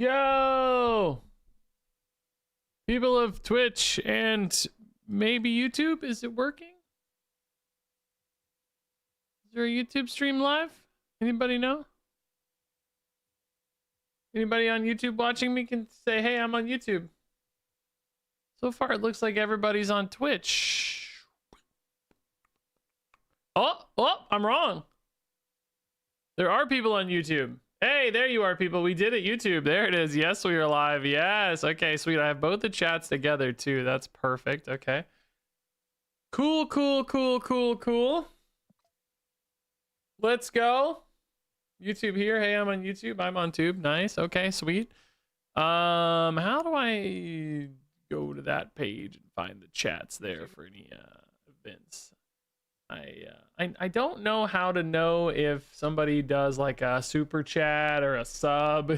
Yo! People of Twitch and maybe YouTube, is it working? Is there a YouTube stream live? Anybody know? Anybody on YouTube watching me can say, hey, I'm on YouTube. So far, it looks like everybody's on Twitch. Oh, I'm wrong. There are people on YouTube. Hey, there you are, people. We did it, YouTube. There it is. Yes, we are live. Yes. Okay, sweet. I have both the chats together, too. That's perfect. Okay. Cool. Let's go. YouTube here. Hey, I'm on YouTube. I'm on Tube. Nice. Okay, sweet. How do I go to that page and find the chats there for any events? I don't know how to know if somebody does like a super chat or a sub.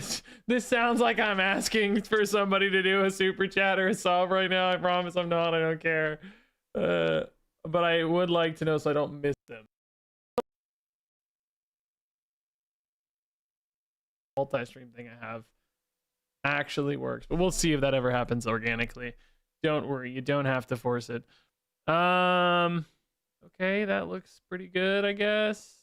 This sounds like I'm asking for somebody to do a super chat or a sub right now. I promise I'm not. I don't care. But I would like to know so I don't miss them. Multi-stream thing I have actually works, but we'll see if that ever happens organically. Don't worry, you don't have to force it. Okay, that looks pretty good, I guess.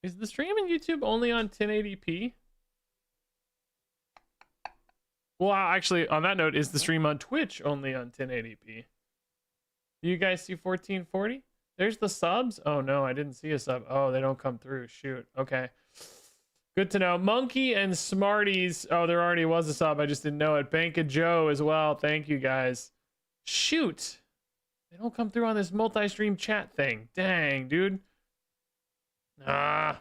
Is the stream on YouTube only on 1080p? Well, actually, on that note, is the stream on Twitch only on 1080p? Do you guys see 1440? There's the subs. Oh no, I didn't see a sub. Oh, they don't come through. Shoot. Okay. Good to know. Monkey and Smarties. Oh, there already was a sub. I just didn't know it. Bank of Joe as well. Thank you guys. Shoot. They don't come through on this multi-stream chat thing. Dang, dude. Ah,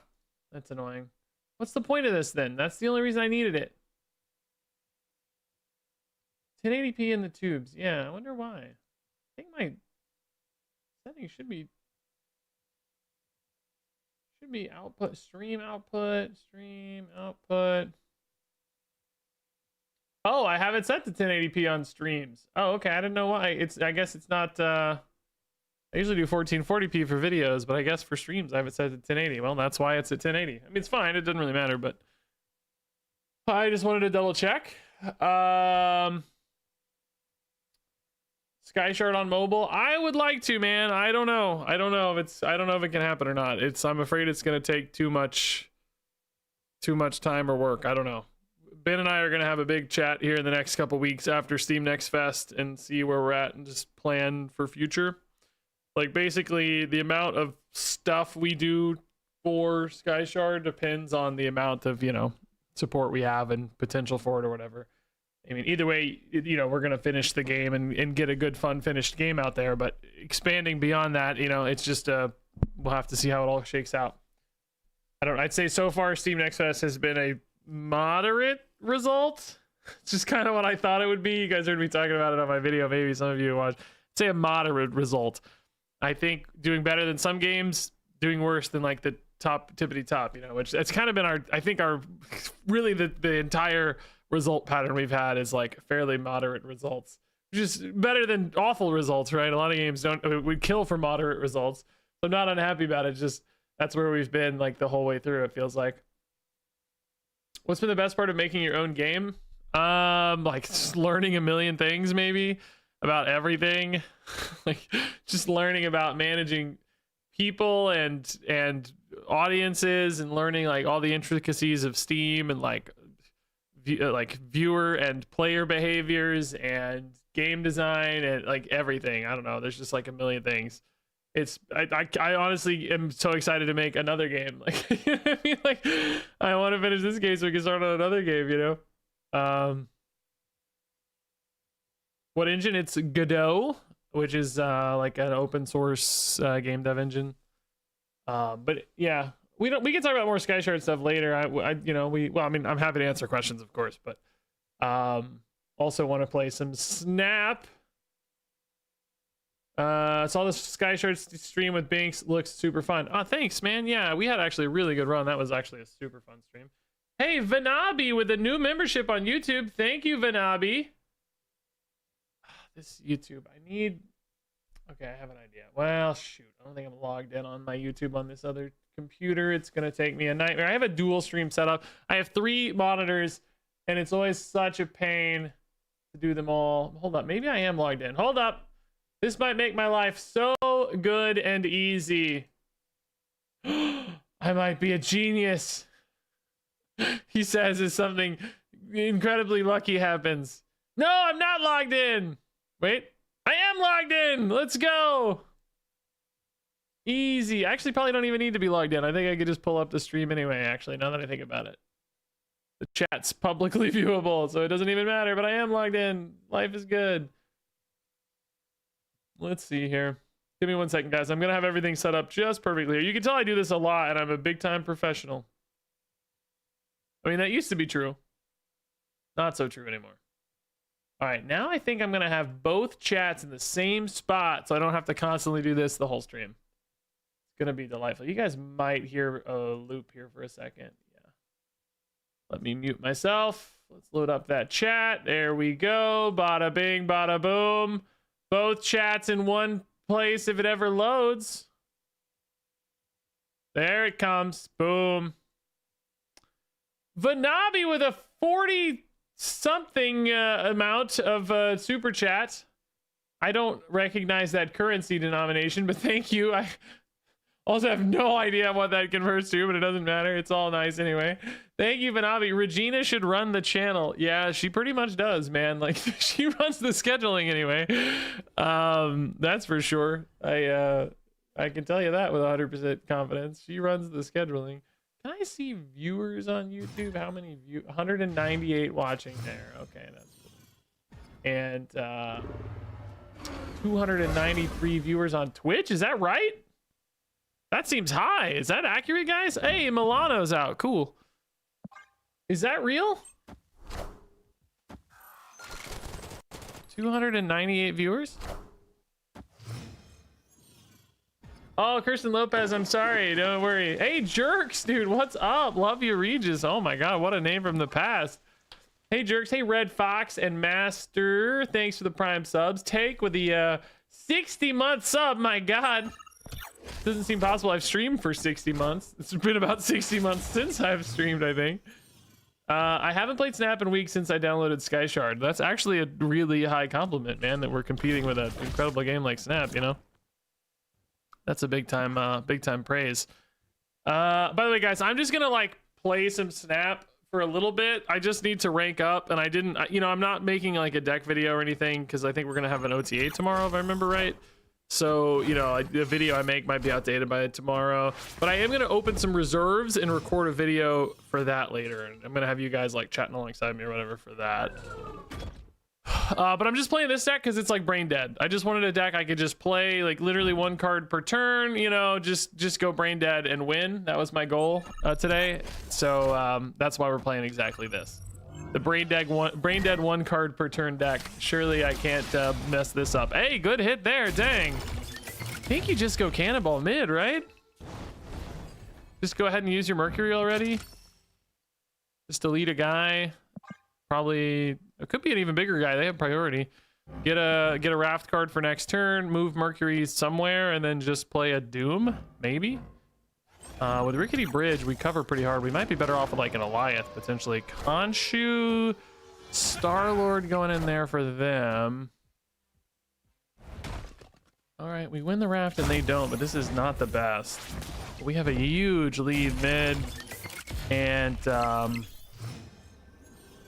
that's annoying. What's the point of this then? That's the only reason I needed it. 1080p in the tubes. Yeah, I wonder why. I think my settings should be output, stream output. Oh, I have it set to 1080p on streams. Oh, okay. I didn't know why. I guess it's not. I usually do 1440p for videos, but I guess for streams I have it set to 1080. Well, that's why it's at 1080. I mean, it's fine. It doesn't really matter, but I just wanted to double check. SkyShard on mobile. I would like to, man. I don't know if it can happen or not. I'm afraid it's gonna take too much time or work. I don't know. Ben and I are gonna have a big chat here in the next couple weeks after Steam Next Fest and see where we're at and just plan for future. Like basically the amount of stuff we do for SkyShard depends on the amount of, support we have and potential for it or whatever. I mean, either way, we're going to finish the game and get a good, fun, finished game out there. But expanding beyond that, it's just, we'll have to see how it all shakes out. I'd say so far, Steam Next Fest has been a moderate result. It's just kind of what I thought it would be. You guys heard me talking about it on my video. Maybe some of you watched. I'd say a moderate result. I think doing better than some games, doing worse than like the tippity top, which it's kind of been our really the entire result pattern we've had is like fairly moderate results, which is better than awful results, right? A lot of games would kill for moderate results. So I'm not unhappy about it. Just that's where we've been like the whole way through, it feels like. What's been the best part of making your own game? Like just learning a million things maybe about everything. Like just learning about managing people and audiences and learning like all the intricacies of Steam and like viewer and player behaviors and game design and like everything. I don't know, there's just like a million things. I honestly am so excited to make another game. Like I mean, like I want to finish this game so we can start on another game, what engine? It's Godot, which is like an open source game dev engine. But yeah, we can talk about more SkyShard stuff later. I'm happy to answer questions, of course, but also want to play some Snap. Saw the SkyShard stream with Binks, looks super fun. Oh, thanks, man. Yeah, we had actually a really good run. That was actually a super fun stream. Hey, Vanabi with a new membership on YouTube. Thank you, Vanabi. This YouTube, okay, I have an idea. Well, shoot, I don't think I'm logged in on my YouTube on this other computer, it's gonna take me a nightmare. I have a dual stream setup. I have 3 monitors, and it's always such a pain to do them all. Hold up, maybe I am logged in. Hold up. This might make my life so good and easy. I might be a genius. He says as something incredibly lucky happens. No, I'm not logged in. Wait, I am logged in. Let's go. Easy. I actually probably don't even need to be logged in. I think I could just pull up the stream anyway, actually, now that I think about it. The chat's publicly viewable, so it doesn't even matter, but I am logged in. Life is good. Let's see here. Give me 1 second, guys. I'm going to have everything set up just perfectly. You can tell I do this a lot, and I'm a big-time professional. I mean, that used to be true. Not so true anymore. All right, now I think I'm going to have both chats in the same spot, so I don't have to constantly do this the whole stream. It's going to be delightful. You guys might hear a loop here for a second. Yeah. Let me mute myself. Let's load up that chat. There we go. Bada bing, bada boom. Both chats in one place if it ever loads. There it comes. Boom. Vanabi with a 40-something amount of super chat. I don't recognize that currency denomination, but thank you. I also have no idea what that converts to, but it doesn't matter. It's all nice anyway. Thank you, Vanabi. Regina should run the channel. Yeah, she pretty much does, man. Like, she runs the scheduling anyway. That's for sure. I can tell you that with 100% confidence. She runs the scheduling. Can I see viewers on YouTube? How many 198 watching there. Okay, that's cool. And 293 viewers on Twitch. Is that right? That seems high. Is that accurate, guys? Hey, Milano's out. Cool. Is that real? 298 viewers? Oh, Kirsten Lopez, I'm sorry. Don't worry. Hey, Jerks, dude. What's up? Love you, Regis. Oh, my God. What a name from the past. Hey, Jerks. Hey, Red Fox and Master. Thanks for the Prime subs. Take with the 60-month sub. My God. Doesn't seem possible. I've streamed for 60 months. It's been about 60 months since I've streamed, I think. I haven't played Snap in weeks since I downloaded SkyShard. That's actually a really high compliment, man, that we're competing with an incredible game like Snap, you know? That's a big time praise. By the way, guys, I'm just gonna like play some Snap for a little bit. I just need to rank up, and I didn't, you know, I'm not making like a deck video or anything because I think we're gonna have an OTA tomorrow, if I remember right. So, you know, the video I make might be outdated by tomorrow, but I am going to open some reserves and record a video for that later. And I'm going to have you guys like chatting alongside me or whatever for that. But I'm just playing this deck because it's like brain dead. I just wanted a deck I could just play like literally 1 card per turn, you know, just go brain dead and win. That was my goal today. So that's why we're playing exactly this. The brain dead 1 card per turn deck. Surely I can't mess this up. Hey, good hit there. Dang. I think you just go cannonball mid, right? Just go ahead and use your Mercury already. Just delete a guy. Probably it could be an even bigger guy. They have priority. Get a raft card for next turn. Move Mercury somewhere and then just play a Doom, maybe. With Rickety Bridge, we cover pretty hard. We might be better off with like an Alliath, potentially. Khonshu, Star-Lord going in there for them. All right, we win the raft and they don't, but this is not the best. We have a huge lead mid. And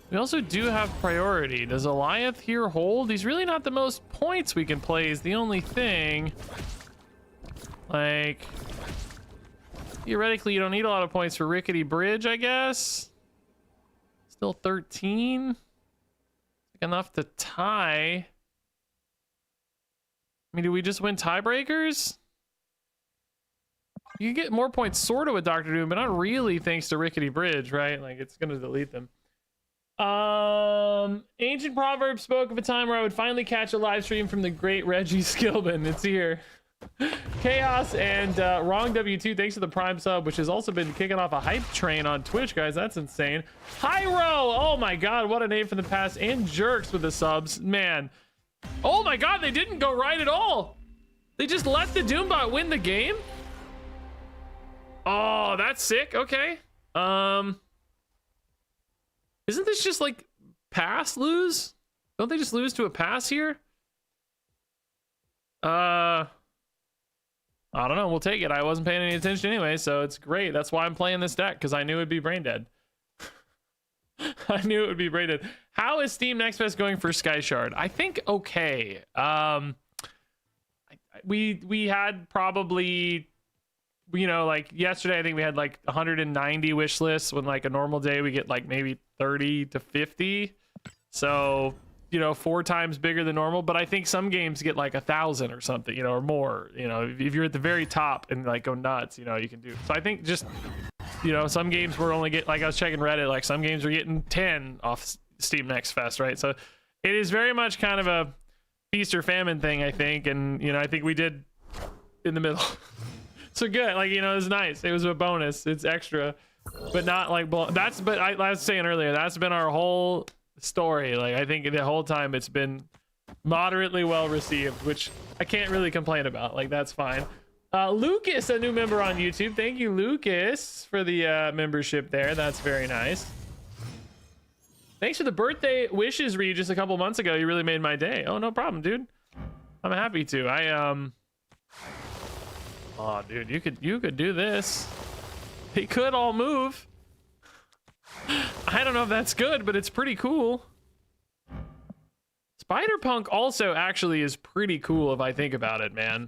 we also do have priority. Does Alliath here hold? He's really not the most points we can play is the only thing. Like... theoretically, you don't need a lot of points for Rickety Bridge, I guess. Still 13. Enough to tie. I mean, do we just win tiebreakers? You can get more points sort of with Dr. Doom, but not really thanks to Rickety Bridge, right? Like, it's going to delete them. Ancient proverb spoke of a time where I would finally catch a live stream from the great Reggie Skilbin. It's here. Chaos and Wrong W2, thanks to the Prime sub, which has also been kicking off a hype train on Twitch, guys. That's insane. Hyro, oh my God, what a name from the past. And Jerks with the subs, man. Oh my God, they didn't go right at all. They just let the Doombot win the game. Oh, that's sick. Okay. Isn't this just like pass lose? Don't they just lose to a pass here? I don't know. We'll take it. I wasn't paying any attention anyway, so it's great. That's why I'm playing this deck, because I knew it'd be brain dead. I knew it would be brain dead. How is Steam Next Fest going for SkyShard? I think okay. We had probably, you know, like yesterday, I think we had like 190 wish lists, when like a normal day we get like maybe 30 to 50. So, you know, 4 times bigger than normal. But I think some games get like 1,000 or something, you know, or more. You know, if you're at the very top and like go nuts, you know, you can do. So I think just, you know, some games were only get, like I was checking Reddit, like some games are getting 10 off Steam Next Fest, right? So it is very much kind of a feast or famine thing, I think. And, you know, I think we did in the middle. So good, like, you know, it was nice. It was a bonus. It's extra, but not like that's. But I was saying earlier, that's been our whole story. Like, I think the whole time it's been moderately well received, which I can't really complain about. Like, that's fine. Lucas, a new member on YouTube. Thank you, Lucas, for the membership there. That's very nice. Thanks for the birthday wishes, Reed, just a couple months ago. You really made my day. Oh, no problem, dude. I'm happy to. Oh, dude, you could do this. He could all move. I don't know if that's good, but it's pretty cool. Spider-Punk also actually is pretty cool if I think about it, man.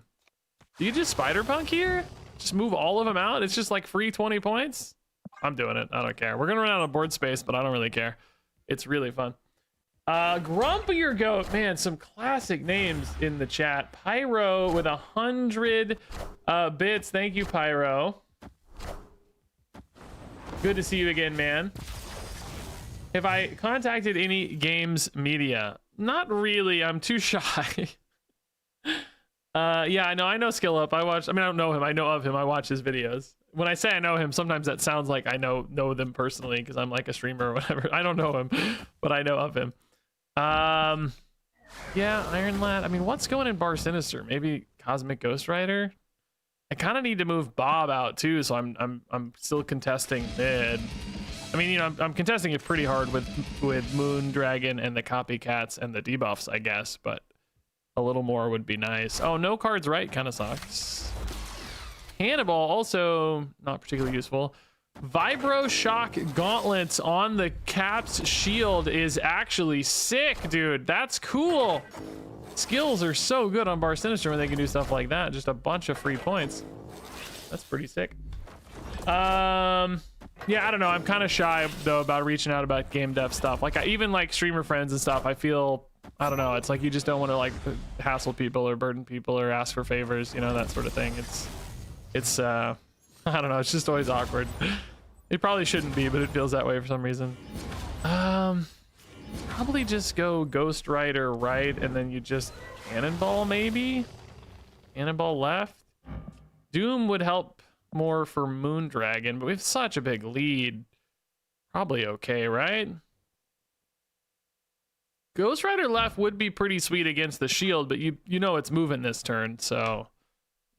Do you just Spider-Punk here? Just move all of them out? It's just like free 20 points? I'm doing it. I don't care. We're gonna run out of board space, but I don't really care. It's really fun. Grumpier Goat, man, some classic names in the chat. Pyro with 100 bits. Thank you, Pyro. Good to see you again, man. Have I contacted any games media? Not really. I'm too shy. Yeah, I know Skill Up. I mean, I don't know him. I know of him. I watch his videos. When I say I know him, sometimes that sounds like I know them personally because I'm like a streamer or whatever. I don't know him, but I know of him. Yeah, Iron Lad. I mean, what's going in Bar Sinister? Maybe Cosmic Ghost Rider. I kind of need to move Bob out too, so I'm still contesting mid. I mean, you know, I'm contesting it pretty hard with Moon Dragon and the copycats and the debuffs, I guess, but a little more would be nice. Oh, no cards right kind of sucks. Cannibal also not particularly useful. Vibro Shock Gauntlets on the Cap's shield is actually sick, dude. That's cool. Skills are so good on Bar Sinister when they can do stuff like that. Just a bunch of free points. That's pretty sick. Yeah, I don't know. I'm kind of shy though about reaching out about game dev stuff. Like, even like streamer friends and stuff, I feel, I don't know. It's like you just don't want to like hassle people or burden people or ask for favors, you know, that sort of thing. It's I don't know. It's just always awkward. It probably shouldn't be, but it feels that way for some reason. Probably just go Ghost Rider right, and then you just Cannonball maybe. Cannonball left. Doom would help more for Moon Dragon, but we have such a big lead. Probably okay, right? Ghost Rider left would be pretty sweet against the shield, but you know it's moving this turn, so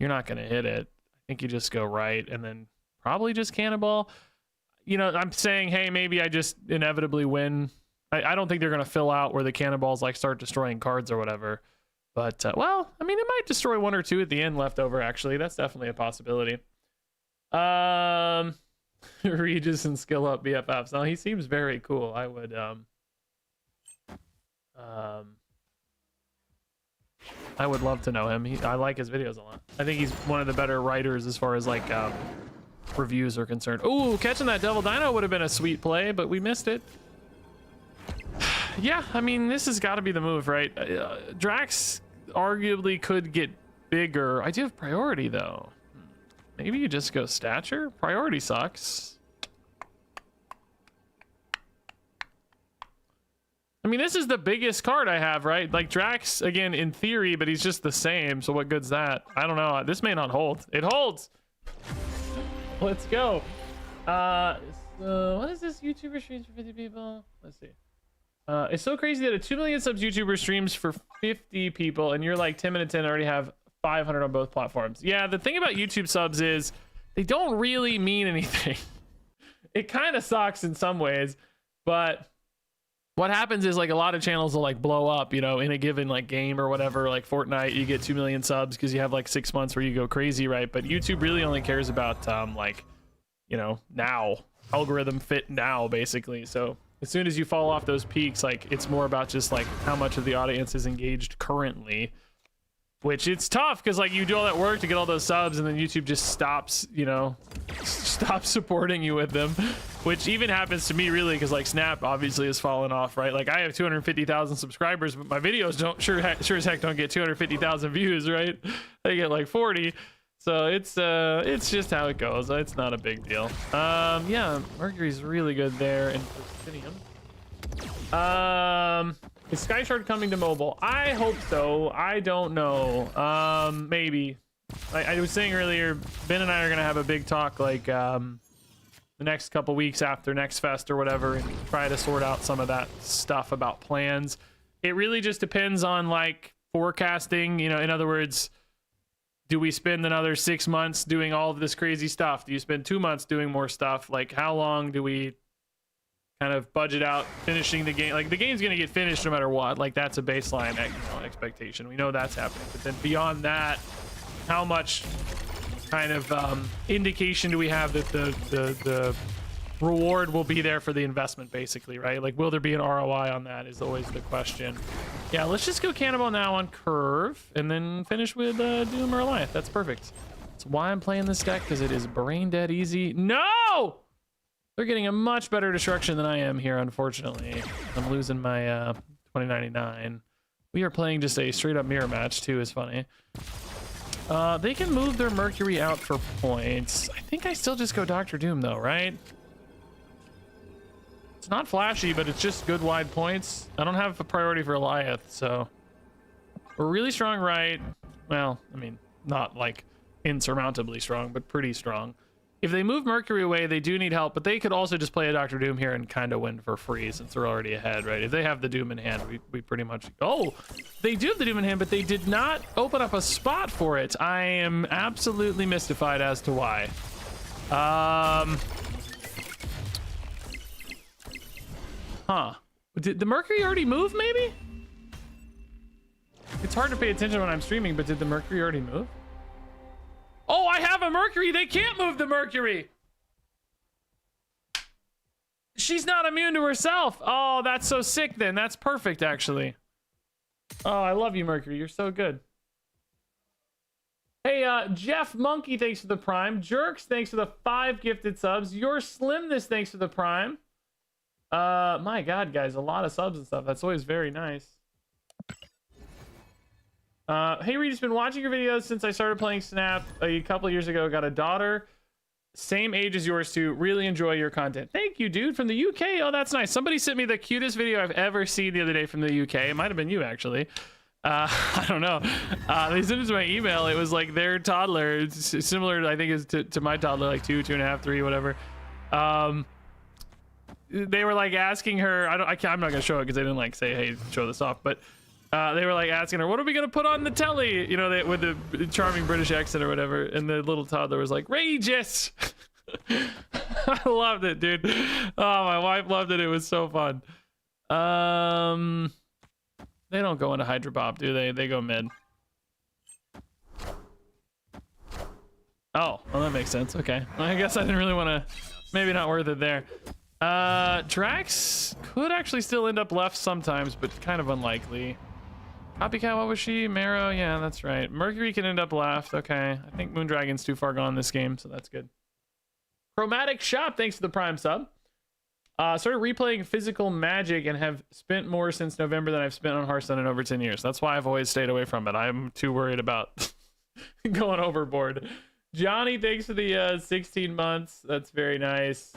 you're not gonna hit it. I think you just go right and then probably just Cannonball. You know, I'm saying, hey, maybe I just inevitably win. I don't think they're gonna fill out where the Cannonballs like start destroying cards or whatever. But well, I mean, it might destroy 1 or 2 at the end left over. Actually, that's definitely a possibility. Regis and Skill Up BFFs. Now he seems very cool. I would I would love to know him. I like his videos a lot. I think he's one of the better writers as far as like reviews are concerned. Oh, catching that Devil Dino would have been a sweet play, but we missed it. Yeah, I mean, this has got to be the move, right? Drax arguably could get bigger. I do have priority though. Maybe you just go stature. Priority sucks. I mean, this is the biggest card I have, right? Like Drax, again, in theory, but he's just the same. So what good's that? I don't know. This may not hold. It holds. Let's go. So what is this? YouTuber streams for 50 people? Let's see. It's so crazy that a 2 million subs YouTuber streams for 50 people, and you're like 10 minutes in, already have 500 on both platforms. Yeah, the thing about YouTube subs is they don't really mean anything. It kind of sucks in some ways, but what happens is like a lot of channels will like blow up, you know, in a given like game or whatever. Like Fortnite, you get 2 million subs because you have like 6 months where you go crazy, right? But YouTube really only cares about like, you know, now, algorithm fit now, basically. So as soon as you fall off those peaks, like it's more about just like how much of the audience is engaged currently, which it's tough because like you do all that work to get all those subs and then YouTube just stops, you know, stops supporting you with them, which even happens to me really, because like Snap obviously has fallen off, right? Like I have 250,000 subscribers, but my videos don't sure as heck don't get 250,000 views, right? They get like 40. So it's just how it goes. It's not a big deal. Yeah, Mercury's really good there, and Pristinium. Is SkyShard coming to mobile? I hope so. I don't know. Maybe. I was saying earlier, Ben and I are gonna have a big talk like the next couple weeks after Next Fest or whatever, and try to sort out some of that stuff about plans. It really just depends on like forecasting, you know, in other words, do we spend another 6 months doing all of this crazy stuff? Do you spend 2 months doing more stuff? Like how long do we kind of budget out finishing the game? Like the game's gonna get finished no matter what. Like that's a baseline, you know, expectation. We know that's happening, but then beyond that, how much kind of indication do we have that the reward will be there for the investment, basically, right? Like will there be an ROI on that is always the question. Yeah, let's just go Cannibal now on Curve and then finish with Doom or Alliance. That's perfect. That's why I'm playing this deck, because it is brain dead easy. No! They're getting a much better destruction than I am here, unfortunately. I'm losing my 2099. We are playing just a straight up mirror match too, is funny. They can move their Mercury out for points. I think I still just go Dr. Doom though, right? It's not flashy, but it's just good wide points. I don't have a priority for Eliath, so we're really strong, right? Well, I mean, not like insurmountably strong, but pretty strong. If they move Mercury away, they do need help, but they could also just play a Dr. Doom here and kind of win for free since they're already ahead, right? If they have the Doom in hand, we pretty much... Oh, they do have the Doom in hand, but they did not open up a spot for it. I am absolutely mystified as to why. Huh. Did the Mercury already move, maybe? It's hard to pay attention when I'm streaming, but did the Mercury already move? Oh, I have a Mercury. They can't move the Mercury. She's not immune to herself. Oh, that's so sick then. That's perfect, actually. Oh, I love you, Mercury. You're so good. Hey, Jeff Monkey, thanks for the Prime. Jerks, thanks for the 5 gifted subs. Your Slimness, thanks for the Prime. My God, guys, a lot of subs and stuff. That's always very nice. Hey Reed, just been watching your videos since I started playing Snap a couple years ago. Got a daughter same age as yours too. Really enjoy your content. Thank you, dude, from the UK. Oh, that's nice. Somebody sent me the cutest video I've ever seen the other day from the UK. It might have been you, actually. I don't know. They sent it to my email. It was like their toddler. It's similar, I think, is to my toddler, like 2, 2.5, 3, whatever. They were like asking her. I'm not gonna show it because they didn't like say, "Hey, show this off," but. They were like asking her, what are we gonna put on the telly? You know, with the charming British accent or whatever. And the little toddler was like, Regis! I loved it, dude. Oh, my wife loved it. It was so fun. They don't go into Hydra Bob, do they? They go mid. Oh, well, that makes sense. Okay. I guess I didn't really want to... Maybe not worth it there. Drax could actually still end up left sometimes, but kind of unlikely. Copycat, what was she? Marrow, yeah, that's right. Mercury can end up left. Okay, I think Moondragon's too far gone this game, so that's good. Chromatic Shop, thanks for the Prime sub. Started replaying Physical Magic and have spent more since November than I've spent on Hearthstone in over 10 years. That's why I've always stayed away from it. I'm too worried about going overboard. Johnny, thanks for the 16 months. That's very nice.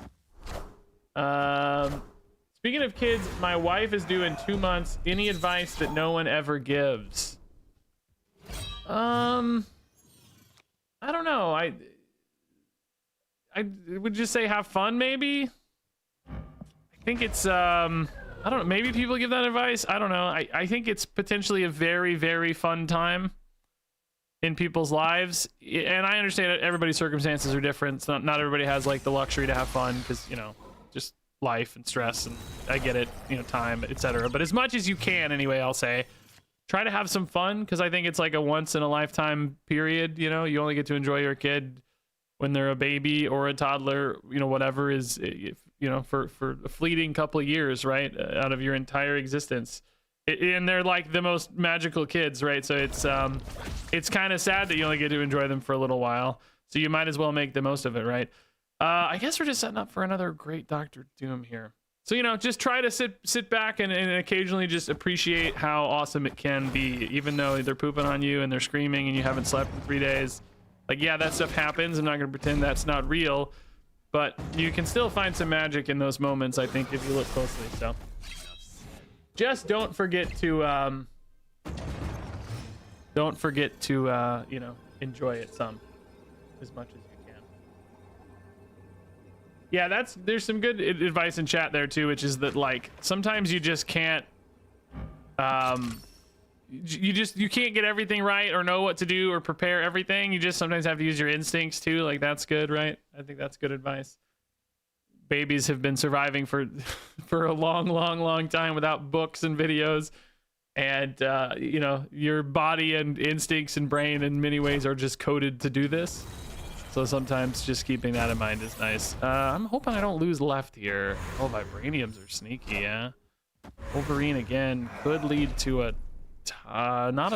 Speaking of kids, my wife is due in 2 months. Any advice that no one ever gives? I don't know. I would just say have fun, maybe. I think it's I don't know, maybe people give that advice. I don't know. I think it's potentially a very, very fun time. in people's lives, and I understand that everybody's circumstances are different. It's not everybody has like the luxury to have fun, because you know, just life and stress, and I get it, you know, time, etc. But as much as you can, anyway, I'll say, try to have some fun, because I think it's like a once in a lifetime period. You know, you only get to enjoy your kid when they're a baby or a toddler, you know, whatever is, you know, for a fleeting couple of years, right, out of your entire existence. And they're like the most magical kids, right? So it's kind of sad that you only get to enjoy them for a little while. So you might as well make the most of it, right? I guess we're just setting up for another great Dr. Doom here. So, you know, just try to sit back and occasionally just appreciate how awesome it can be, even though they're pooping on you and they're screaming and you haven't slept in 3 days. Like, yeah, that stuff happens. I'm not going to pretend that's not real, but you can still find some magic in those moments, I think, if you look closely. So just don't forget to you know, enjoy it some, as much as you can. Yeah, there's some good advice in chat there too, which is that, like, sometimes you just can't you can't get everything right or know what to do or prepare everything. You just sometimes have to use your instincts too. Like, that's good, right? I think that's good advice. Babies have been surviving for a long time without books and videos, and you know, your body and instincts and brain in many ways are just coded to do this. So sometimes just keeping that in mind is nice. I'm hoping I don't lose left here. Oh, vibraniums are sneaky, yeah. Wolverine again could lead to a not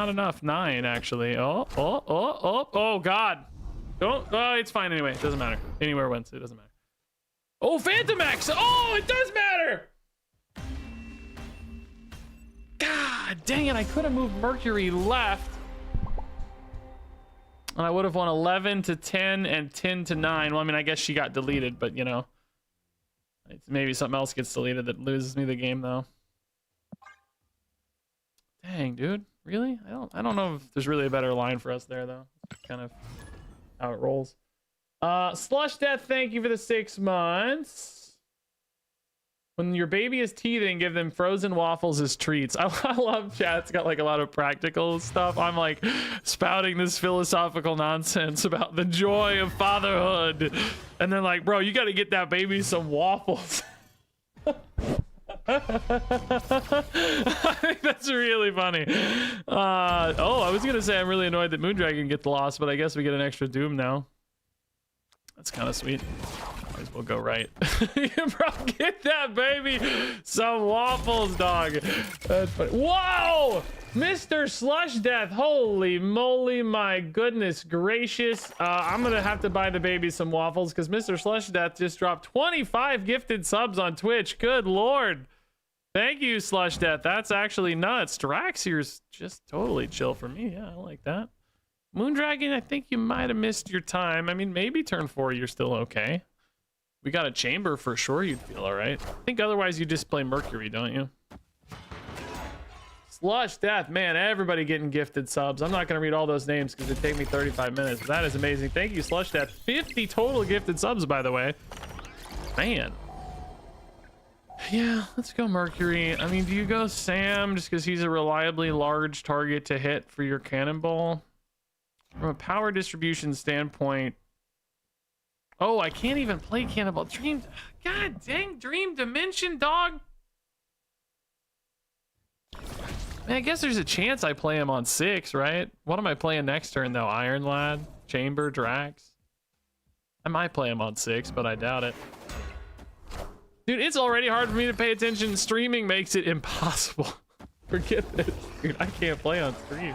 enough. 9 actually. Oh god. Don't. Oh, it's fine anyway. It doesn't matter. Anywhere wins. It doesn't matter. Oh, Phantom X. Oh, it does matter. God dang it. I could have moved Mercury left, and I would have won 11 to 10 and 10 to 9. Well, I mean, I guess she got deleted, but you know, maybe something else gets deleted that loses me the game though. Dang, dude, really? I don't know if there's really a better line for us there though. Kind of how it rolls. Slush Death, thank you for the 6 months. When your baby is teething, give them frozen waffles as treats. I love chat. It's got like a lot of practical stuff. I'm like spouting this philosophical nonsense about the joy of fatherhood, and they're like, bro, you got to get that baby some waffles. I think that's really funny. Oh, I was gonna say I'm really annoyed that Moondragon gets lost, but I guess we get an extra Doom now. That's kind of sweet. Might as well go right. Bro, get that baby some waffles, dog. That's funny. Whoa! Mr. Slush Death, holy moly, my goodness gracious. I'm gonna have to buy the baby some waffles because Mr. Slush Death just dropped 25 gifted subs on Twitch. Good lord. Thank you, Slush Death. That's actually nuts. Drax here's just totally chill for me. Yeah, I like that. Moondragon, I think you might have missed your time. I mean, maybe turn 4 you're still okay. We got a chamber for sure, you'd feel all right. I think otherwise you just play Mercury, don't you? Slush Death, man, everybody getting gifted subs. I'm not gonna read all those names because it'd take me 35 minutes. But that is amazing. Thank you, Slush Death. 50 total gifted subs, by the way. Man. Yeah, let's go Mercury. I mean, do you go Sam just because he's a reliably large target to hit for your cannonball? From a power distribution standpoint, oh, I can't even play Cannonball. Dream, god dang, Dream Dimension, dog. Man, I guess there's a chance I play him on 6, right? What am I playing next turn though? Iron Lad, Chamber, Drax. I might play him on 6, but I doubt it. Dude, it's already hard for me to pay attention. Streaming makes it impossible. Forget this, dude. I can't play on stream.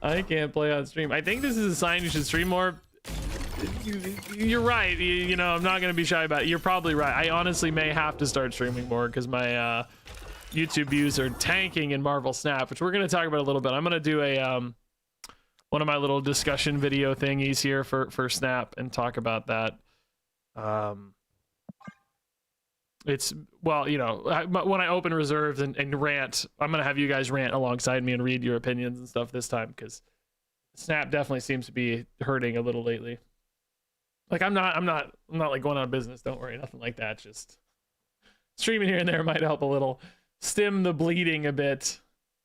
I can't play on stream. I think this is a sign you should stream more. You're right. You know, I'm not going to be shy about it. You're probably right. I honestly may have to start streaming more because my YouTube views are tanking in Marvel Snap, which we're going to talk about a little bit. I'm going to do a one of my little discussion video thingies here for Snap and talk about that. It's, well, you know, when I open reserves and rant, I'm gonna have you guys rant alongside me and read your opinions and stuff this time, because Snap definitely seems to be hurting a little lately. Like, I'm not like going out of business, don't worry, nothing like that. Just streaming here and there might help a little stem the bleeding a bit.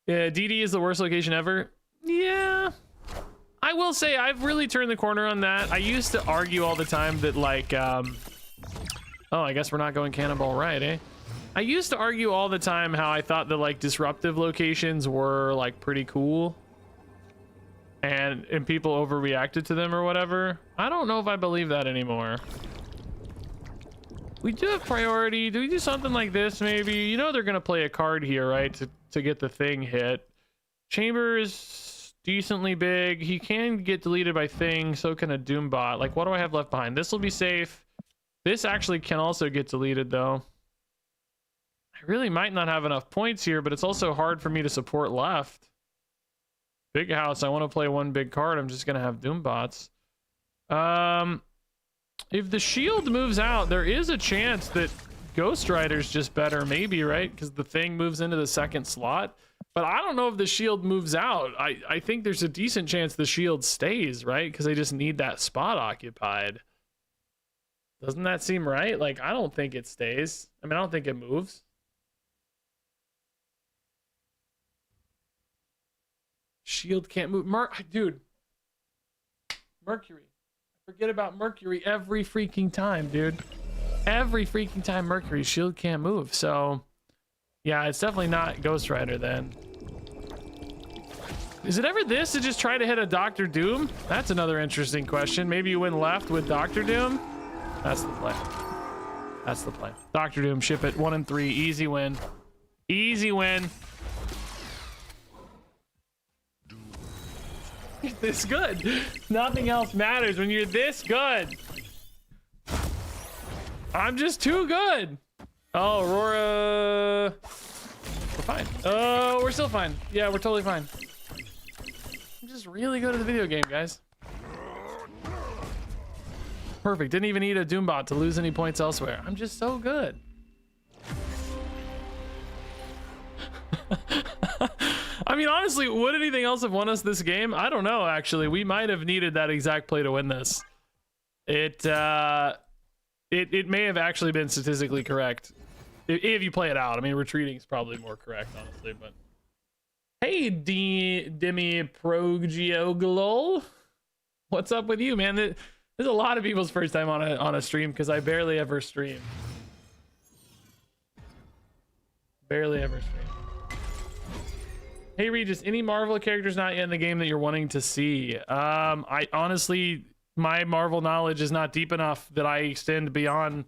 Yeah, DD is the worst location ever. Yeah, I will say I've really turned the corner on that. I used to argue all the time that like, oh, I guess we're not going cannonball right, eh? I used to argue all the time how I thought that like disruptive locations were like pretty cool. And people overreacted to them or whatever. I don't know if I believe that anymore. We do have priority. Do we do something like this maybe? You know they're gonna play a card here, right? To get the thing hit. Chamber is decently big. He can get deleted by thing, so can a Doombot. Like, what do I have left behind? This will be safe. This actually can also get deleted though. I really might not have enough points here, but it's also hard for me to support left. Big house, I want to play one big card. I'm just gonna have Doombots. If the shield moves out, there is a chance that Ghost Rider's just better, maybe, right? Because the thing moves into the second slot. But I don't know if the shield moves out. I think there's a decent chance the shield stays, right? Because they just need that spot occupied. Doesn't that seem right? Like, I don't think it stays. I mean, I don't think it moves. Shield can't move. Dude. Mercury. Forget about Mercury every freaking time, dude. Every freaking time Mercury, shield can't move. So, yeah, it's definitely not Ghost Rider then. Is it ever this to just try to hit a Doctor Doom? That's another interesting question. Maybe you win left with Doctor Doom? That's the play. That's the play. Doctor Doom, ship it. 1 and 3. Easy win. Easy win. You're this good. Nothing else matters when you're this good. I'm just too good. Oh, Aurora. We're fine. Oh, we're still fine. Yeah, we're totally fine. I'm just really good at the video game, guys. Perfect. Didn't even need a Doombot to lose any points elsewhere. I'm just so good. I mean, honestly, would anything else have won us this game? I don't know, actually. We might have needed that exact play to win this. It may have actually been statistically correct. If you play it out. I mean, retreating is probably more correct, honestly, but... Hey, Demi Progioglo. What's up with you, man? There's a lot of people's first time on a stream, because I barely ever stream. Barely ever stream. Hey Regis, any Marvel characters not yet in the game that you're wanting to see? I honestly, my Marvel knowledge is not deep enough that I extend beyond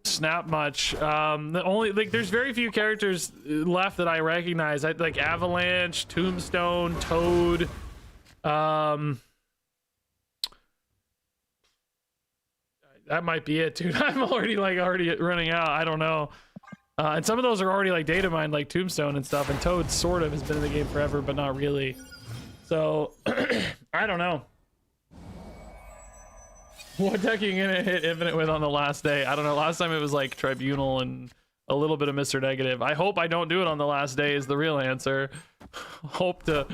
Snap much. The only, like, there's very few characters left that I recognize. Like Avalanche, Tombstone, Toad. That might be it, dude. I'm already running out. I don't know. And some of those are already like data mined, like Tombstone and stuff, and Toad sort of has been in the game forever, but not really. So I don't know. What deck are you gonna hit Infinite with on the last day? I don't know. Last time it was like Tribunal and a little bit of Mr. Negative. I hope I don't do it on the last day is the real answer. Hope to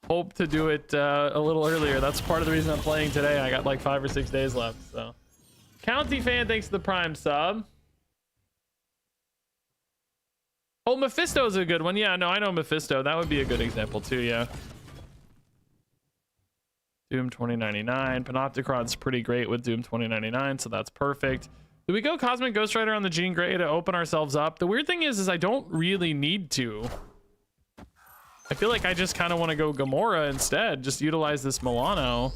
do it a little earlier. That's part of the reason I'm playing today. I got like 5 or 6 days left. So, County fan, thanks to the Prime sub. Oh, Mephisto's a good one. Yeah, no, I know Mephisto. That would be a good example too, yeah. Doom 2099. Panopticron's pretty great with Doom 2099, so that's perfect. Do we go Cosmic Ghost Rider on the Jean Grey to open ourselves up? The weird thing is I don't really need to. I feel like I just kind of want to go Gamora instead. Just utilize this Milano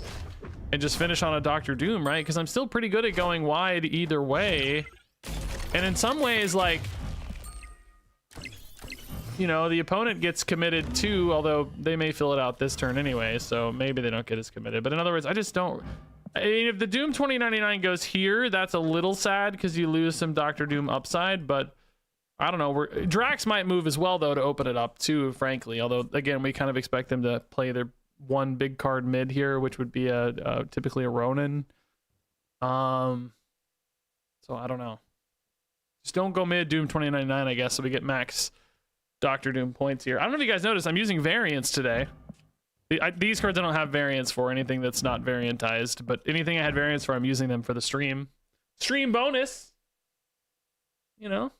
and just finish on a Doctor Doom, right? Because I'm still pretty good at going wide either way. And in some ways, like... You know, the opponent gets committed too, although they may fill it out this turn anyway, so maybe they don't get as committed. But in other words, I just don't... I mean, if the Doom 2099 goes here, that's a little sad because you lose some Doctor Doom upside, but I don't know. Drax might move as well, though, to open it up too, frankly. Although, again, we kind of expect them to play their one big card mid here, which would be typically a Ronin. So I don't know. Just don't go mid Doom 2099, I guess, so we get max Doctor Doom points here. I don't know if you guys noticed, I'm using variants today. These cards I don't have variants for, anything that's not variantized, but anything I had variants for, I'm using them for the stream. Stream bonus! You know?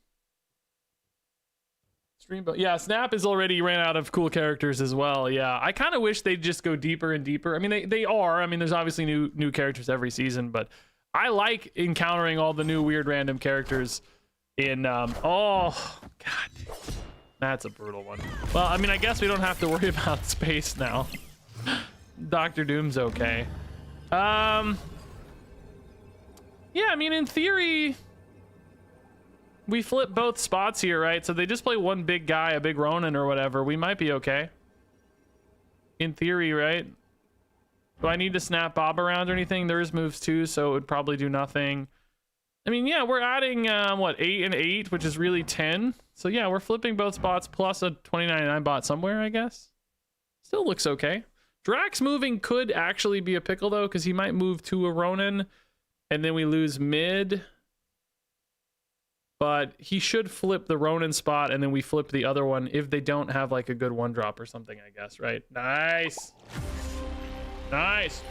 Yeah, Snap is already ran out of cool characters as well. Yeah, I kind of wish they'd just go deeper and deeper. I mean, they are. I mean, there's obviously new characters every season, but I like encountering all the new weird random characters in oh god, that's a brutal one. Well, I mean, I guess we don't have to worry about space now. Dr. Doom's okay. Yeah, I mean, in theory, we flip both spots here, right? So they just play one big guy, a big Ronin or whatever. We might be okay. In theory, right? Do I need to snap Bob around or anything? There's moves too, so it would probably do nothing. I mean, yeah, we're adding, what, 8 and 8, which is really 10. So yeah, we're flipping both spots plus a 2099 bot somewhere, I guess. Still looks okay. Drax moving could actually be a pickle, though, because he might move to a Ronin, and then we lose mid. But he should flip the Ronin spot, and then we flip the other one if they don't have like a good one drop or something, I guess, right? Nice. Nice.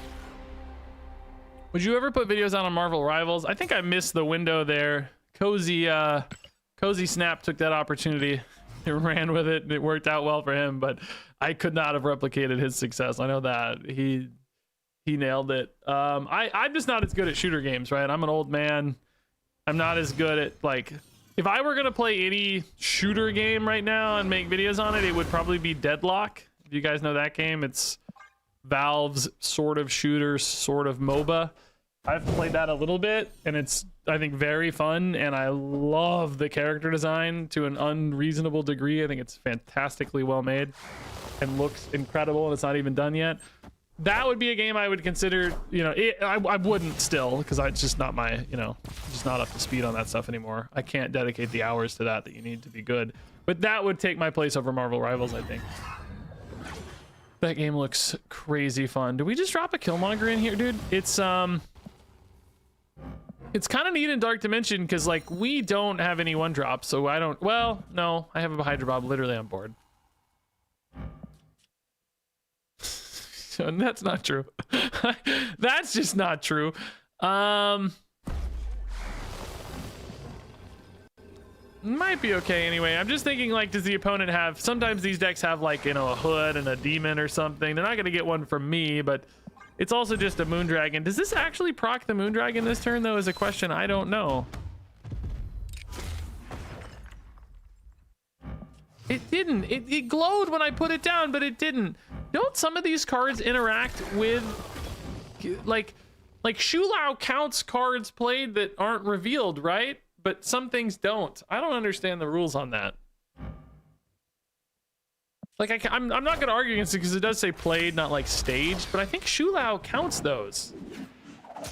Would you ever put videos out on Marvel Rivals? I think I missed the window there. Cozy Snap took that opportunity. He ran with it, and it worked out well for him, but I could not have replicated his success. I know that. He nailed it. I'm just not as good at shooter games, right? I'm an old man. I'm not as good at, like, if I were gonna play any shooter game right now and make videos on it, it would probably be Deadlock. If you guys know that game, it's Valve's sort of shooter, sort of MOBA. I've played that a little bit, and it's, I think, very fun, and I love the character design to an unreasonable degree. I think it's fantastically well made and looks incredible, and it's not even done yet. That would be a game I would consider, you know, I wouldn't still, because it's just not my, you know, just not up to speed on that stuff anymore. I can't dedicate the hours to that you need to be good. But that would take my place over Marvel Rivals, I think. That game looks crazy fun. Do we just drop a Killmonger in here, dude? It's kind of neat in Dark Dimension, because, like, we don't have any one drop, so I don't, well, no, I have a Hydra Bob literally on board. And that's not true. That's just not true. Might be okay anyway. I'm just thinking, like, does the opponent have, sometimes these decks have, like, you know, a hood and a demon or something. They're not going to get one from me, but it's also just a Moondragon. Does this actually proc the Moondragon this turn, though, is a question I don't know. It didn't. It glowed when I put it down, but it didn't. Don't some of these cards interact with, like Shulao counts cards played that aren't revealed, right? But some things don't. I don't understand the rules on that. Like, I'm not going to argue against it because it does say played, not like staged, but I think Shulao counts those. I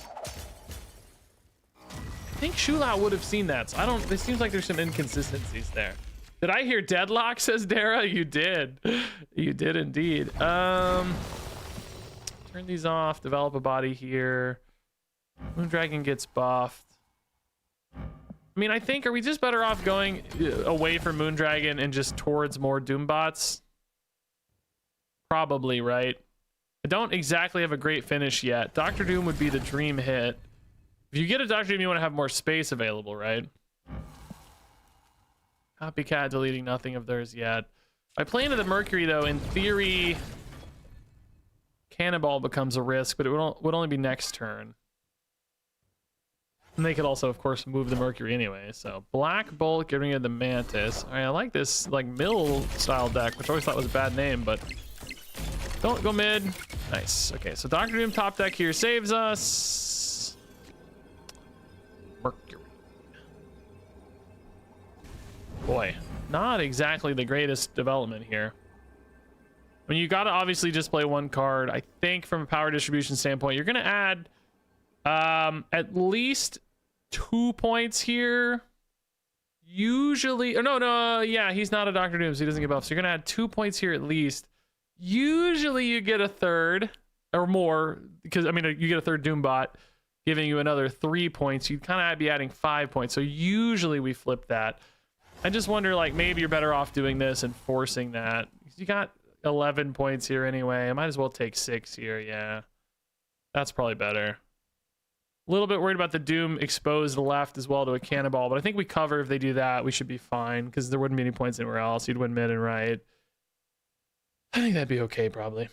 think Shulao would have seen that, so I don't, it seems like there's some inconsistencies there. Did I hear Deadlock, says Dara? You did. You did indeed. Turn these off, develop a body here. Moondragon gets buffed. I mean, I think, are we just better off going away from Moondragon and just towards more Doombots? Probably, right? I don't exactly have a great finish yet. Dr. Doom would be the dream hit. If you get a Dr. Doom, you want to have more space available, right? Copycat deleting nothing of theirs yet. If I play into the Mercury, though, in theory, Cannonball becomes a risk, but it would only be next turn. And they could also, of course, move the Mercury anyway. So Black Bolt, getting rid of the Mantis. All right, I like this, like, Mill style deck, which I always thought was a bad name, but don't go mid. Nice. Okay, so Dr. Doom top deck here saves us. Mercury. Boy, not exactly the greatest development here. I mean, you got to obviously just play one card. I think from a power distribution standpoint, you're going to add at least 2 points here. Usually, yeah, he's not a Dr. Doom, so he doesn't get buffs. So you're going to add 2 points here at least. Usually you get a third or more, because, I mean, you get a third Doombot, giving you another 3 points. You'd kind of be adding 5 points. So usually we flip that. I just wonder, like, maybe you're better off doing this and forcing that. You got 11 points here anyway. I might as well take 6 here. Yeah, that's probably better. A little bit worried about the Doom exposed left as well to a cannonball, but I think we cover if they do that. We should be fine because there wouldn't be any points anywhere else. You'd win mid and right. I think that'd be okay, probably.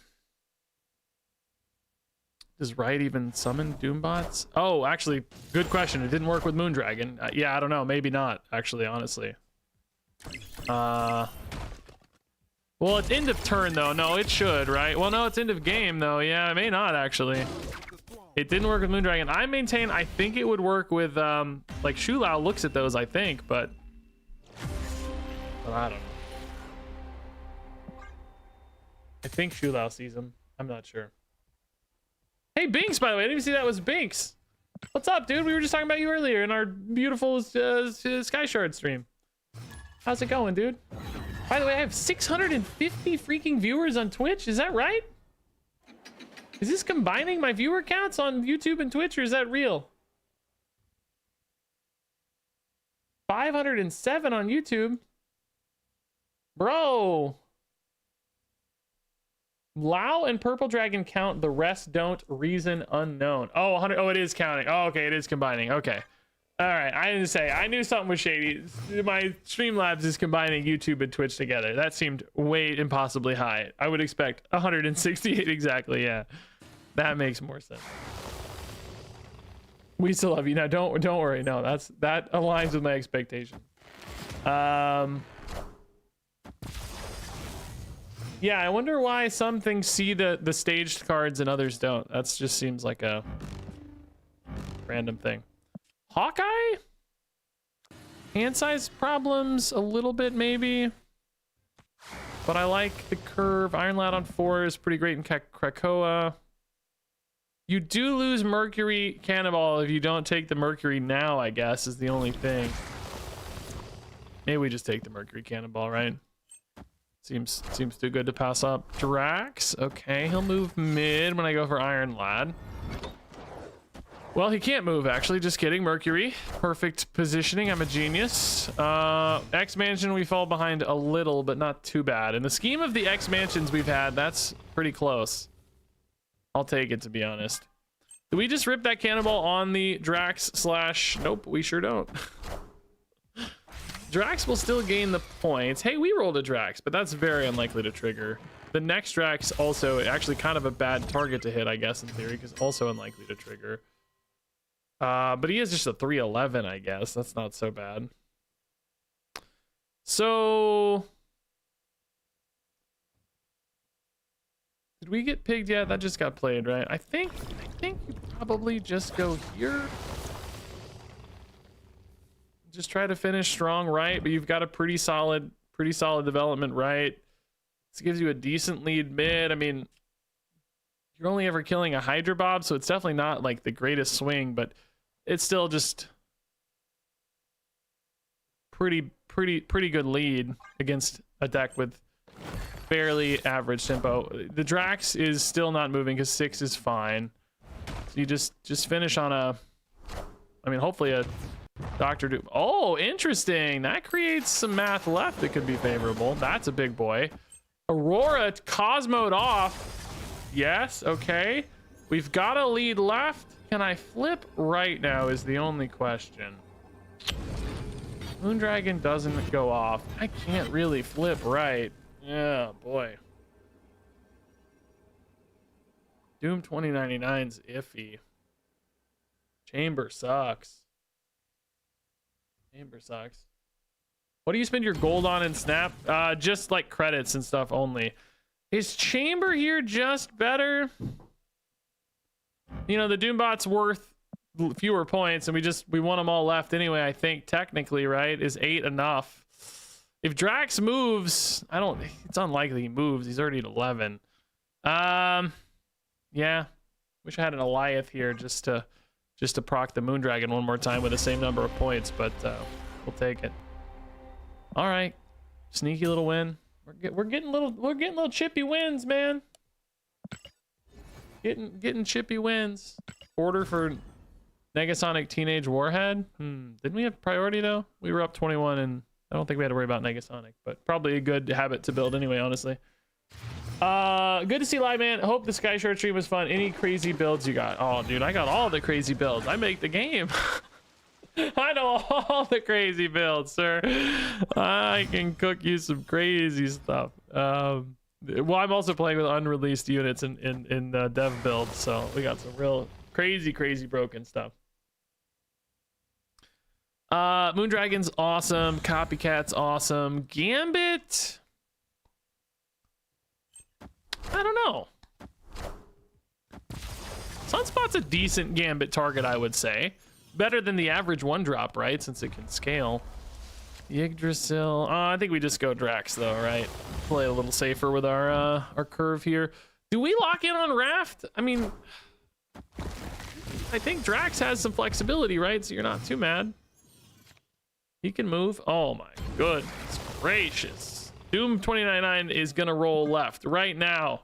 Does right even summon Doom bots? Oh, actually, good question. It didn't work with Moondragon. Yeah, I don't know. Maybe not, actually, honestly. Well, it's end of turn, though. No, it should, right? Well, no, it's end of game, though. Yeah, it may not, actually. It didn't work with Moondragon. I maintain I think it would work with, like, Shulao looks at those, I think, but I don't know. I think Shulao sees them. I'm not sure. Hey, Binks, by the way. I didn't even see that was Binks. What's up, dude? We were just talking about you earlier in our beautiful SkyShard stream. How's it going, dude? By the way, I have 650 freaking viewers on Twitch. Is that right? Is this combining my viewer counts on YouTube and Twitch, or is that real? 507 on YouTube. Bro. Lao and Purple Dragon count, the rest don't. Reason unknown. Oh, 100. Oh, it is counting. Oh, okay, it is combining. Okay. All right, I didn't say. I knew something was shady. My Streamlabs is combining YouTube and Twitch together. That seemed way impossibly high. I would expect 168 exactly. Yeah, that makes more sense. We still love you. Now, don't worry. No, that aligns with my expectation. Yeah, I wonder why some things see the staged cards and others don't. That just seems like a random thing. Hawkeye? Hand size problems a little bit, maybe. But I like the curve. Iron Lad on 4 is pretty great in Krakoa. You do lose Mercury Cannonball if you don't take the Mercury now, I guess, is the only thing. Maybe we just take the Mercury Cannonball, right? Seems too good to pass up. Drax, okay, he'll move mid when I go for Iron Lad. Well, he can't move, actually. Just kidding. Mercury. Perfect positioning. I'm a genius. X-Mansion, we fall behind a little, but not too bad. In the scheme of the X-Mansions we've had, that's pretty close. I'll take it, to be honest. Do we just rip that cannonball on the Drax slash... Nope, we sure don't. Drax will still gain the points. Hey, we rolled a Drax, but that's very unlikely to trigger. The next Drax also actually kind of a bad target to hit, I guess, in theory, because also unlikely to trigger. But he is just a 311, I guess. That's not so bad. So... Did we get pigged yet? That just got played, right? I think you probably just go here. Just try to finish strong right, but you've got a pretty solid development right. This gives you a decent lead mid. I mean, you're only ever killing a Hydra Bob, so it's definitely not like the greatest swing, but it's still just pretty good lead against a deck with fairly average tempo. The Drax is still not moving because 6 is fine. So you just finish on a, I mean, hopefully a Dr. Doom. Oh, interesting. That creates some math left that could be favorable. That's a big boy. Aurora Cosmoed off. Yes, okay. We've got a lead left. Can I flip right now is the only question. Moondragon doesn't go off. I can't really flip right. Yeah, boy. Doom 2099's iffy. Chamber sucks. Chamber sucks. What do you spend your gold on in Snap? Just like credits and stuff only. Is Chamber here just better? You know, the Doombot's worth fewer points, and we won them all left anyway, I think, technically, right? Is 8 enough? If Drax moves, it's unlikely he moves. He's already at 11. Yeah. Wish I had an Eliath here just to proc the Moondragon one more time with the same number of points, but we'll take it. All right. Sneaky little win. We're getting little chippy wins, man. Getting chippy wins. Order for Negasonic Teenage Warhead. Didn't we have priority though? We were up 21 and I don't think we had to worry about Negasonic, but probably a good habit to build anyway, honestly. Good to see live, man. Hope the SkyShard stream was fun. Any crazy builds you got? Oh, dude, I got all the crazy builds. I make the game. I know all the crazy builds, sir. I can cook you some crazy stuff. Well, I'm also playing with unreleased units in dev builds, so we got some real crazy broken stuff. Moondragon's awesome. Copycat's awesome. Gambit, I don't know. Sunspot's a decent Gambit target, I would say. Better than the average one drop, right? Since it can scale. Yggdrasil. I think we just go Drax though, right? Play a little safer with our curve here. Do we lock in on Raft? I mean, I think Drax has some flexibility, right? So you're not too mad. He can move. Oh my goodness gracious. Doom 2099 is gonna roll left right now.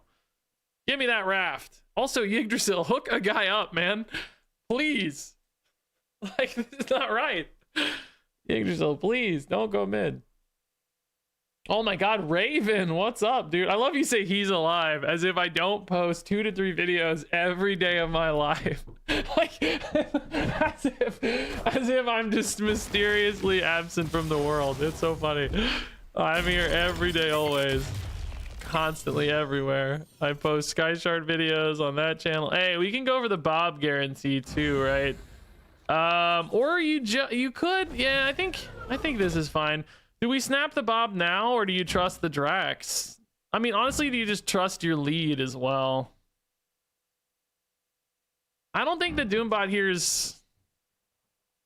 Give me that Raft. Also, Yggdrasil, hook a guy up, man. Please. Like, this is not right. Yggdrasil, please don't go mid. Oh my god, Raven, what's up, dude? I love you say he's alive, as if I don't post 2 to 3 videos every day of my life. Like, as if I'm just mysteriously absent from the world. It's so funny. I'm here every day, always. Constantly everywhere. I post SkyShard videos on that channel. Hey, we can go for the Bob guarantee too, right? Or you could, yeah, I think this is fine. Do we snap the Bob now, or do you trust the Drax? I mean, honestly, do you just trust your lead as well? I don't think the Doombot here is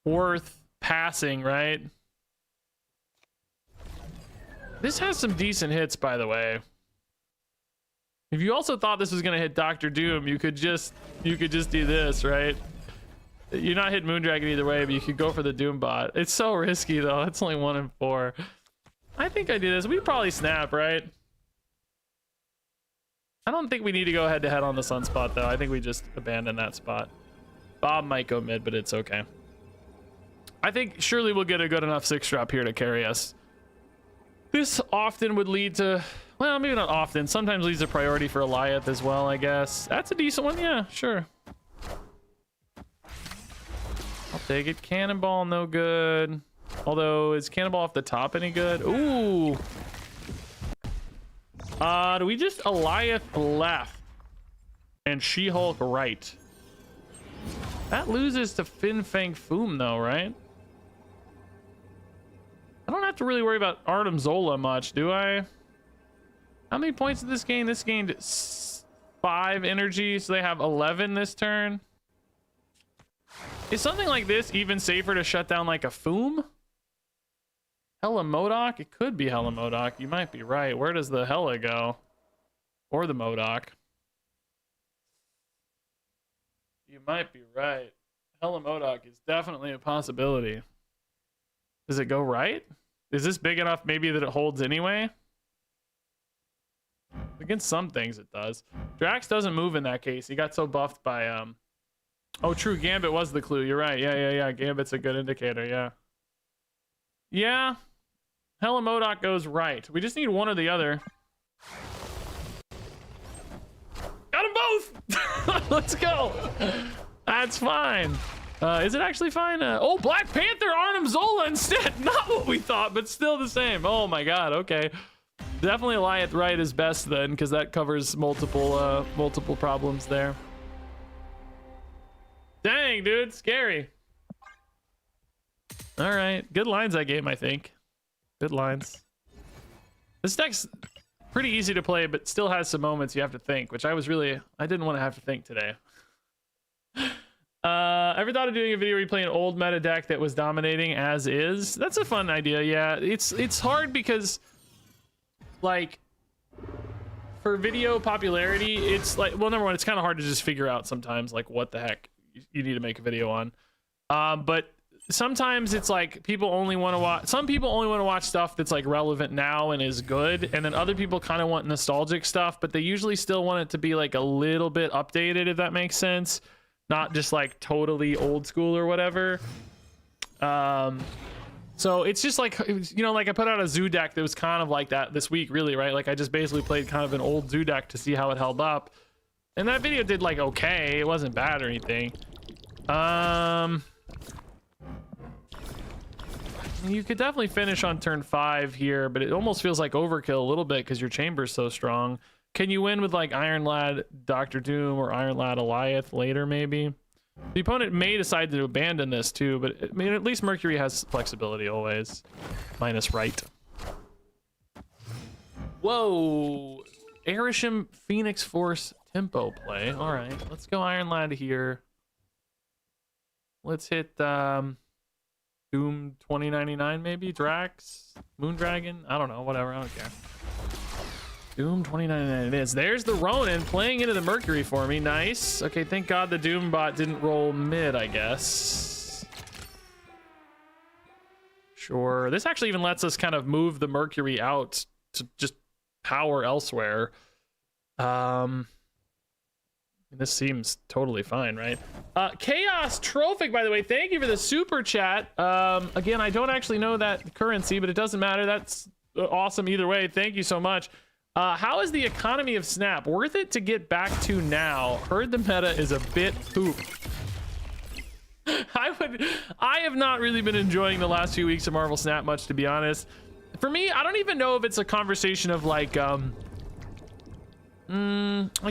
worth passing, right? This has some decent hits, by the way. If you also thought this was gonna hit Dr. Doom, you could just do this, right? You're not hitting Moondragon either way, but you could go for the Doombot. It's so risky though. It's only 1 in 4. I think I do this. We probably snap, right? I don't think we need to go head to head on the Sunspot though. I think we just abandon that spot. Bob might go mid, but it's okay. I think surely we'll get a good enough 6-drop here to carry us. This often would lead to, well, maybe not often. Sometimes leads to priority for Eliath as well, I guess. That's a decent one, yeah, sure. I'll take it. Cannonball, no good. Although, is Cannonball off the top any good? Ooh. Do we just Eliath left and She-Hulk right? That loses to Fin Fang Foom though, right? I don't have to really worry about Artem Zola much, do I? How many points did this gain? This gained 5 energy, so they have 11 this turn. Is something like this even safer to shut down like a Foom? Hella Modok? It could be Hella Modok. You might be right. Where does the Hella go? Or the Modok? You might be right. Hella Modok is definitely a possibility. Does it go right? Is this big enough maybe that it holds anyway? Against some things it does. Drax doesn't move in that case. He got so buffed by oh, true. Gambit was the clue. You're right. Yeah. Gambit's a good indicator. Yeah. Yeah. Hella Modok goes right. We just need one or the other. Got them both. Let's go. That's fine. Is it actually fine? Oh, Black Panther Arnim Zola instead. Not what we thought, but still the same. Oh my God. Okay. Definitely Eliath right is best then, because that covers multiple problems there. Dang, dude, scary. All right, good lines that game, I think. Good lines. This deck's pretty easy to play, but still has some moments you have to think, which I didn't want to have to think today. Ever thought of doing a video where you play an old meta deck that was dominating as is? That's a fun idea, yeah. It's hard because, like, for video popularity, it's like, well, number one, it's kind of hard to just figure out sometimes, like, what the heck you need to make a video on. But sometimes it's like people only want to watch, some people only want to watch stuff that's like relevant now and is good, and then other people kind of want nostalgic stuff, but they usually still want it to be like a little bit updated, if that makes sense, not just like totally old school or whatever. So it's just like, you know, like I put out a zoo deck that was kind of like that this week, really, right? Like I just basically played kind of an old zoo deck to see how it held up. And that video did like okay. It wasn't bad or anything. You could definitely finish on turn 5 here, but it almost feels like overkill a little bit because your chamber's so strong. Can you win with like Iron Lad Dr. Doom or Iron Lad Eliath later, maybe? The opponent may decide to abandon this too, but I mean, at least Mercury has flexibility always. Minus right. Whoa! Arishem Phoenix Force tempo play. All right, let's go Iron Lad here. Let's hit Doom 2099 maybe? Drax? Moondragon? I don't know, whatever, I don't care. Doom 2099 it is. There's the Ronin playing into the Mercury for me. Nice. Okay, thank God the Doom bot didn't roll mid, I guess. Sure. This actually even lets us kind of move the Mercury out to just power elsewhere. This seems totally fine, right? Chaos Trophic, by the way, thank you for the super chat. Again, I don't actually know that currency, but it doesn't matter. That's awesome either way. Thank you so much. How is the economy of Snap? Worth it to get back to now? Heard the meta is a bit poop. I have not really been enjoying the last few weeks of Marvel Snap much, to be honest. For me, I don't even know if it's a conversation of like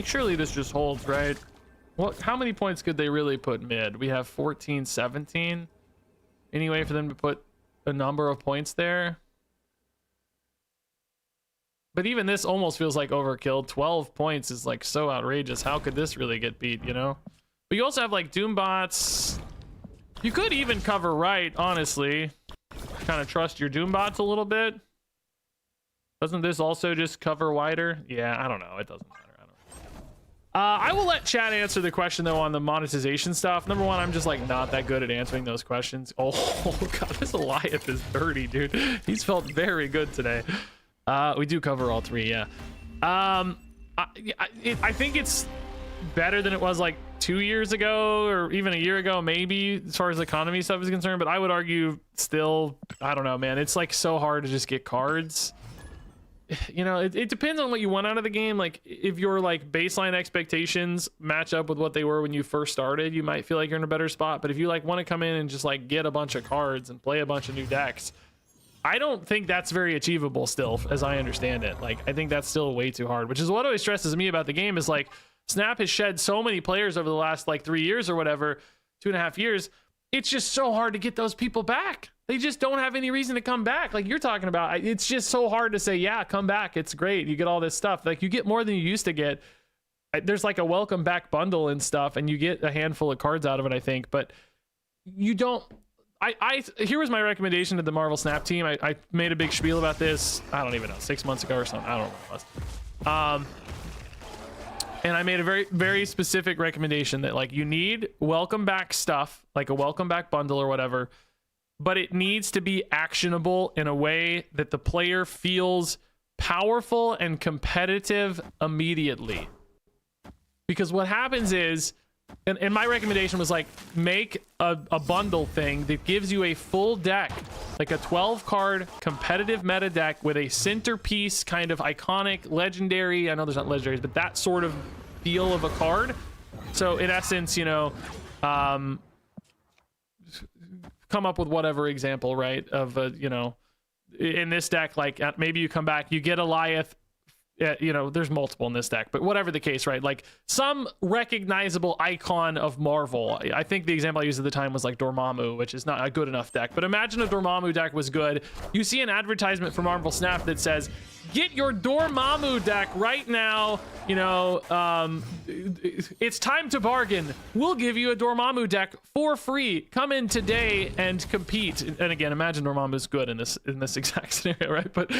surely this just holds, right? What, how many points could they really put mid? We have 14, 17. Any way for them to put a number of points there? But even this almost feels like overkill. 12 points is like so outrageous. How could this really get beat, you know? But you also have like Doom bots. You could even cover right, honestly. Kind of trust your Doom bots a little bit. Doesn't this also just cover wider? Yeah, I don't know. It doesn't matter. I don't know. I will let Chad answer the question though on the monetization stuff. Number one, I'm just like not that good at answering those questions. Oh God, this Eliath is dirty, dude. He's felt very good today. We do cover all 3, yeah. I think it's better than it was like 2 years ago or even a year ago, maybe, as far as economy stuff is concerned. But I would argue still, I don't know, man. It's like so hard to just get cards. You know, it depends on what you want out of the game. Like if your like baseline expectations match up with what they were when you first started, you might feel like you're in a better spot. But if you like want to come in and just like get a bunch of cards and play a bunch of new decks, I don't think that's very achievable still, as I understand it. Like, I think that's still way too hard, which is what always stresses me about the game is like, Snap has shed so many players over the last like 3 years or whatever, 2.5 years. It's just so hard to get those people back. They just don't have any reason to come back. Like you're talking about, it's just so hard to say, yeah, come back. It's great. You get all this stuff. Like you get more than you used to get. There's like a welcome back bundle and stuff, and you get a handful of cards out of it, I think, but you don't. Here was my recommendation to the Marvel Snap team. I made a big spiel about this, I don't even know, 6 months ago or something. I don't know what it was. And I made a very, very specific recommendation that like you need welcome back stuff, like a welcome back bundle or whatever, but it needs to be actionable in a way that the player feels powerful and competitive immediately. Because what happens is, and my recommendation was like, make a bundle thing that gives you a full deck, like a 12 card competitive meta deck with a centerpiece kind of iconic legendary, I know there's not legendaries, but that sort of feel of a card. So in essence, you know, come up with whatever example, right, of you know, in this deck, like maybe you come back, you get Eliath. You know, there's multiple in this deck, but whatever the case, right? Like some recognizable icon of Marvel. I think the example I used at the time was like Dormammu, which is not a good enough deck. But imagine a Dormammu deck was good. You see an advertisement for Marvel Snap that says, get your Dormammu deck right now. You know, it's time to bargain. We'll give you a Dormammu deck for free. Come in today and compete. And again, imagine Dormammu's good in this exact scenario, right? But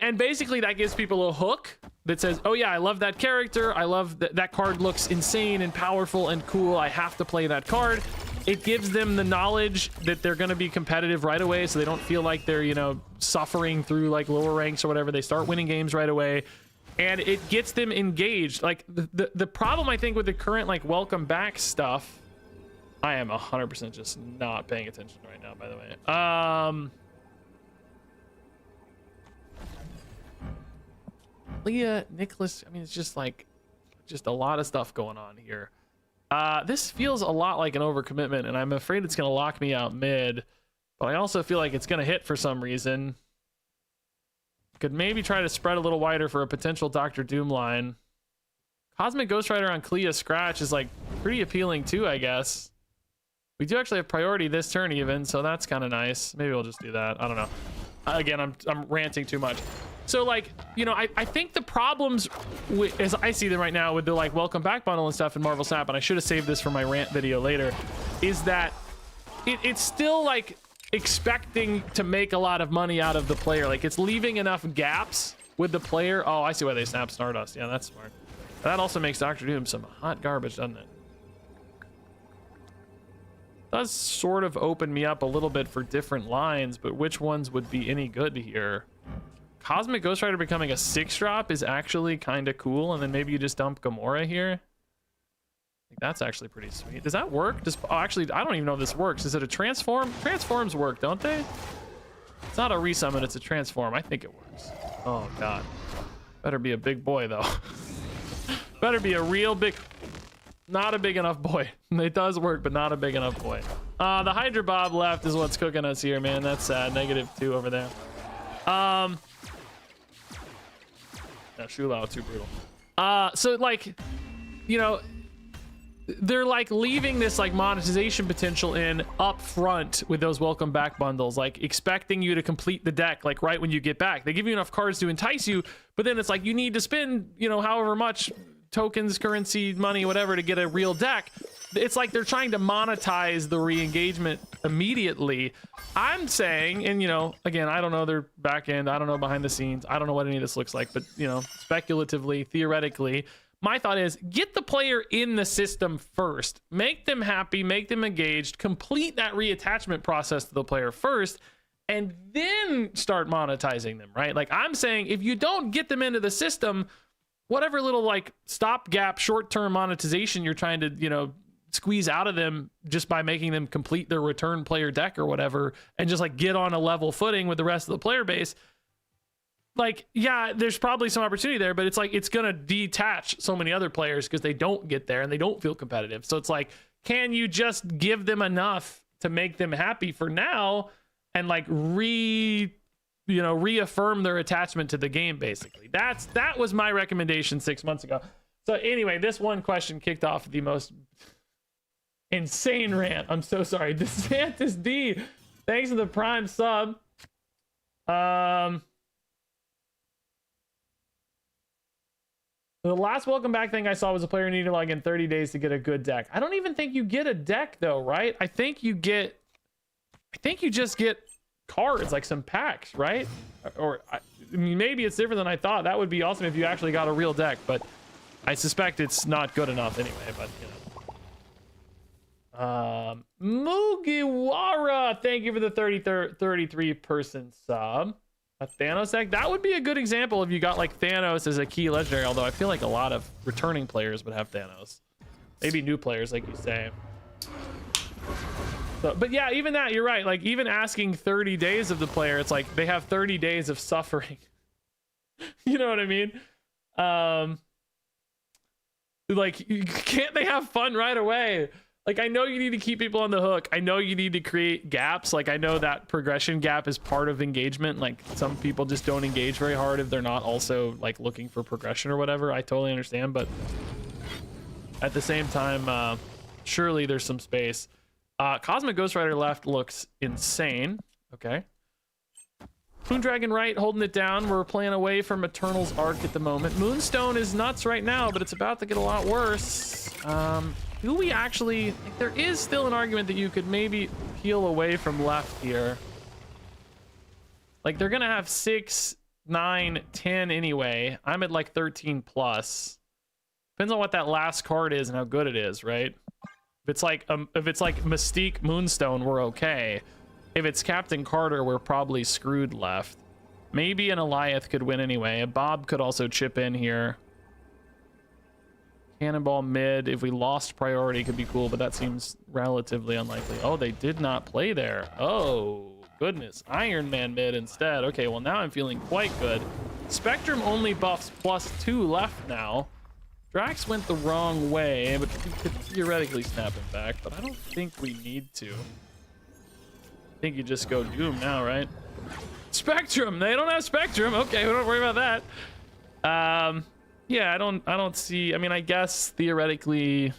and basically that gives people a hook that says, oh yeah, I love that character. I love that card looks insane and powerful and cool. I have to play that card. It gives them the knowledge that they're going to be competitive right away, so they don't feel like they're, you know, suffering through like lower ranks or whatever. They start winning games right away, and it gets them engaged. Like the problem I think with the current like welcome back stuff I am 100% just not paying attention right now, by the way. Leah, Nicholas, I mean, it's just like, just a lot of stuff going on here. This feels a lot like an overcommitment, and I'm afraid it's going to lock me out mid, but I also feel like it's going to hit for some reason. Could maybe try to spread a little wider for a potential Dr. Doom line. Cosmic Ghost Rider on Clea Scratch is like pretty appealing too, I guess. We do actually have priority this turn even, so that's kind of nice. Maybe we'll just do that. I don't know. Again, I'm ranting too much. So like, you know, I think the problems with, as I see them right now with the like welcome back bundle and stuff in Marvel Snap, and I should have saved this for my rant video later, is that it's still like expecting to make a lot of money out of the player. Like it's leaving enough gaps with the player. Oh, I see why they snap Stardust. Yeah, that's smart. That also makes Dr. Doom some hot garbage, doesn't it? Does sort of open me up a little bit for different lines, but which ones would be any good here? Cosmic Ghost Rider becoming a 6-drop is actually kind of cool, and then maybe you just dump Gamora here. I think that's actually pretty sweet. Does that work? Oh, actually, I don't even know if this works. Is it a transform? Transforms work, don't they? It's not a resummon, it's a transform. I think it works. Oh, God. Better be a big boy, though. Better be a real big... Not a big enough boy. It does work, but not a big enough boy. The Hydra Bob left is what's cooking us here, man. That's sad. -2 over there. Yeah, Shulao, too brutal. So like, you know, they're like leaving this like monetization potential in up front with those welcome back bundles, like expecting you to complete the deck like right when you get back. They give you enough cards to entice you, but then it's like you need to spend, you know, however much tokens, currency, money, whatever to get a real deck. It's like they're trying to monetize the re-engagement immediately. I'm saying, and you know, again, I don't know their back end, I don't know behind the scenes, I don't know what any of this looks like, but you know, speculatively, theoretically, my thought is get the player in the system first, make them happy, make them engaged, complete that reattachment process to the player first, and then start monetizing them, right? Like I'm saying, if you don't get them into the system, whatever little like stopgap short-term monetization you're trying to, you know, squeeze out of them just by making them complete their return player deck or whatever, and just like get on a level footing with the rest of the player base, like, yeah, there's probably some opportunity there, but it's like it's gonna detach so many other players because they don't get there and they don't feel competitive. So it's like, can you just give them enough to make them happy for now and like reaffirm their attachment to the game? Basically, that was my recommendation 6 months ago. So anyway, this one question kicked off the most insane rant. I'm so sorry. DeSantis D, thanks for the prime sub. The last welcome back thing I saw was a player needed to log in 30 days to get a good deck. I don't even think you get a deck though, right? I think you just get cards, like some packs, right? Or I mean, maybe it's different than I thought. That would be awesome if you actually got a real deck, but I suspect it's not good enough anyway. But you know, Mugiwara, thank you for the 33 person sub. A Thanos deck, that would be a good example if you got like Thanos as a key legendary, although I feel like a lot of returning players would have Thanos, maybe new players like you say. So, but yeah, even that, you're right. Like even asking 30 days of the player, it's like they have 30 days of suffering. You know what I mean? Like, can't they have fun right away? Like, I know you need to keep people on the hook. I know you need to create gaps. Like, I know that progression gap is part of engagement. Like, some people just don't engage very hard if they're not also like looking for progression or whatever. I totally understand, but at the same time, surely there's some space. Cosmic Ghost Rider left looks insane. Okay. Moondragon right, holding it down. We're playing away from Eternal's arc at the moment. Moonstone is nuts right now, but it's about to get a lot worse. Do we actually... Like, there is still an argument that you could maybe peel away from left here. Like, they're gonna have 6, 9, 10 anyway. I'm at like 13 plus. Depends on what that last card is and how good it is, right? If it's like Mystique Moonstone, we're okay. If it's Captain Carter, we're probably screwed left. Maybe an Eliath could win anyway. A Bob could also chip in here. Cannonball mid. If we lost priority, could be cool, but that seems relatively unlikely. Oh, they did not play there. Oh, goodness. Iron Man mid instead. Okay, well, now I'm feeling quite good. Spectrum only buffs +2 left now. Drax went the wrong way, but we could theoretically snap him back, but I don't think we need to. I think you just go Doom now, right? Spectrum! They don't have Spectrum! Okay, we don't worry about that. Yeah, I don't see... I mean, I guess theoretically...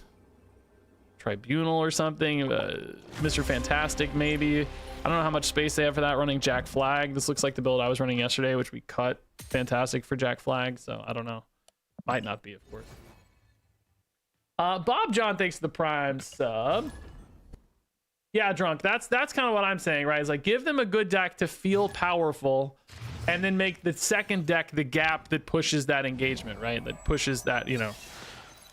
Tribunal or something. Mr. Fantastic, maybe. I don't know how much space they have for that running Jack Flag. This looks like the build I was running yesterday, which we cut Fantastic for Jack Flag, so I don't know. Might not be, of course. Bob John, thanks for the Prime sub. Yeah, Drunk, that's kind of what I'm saying, right? Is like, give them a good deck to feel powerful, and then make the second deck the gap that pushes that engagement, right? That pushes that, you know,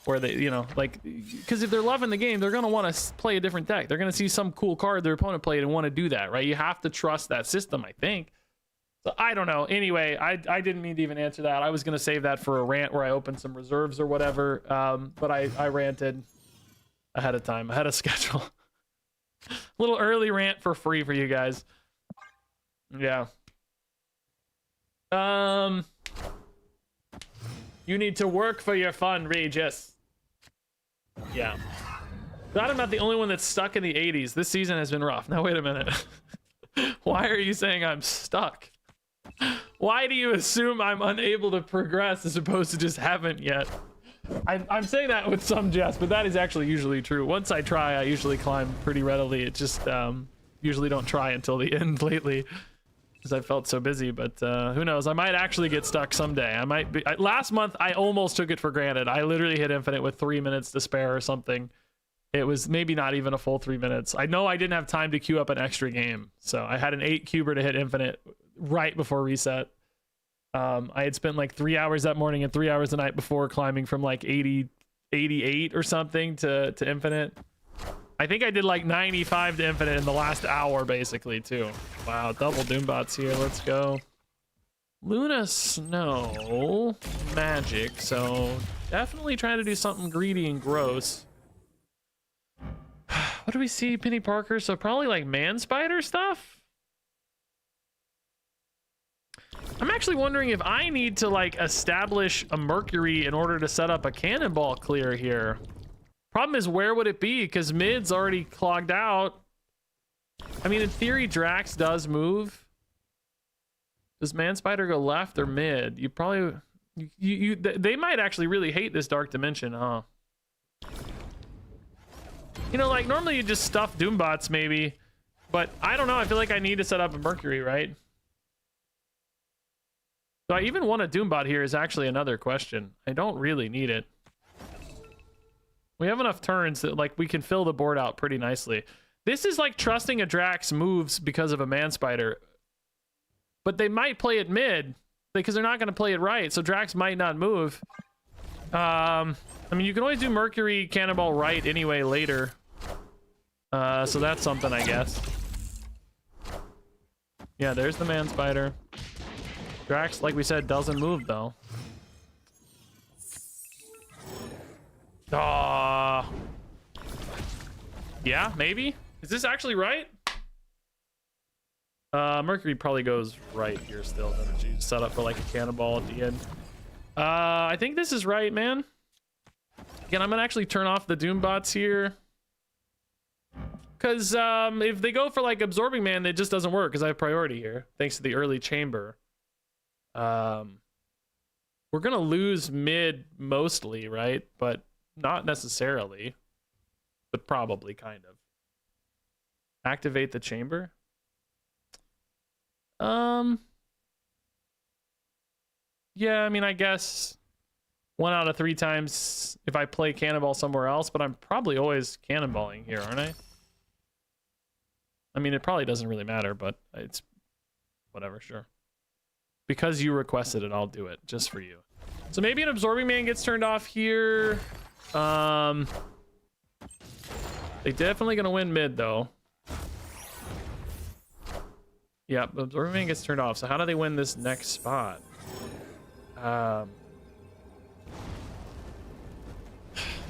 where they, you know, like, because if they're loving the game, they're going to want to play a different deck. They're going to see some cool card their opponent played and want to do that, right? You have to trust that system, I think. So I don't know. Anyway, I didn't mean to even answer that. I was going to save that for a rant where I opened some reserves or whatever. But I ranted ahead of time, ahead of schedule. A little early rant for free for you guys. Yeah. You need to work for your fun, Regis. Yeah. Glad I'm not the only one that's stuck in the 80s. This season has been rough. Now, wait a minute. Why are you saying I'm stuck? Why do you assume I'm unable to progress as opposed to just haven't yet? I'm saying that with some jest, but that is actually usually true. Once I try, I usually climb pretty readily. It just usually don't try until the end lately because I felt so busy, but who knows? I might actually get stuck someday. I might be. Last month, I almost took it for granted. I literally hit infinite with 3 minutes to spare or something. It was maybe not even a full 3 minutes. I know I didn't have time to queue up an extra game, so I had an 8 cuber to hit infinite right before reset. I had spent like 3 hours that morning and 3 hours the night before climbing from like 88 or something to infinite. I think I did like 95 to infinite in the last hour basically too. Wow, double Doombots here. Let's go. Luna Snow magic, so definitely trying to do something greedy and gross. What do we see? Penny Parker, so probably like Man Spider stuff. I'm actually wondering if I need to like establish a Mercury in order to set up a Cannonball clear here. Problem is, where would it be? Because mid's already clogged out. I mean, in theory, Drax does move. Does Man Spider go left or mid? You probably... they might actually really hate this Dark Dimension, huh? You know, like, normally you just stuff Doombots, maybe. But I don't know. I feel like I need to set up a Mercury, right? Do I even want a Doombot here is actually another question. I don't really need it. We have enough turns that, like, we can fill the board out pretty nicely. This is like trusting a Drax moves because of a Man Spider. But they might play it mid because they're not going to play it right. So Drax might not move. I mean, you can always do Mercury Cannonball right anyway later. So that's something, I guess. Yeah, there's the Man Spider. Drax, like we said, doesn't move though. Yeah, maybe. Is this actually right? Mercury probably goes right here still, doesn't she? Set up for like a Cannonball at the end. I think this is right, man. Again, I'm gonna actually turn off the Doombots here. Because if they go for like Absorbing Man, it just doesn't work because I have priority here, thanks to the early chamber. We're gonna lose mid mostly, right? But not necessarily. But probably, kind of. Activate the chamber. Yeah, I mean, I guess 1 out of 3 times if I play Cannonball somewhere else, but I'm probably always cannonballing here, aren't I? I mean, it probably doesn't really matter, but it's whatever, sure. Because you requested it, I'll do it just for you. So maybe an Absorbing Man gets turned off here. They definitely gonna win mid though. Yeah, Absorbing Man gets turned off. So how do they win this next spot?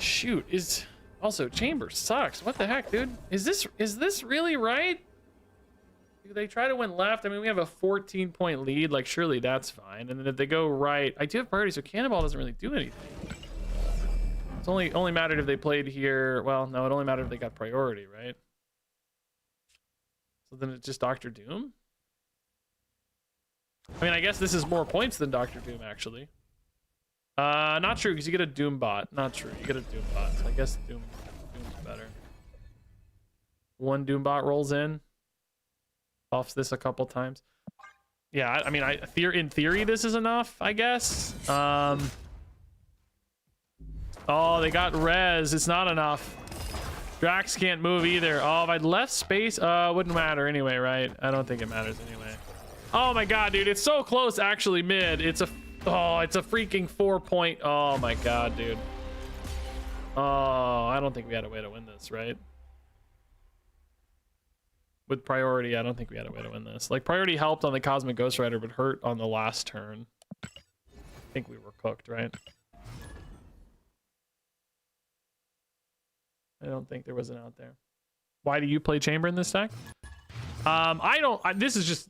Shoot, is also chamber sucks. What the heck, dude? Is this really right? Do they try to win left? I mean, we have a 14-point lead. Like, surely that's fine. And then if they go right, I do have priority, so cannonball doesn't really do anything. It's only mattered if they played here. Well, no, it only mattered if they got priority, right? So then it's just Dr. Doom? I mean, I guess this is more points than Dr. Doom, actually. Not true, because you get a Doom bot. Not true, you get a Doom bot. So I guess Doom's better. One Doom bot rolls in. Buffs this a couple times. Yeah, I mean, in theory, this is enough, I guess. Oh, they got res. It's not enough. Drax can't move either. Oh, if I'd left space, wouldn't matter anyway, right? I don't think it matters anyway. Oh my god, dude, it's so close actually mid. It's a freaking 4-point. Oh my god, dude. Oh, I don't think we had a way to win this, right? With priority, I don't think we had a way to win this. Like, priority helped on the Cosmic Ghost Rider, but hurt on the last turn. I think we were cooked, right? I don't think there was an out there. Why do you play Chamber in this deck? This is just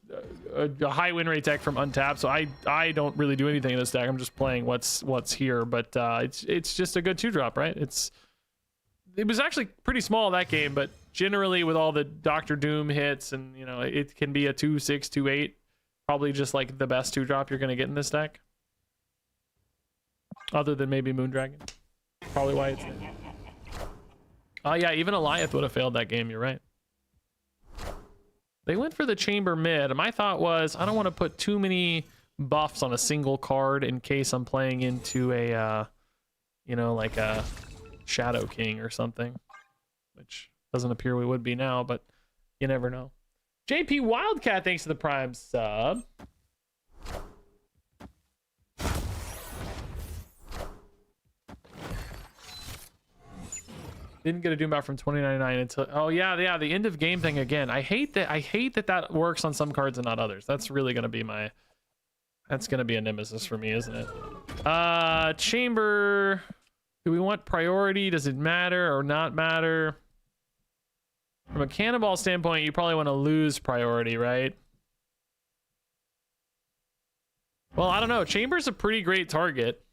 a high win rate deck from Untapped, so I don't really do anything in this deck. I'm just playing what's here, but it's just a good 2-drop, right? It was actually pretty small that game, but generally with all the Dr. Doom hits and, you know, it can be a 2-6, 2-8, probably just like the best 2-drop you're gonna get in this deck. Other than maybe Moondragon. Probably why it's there. Oh yeah, even Eliath would have failed that game, you're right. They went for the chamber mid. My thought was, I don't want to put too many buffs on a single card in case I'm playing into a, you know, like a Shadow King or something. Which doesn't appear we would be now, but you never know. JP Wildcat, thanks for the Prime sub. Didn't get a Doombot from 2099 until, oh yeah, the end of game thing again. I hate that works on some cards and not others. That's really gonna be that's gonna be a nemesis for me, isn't it? Chamber, do we want priority? Does it matter or not matter? From a cannonball standpoint, you probably want to lose priority, right? Well, I don't know. Chamber's a pretty great target.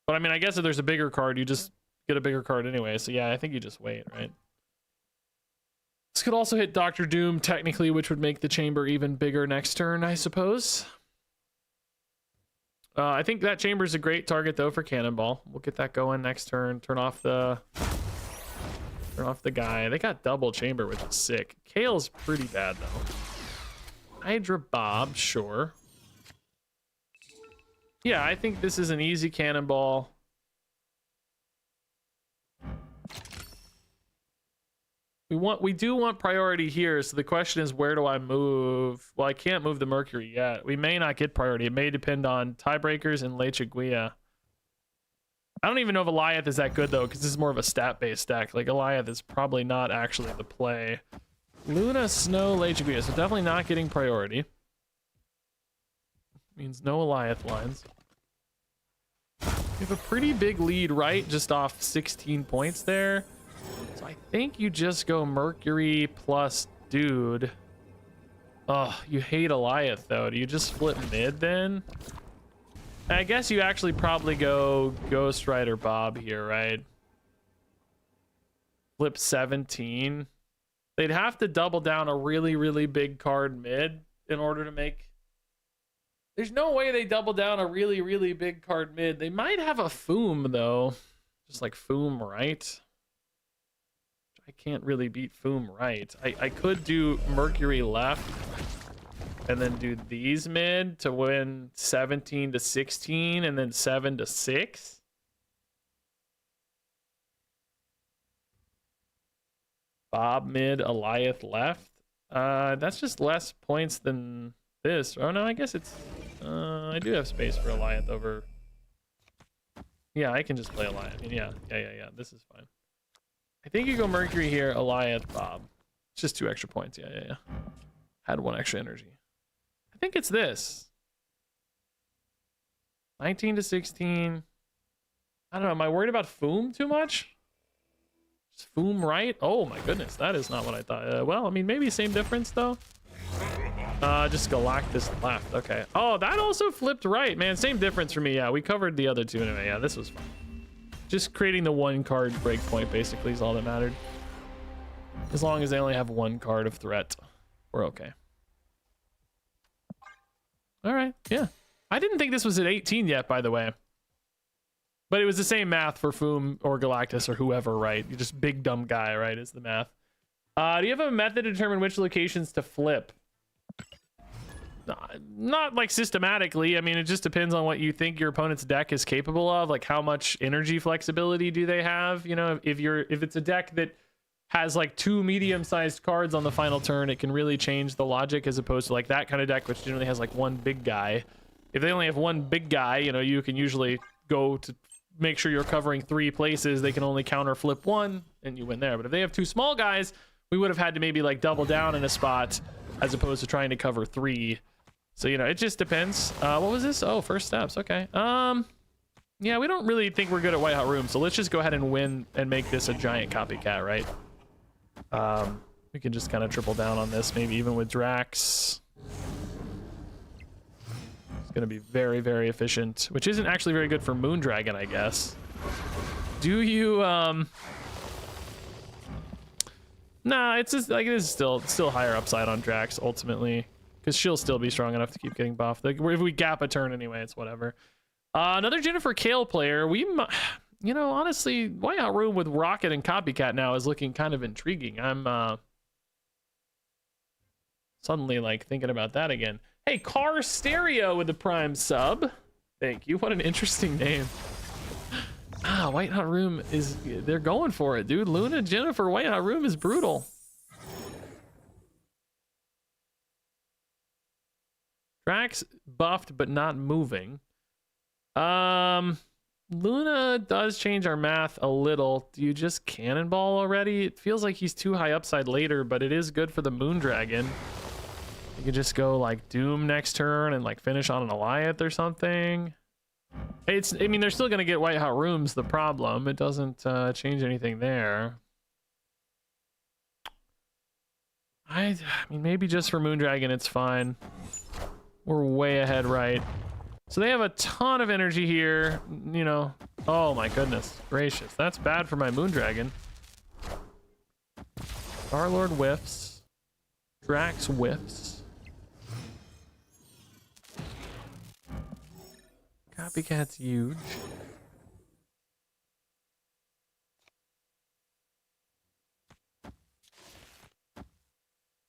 But I mean, I guess if there's a bigger card, you just get a bigger card anyway. So yeah, I think you just wait, right? This could also hit Dr. Doom technically, which would make the chamber even bigger next turn, I suppose. I think that chamber is a great target though for cannonball. We'll get that going next turn. Turn off the guy. They got double chamber, which is sick. Kale's pretty bad though. Hydra Bob, sure. Yeah, I think this is an easy cannonball. We do want priority here, so the question is, where do I move? Well, I can't move the Mercury yet. We may not get priority. It may depend on tiebreakers and Leche Guia. I don't even know if Eliath is that good though, because this is more of a stat-based deck. Like, Eliath is probably not actually the play. Luna, Snow, Leche Guia, so definitely not getting priority. Means no Eliath lines. We have a pretty big lead, right? Just off 16 points there. So I think you just go Mercury plus Dude. Oh, you hate Eliath though. Do you just flip mid then? I guess you actually probably go Ghost Rider Bob here, right? Flip 17. They'd have to double down a really, really big card mid in order to make... There's no way they double down a really, really big card mid. They might have a Foom though. Just like Foom right. I can't really beat Foom right. I could do Mercury left and then do these mid to win 17 to 16 and then 7 to 6. Bob mid, Eliath left. That's just less points than this. Oh no, I guess it's I do have space for Eliath over. Yeah, I can just play Eliath. Yeah. This is fine. I think you go Mercury here, Eliath, Bob. It's just 2 extra points. Yeah. Had 1 extra energy. I think it's this. 19 to 16. I don't know. Am I worried about Foom too much? Is Foom right? Oh my goodness, that is not what I thought. Well, I mean, maybe same difference though. Just Galactus left. Okay. Oh, that also flipped right, man. Same difference for me. Yeah, we covered the other two anyway. Yeah, this was fun. Just creating the one card breakpoint basically is all that mattered. As long as they only have one card of threat, we're okay. All right. Yeah. I didn't think this was at 18 yet, by the way. But it was the same math for Foom or Galactus or whoever, right? You're just big dumb guy, right? Is the math. Do you have a method to determine which locations to flip? Not like systematically. I mean, it just depends on what you think your opponent's deck is capable of. Like how much energy flexibility do they have? You know, if it's a deck that has like 2 medium-sized cards on the final turn, it can really change the logic as opposed to like that kind of deck, which generally has like 1 big guy. If they only have 1 big guy, you know, you can usually go to make sure you're covering 3 places. They can only counter flip 1 and you win there. But if they have 2 small guys, we would have had to maybe like double down in a spot as opposed to trying to cover 3. So, you know, it just depends. What was this? Oh, first steps. Okay. Yeah, we don't really think we're good at White Hot Room, so let's just go ahead and win and make this a giant copycat, right? We can just kind of triple down on this, maybe even with Drax. It's going to be very, very efficient, which isn't actually very good for Moondragon, I guess. Do you, Nah, it's just like it is still higher upside on Drax ultimately, because she'll still be strong enough to keep getting buffed. Like if we gap a turn anyway, it's whatever. Another Jennifer Kale player. You know, honestly, White Hot Room with Rocket and Copycat now is looking kind of intriguing. I'm suddenly like thinking about that again. Hey, Car Stereo with the Prime sub. Thank you. What an interesting name. Ah, White Hot Room is, they're going for it, dude. Luna, Jennifer, White Hot Room is brutal. Drax buffed, but not moving. Luna does change our math a little. Do you just cannonball already? It feels like he's too high upside later, but it is good for the Moondragon. You could just go like Doom next turn and like finish on an Alliath or something. I mean, they're still gonna get White Hot Rooms, the problem. It doesn't change anything there. I mean, maybe just for Moondragon, it's fine. We're way ahead, right? So they have a ton of energy here, you know. Oh my goodness gracious, that's bad for my Moondragon. Star-Lord whiffs. Drax whiffs. Copycat's huge.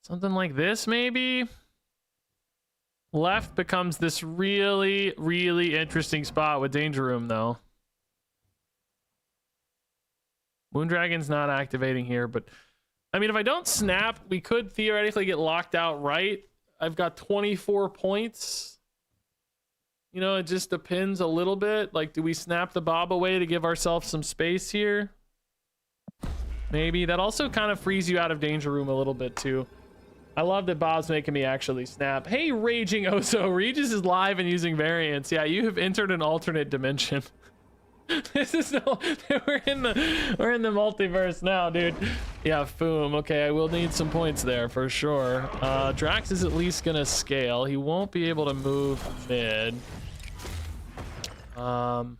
Something like this, maybe? Left becomes this really, really interesting spot with Danger Room, though. Moondragon's not activating here, but... I mean, if I don't snap, we could theoretically get locked out, right? I've got 24 points. You know, it just depends a little bit. Like, do we snap the Bob away to give ourselves some space here? Maybe. That also kind of frees you out of Danger Room a little bit, too. I love that Bob's making me actually snap. Hey, Raging Oso. Regis is live and using variants. Yeah, you have entered an alternate dimension. This is no... We're in the multiverse now, dude. Yeah, Foom. Okay, I will need some points there for sure. Drax is at least gonna scale. He won't be able to move mid. So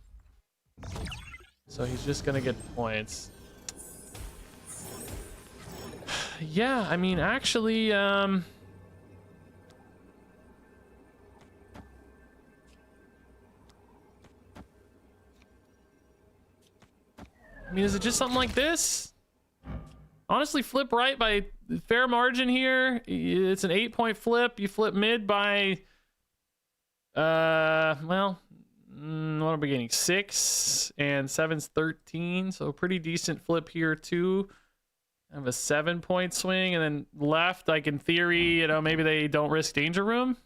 he's just gonna get points. Yeah, I mean, actually, I mean, is it just something like this? Honestly, flip right by fair margin here. It's an 8-point flip. You flip mid by, well, what are we getting? 6 and 7's 13. So a pretty decent flip here too. I have a 7-point swing, and then left, like in theory, you know, maybe they don't risk Danger Room.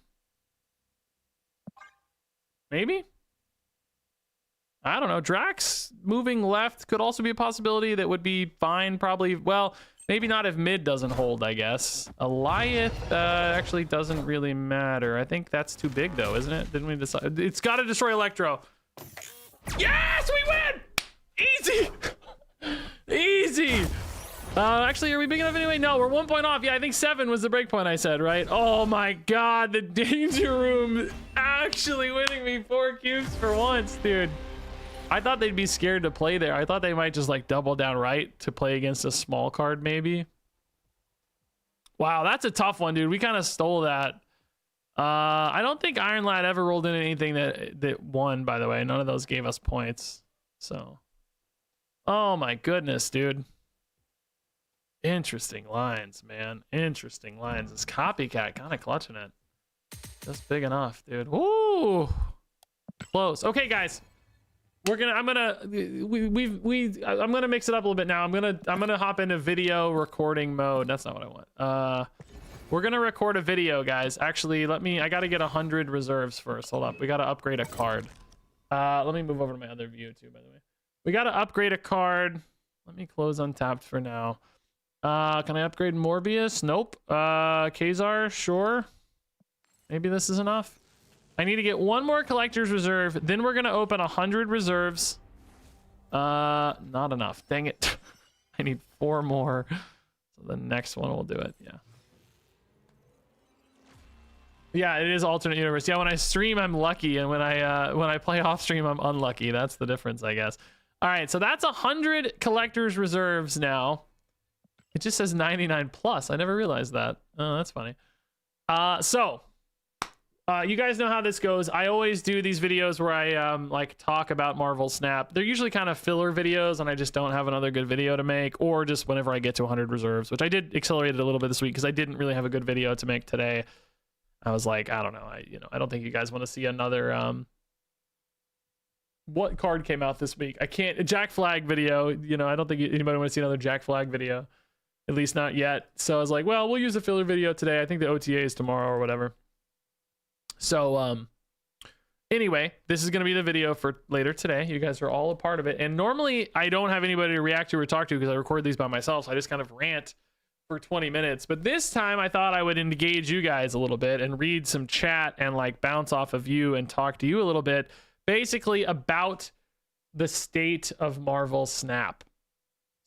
Maybe. I don't know. Drax moving left could also be a possibility that would be fine, probably. Well, maybe not if mid doesn't hold, I guess. Alliath actually doesn't really matter. I think that's too big, though, isn't it? Didn't we decide? It's got to destroy Electro. Yes, we win! Easy. Easy. Actually, are we big enough anyway? No, we're 1 point off. Yeah, I think 7 was the break point I said, right? Oh my god, the danger room actually winning me 4 cubes for once, dude. I thought they'd be scared to play there. I thought they might just like double down right to play against a small card maybe. Wow, that's a tough one, dude. We kind of stole that. I don't think Iron Lad ever rolled in anything that won, by the way. None of those gave us points. So, oh my goodness, dude. Interesting lines, man. Interesting lines. This copycat kind of clutching it. Just big enough, dude. Woo! Close. Okay, guys. I'm gonna mix it up a little bit now. I'm gonna hop into video recording mode. That's not what I want. We're gonna record a video, guys. Actually, I gotta get 100 reserves first. Hold up. We gotta upgrade a card. Let me move over to my other view too, by the way. We gotta upgrade a card. Let me close Untapped for now. Can I upgrade Morbius? Nope. Kazar, sure. Maybe this is enough. I need to get 1 more collector's reserve. Then we're gonna open 100 reserves. Not enough. Dang it. I need 4 more. So the next one will do it. Yeah. Yeah, it is alternate universe. Yeah, when I stream, I'm lucky, and when I play off stream, I'm unlucky. That's the difference, I guess. All right, so that's 100 collector's reserves now. It just says 99 plus. I never realized that. Oh, that's funny. You guys know how this goes. I always do these videos where I like talk about Marvel Snap. They're usually kind of filler videos, and I just don't have another good video to make, or just whenever I get to 100 reserves, which I did accelerate it a little bit this week because I didn't really have a good video to make today. I was like, I don't know. I don't think you guys want to see another what card came out this week? A Jack Flag video. I don't think anybody want to see another Jack Flag video. At least not yet. So I was like, well, we'll use a filler video today. I think the OTA is tomorrow or whatever. So anyway, this is going to be the video for later today. You guys are all a part of it. And normally I don't have anybody to react to or talk to because I record these by myself. So I just kind of rant for 20 minutes. But this time I thought I would engage you guys a little bit and read some chat and like bounce off of you and talk to you a little bit, basically about the state of Marvel Snap.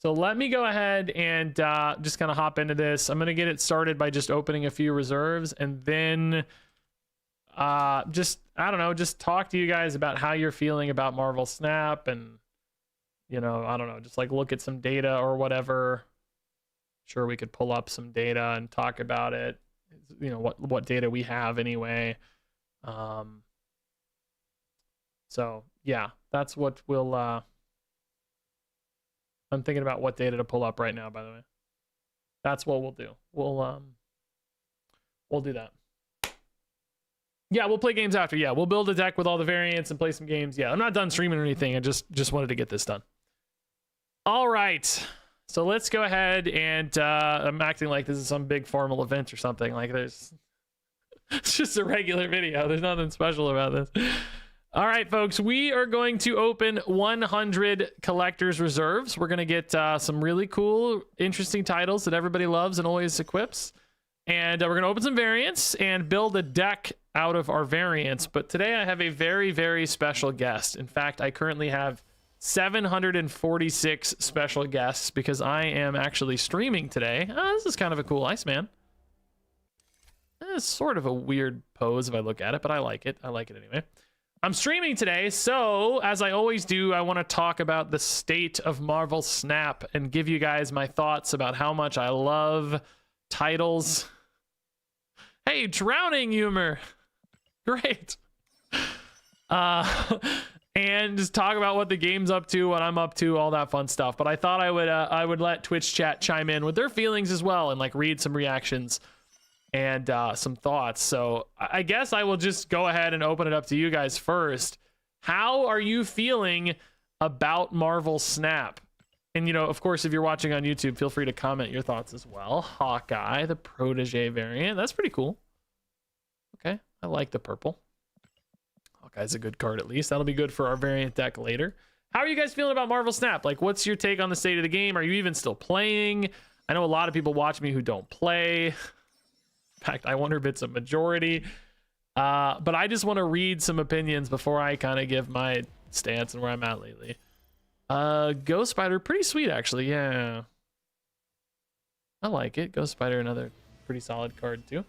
So let me go ahead and just kind of hop into this. I'm going to get it started by just opening a few reserves and then I don't know, just talk to you guys about how you're feeling about Marvel Snap and, I don't know, just like look at some data or whatever. Sure, we could pull up some data and talk about it. What data we have anyway. So yeah, that's what we'll I'm thinking about what data to pull up right now, by the way. That's what we'll do. We'll do that. Yeah, we'll play games after. Yeah, we'll build a deck with all the variants and play some games. Yeah, I'm not done streaming or anything. I just wanted to get this done. All right. So let's go ahead and I'm acting like this is some big formal event or something. Like it's just a regular video. There's nothing special about this. All right, folks, we are going to open 100 collector's reserves. We're going to get some really cool, interesting titles that everybody loves and always equips. And we're going to open some variants and build a deck out of our variants. But today I have a very, very special guest. In fact, I currently have 746 special guests because I am actually streaming today. Oh, this is kind of a cool Iceman. It's sort of a weird pose if I look at it, but I like it. I like it anyway. I'm streaming today, so as I always do, I want to talk about the state of Marvel Snap and give you guys my thoughts about how much I love titles. Hey, drowning humor. Great. And just talk about what the game's up to, what I'm up to, all that fun stuff. But I thought I would let Twitch chat chime in with their feelings as well and like read some reactions and some thoughts. So I guess I will just go ahead and open it up to you guys first. How are you feeling about Marvel Snap? And, of course, if you're watching on YouTube, feel free to comment your thoughts as well. Hawkeye, the Protege variant. That's pretty cool. Okay, I like the purple. Hawkeye's a good card at least. That'll be good for our variant deck later. How are you guys feeling about Marvel Snap? Like, what's your take on the state of the game? Are you even still playing? I know a lot of people watch me who don't play. In fact, I wonder if it's a majority. But I just want to read some opinions before I kind of give my stance and where I'm at lately. Ghost Spider, pretty sweet actually. Yeah, I like it. Ghost Spider, another pretty solid card too.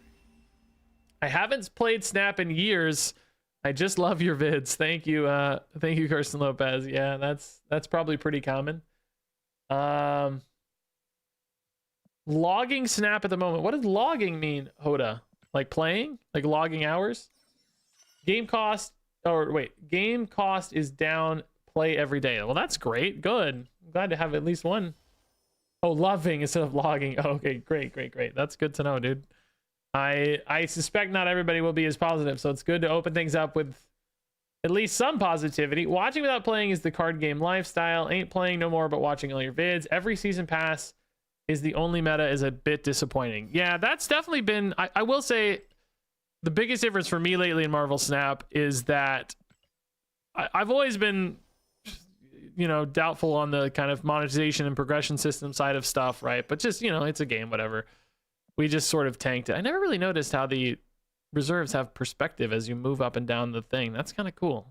I haven't played Snap in years. I just love your vids. Thank you, Carson Lopez. Yeah, that's probably pretty common. Logging Snap at the moment. What does logging mean, Hoda? Like playing? Like logging hours? Game cost, or wait, game cost is down, play every day. Well, that's great. Good. I'm glad to have at least one. Oh, loving instead of logging. Oh, okay, great. That's good to know, dude. I suspect not everybody will be as positive, so it's good to open things up with at least some positivity. Watching without playing is the card game lifestyle. Ain't playing no more, but watching all your vids. Every season pass is the only meta is a bit disappointing. Yeah, that's definitely been, I will say, the biggest difference for me lately in Marvel Snap is that I've always been, you know, doubtful on the kind of monetization and progression system side of stuff, right? But just, you know, it's a game, whatever. We just sort of tanked it. I never really noticed how the reserves have perspective as you move up and down the thing. That's kind of cool.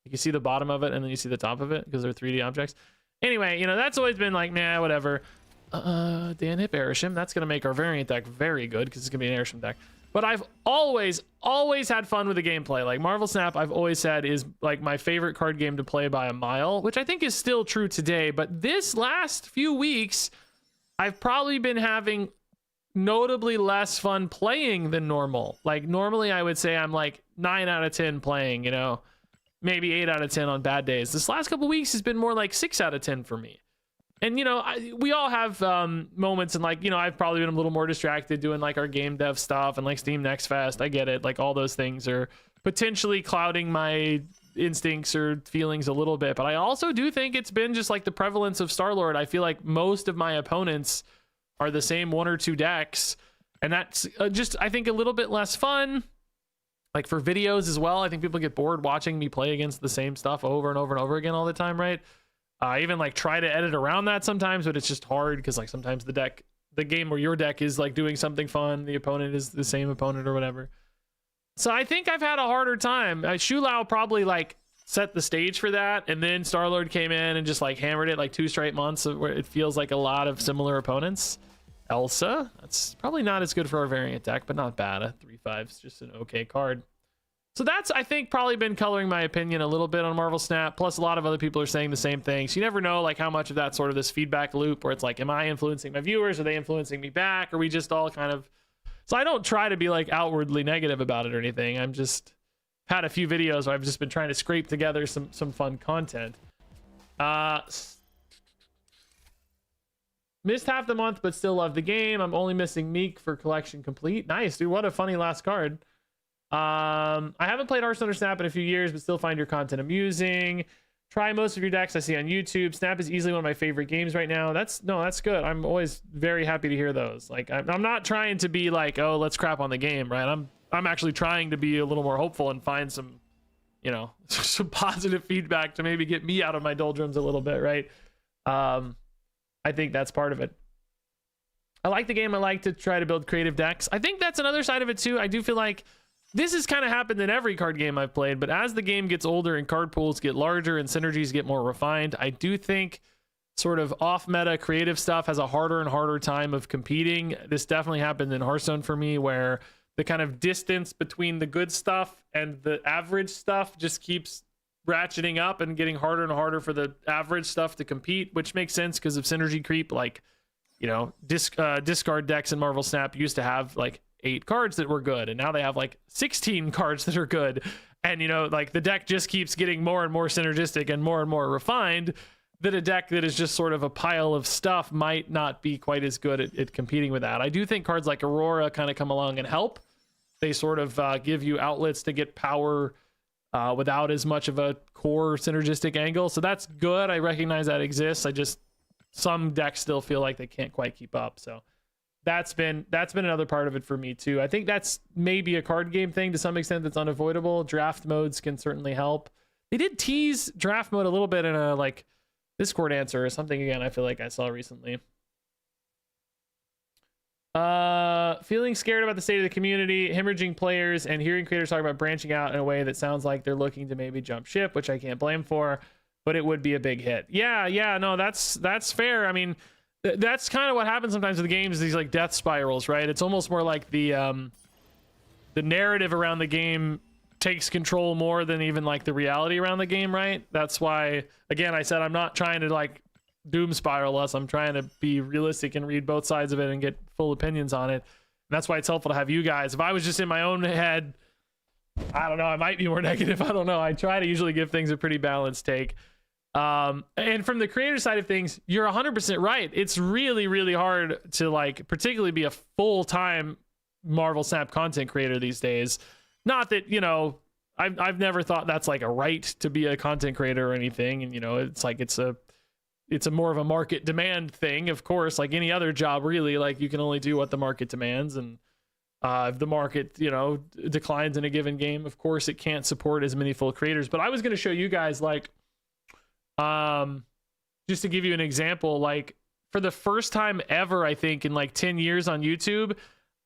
You see the bottom of it and then you see the top of it because they're 3D objects. Anyway, you know, that's always been like, nah, whatever. Dan Hip Airshim. That's going to make our variant deck very good because it's going to be an Airshim deck. But I've always had fun with the gameplay. Like Marvel Snap, I've always said is like my favorite card game to play by a mile, which I think is still true today. But this last few weeks, I've probably been having notably less fun playing than normal. Like normally I would say I'm like 9 out of 10 playing, you know, maybe 8 out of 10 on bad days. This last couple weeks has been more like 6 out of 10 for me. And, you know, we all have moments, and like, you know, I've probably been a little more distracted doing like our game dev stuff and like Steam Next Fest. I get it. Like all those things are potentially clouding my instincts or feelings a little bit. But I also do think it's been just like the prevalence of Star-Lord. I feel like most of my opponents are the same 1 or 2 decks. And that's just, I think, a little bit less fun. Like for videos as well, I think people get bored watching me play against the same stuff over and over and over again all the time, right? I even like try to edit around that sometimes, but it's just hard because like sometimes the game where your deck is like doing something fun, the opponent is the same opponent or whatever. So I think I've had a harder time. Shu Lao probably like set the stage for that, and then Star-Lord came in and just like hammered it like 2 straight months where it feels like a lot of similar opponents. Elsa, that's probably not as good for our variant deck, but not bad. A 3/5 is just an okay card. So that's, I think, probably been coloring my opinion a little bit on Marvel Snap. Plus, a lot of other people are saying the same thing. So you never know, like, how much of that sort of this feedback loop where it's like, am I influencing my viewers? Are they influencing me back? Are we just all kind of... So I don't try to be, like, outwardly negative about it or anything. I'm just had a few videos where I've just been trying to scrape together some fun content. Missed half the month, but still love the game. I'm only missing Meek for collection complete. Nice, dude. What a funny last card. I haven't played Hearthstone or Snap in a few years, but still find your content amusing. Try most of your decks I see on YouTube. Snap is easily one of my favorite games right now. That's good. I'm always very happy to hear those. Like, I'm not trying to be like, oh, let's crap on the game, right? I'm actually trying to be a little more hopeful and find some, you know, some positive feedback to maybe get me out of my doldrums a little bit, right? I think that's part of it. I like the game. I like to try to build creative decks. I think that's another side of it too. I do feel like this has kind of happened in every card game I've played, but as the game gets older and card pools get larger and synergies get more refined, I do think sort of off-meta creative stuff has a harder and harder time of competing. This definitely happened in Hearthstone for me, where the kind of distance between the good stuff and the average stuff just keeps ratcheting up and getting harder and harder for the average stuff to compete, which makes sense because of synergy creep. Like, you know, discard decks in Marvel Snap used to have like 8 cards that were good, and now they have like 16 cards that are good. And, you know, like the deck just keeps getting more and more synergistic and more refined, that a deck that is just sort of a pile of stuff might not be quite as good at competing with that. I do think cards like Aurora kind of come along and help. They sort of give you outlets to get power without as much of a core synergistic angle. So that's good. I recognize that exists. Some decks still feel like they can't quite keep up. So that's been another part of it for me too. I think that's maybe a card game thing to some extent that's unavoidable. Draft modes can certainly help. They did tease draft mode a little bit in a like Discord answer or something again, I feel like I saw recently. Feeling scared about the state of the community, hemorrhaging players, and hearing creators talk about branching out in a way that sounds like they're looking to maybe jump ship, which I can't blame for. but it would be a big hit. Yeah, no, that's fair. I mean, that's kind of what happens sometimes with the games, these like death spirals, right? It's almost more like the narrative around the game takes control more than even like the reality around the game, right? That's why, again, I said I'm not trying to like doom spiral us. I'm trying to be realistic and read both sides of it and get full opinions on it. And that's why it's helpful to have you guys. If I was just in my own head, I don't know, I might be more negative. I don't know. I try to usually give things a pretty balanced take. And from the creator side of things, you're 100% right. It's really, really hard to like particularly be a full-time Marvel Snap content creator these days. Not that, you know, I've never thought that's like a right to be a content creator or anything. And, you know, it's like it's a more of a market demand thing, of course, like any other job, really. Like you can only do what the market demands. And if the market, you know, declines in a given game, of course, it can't support as many full creators. But I was going to show you guys like, just to give you an example, like for the first time ever, I think in like 10 years on YouTube,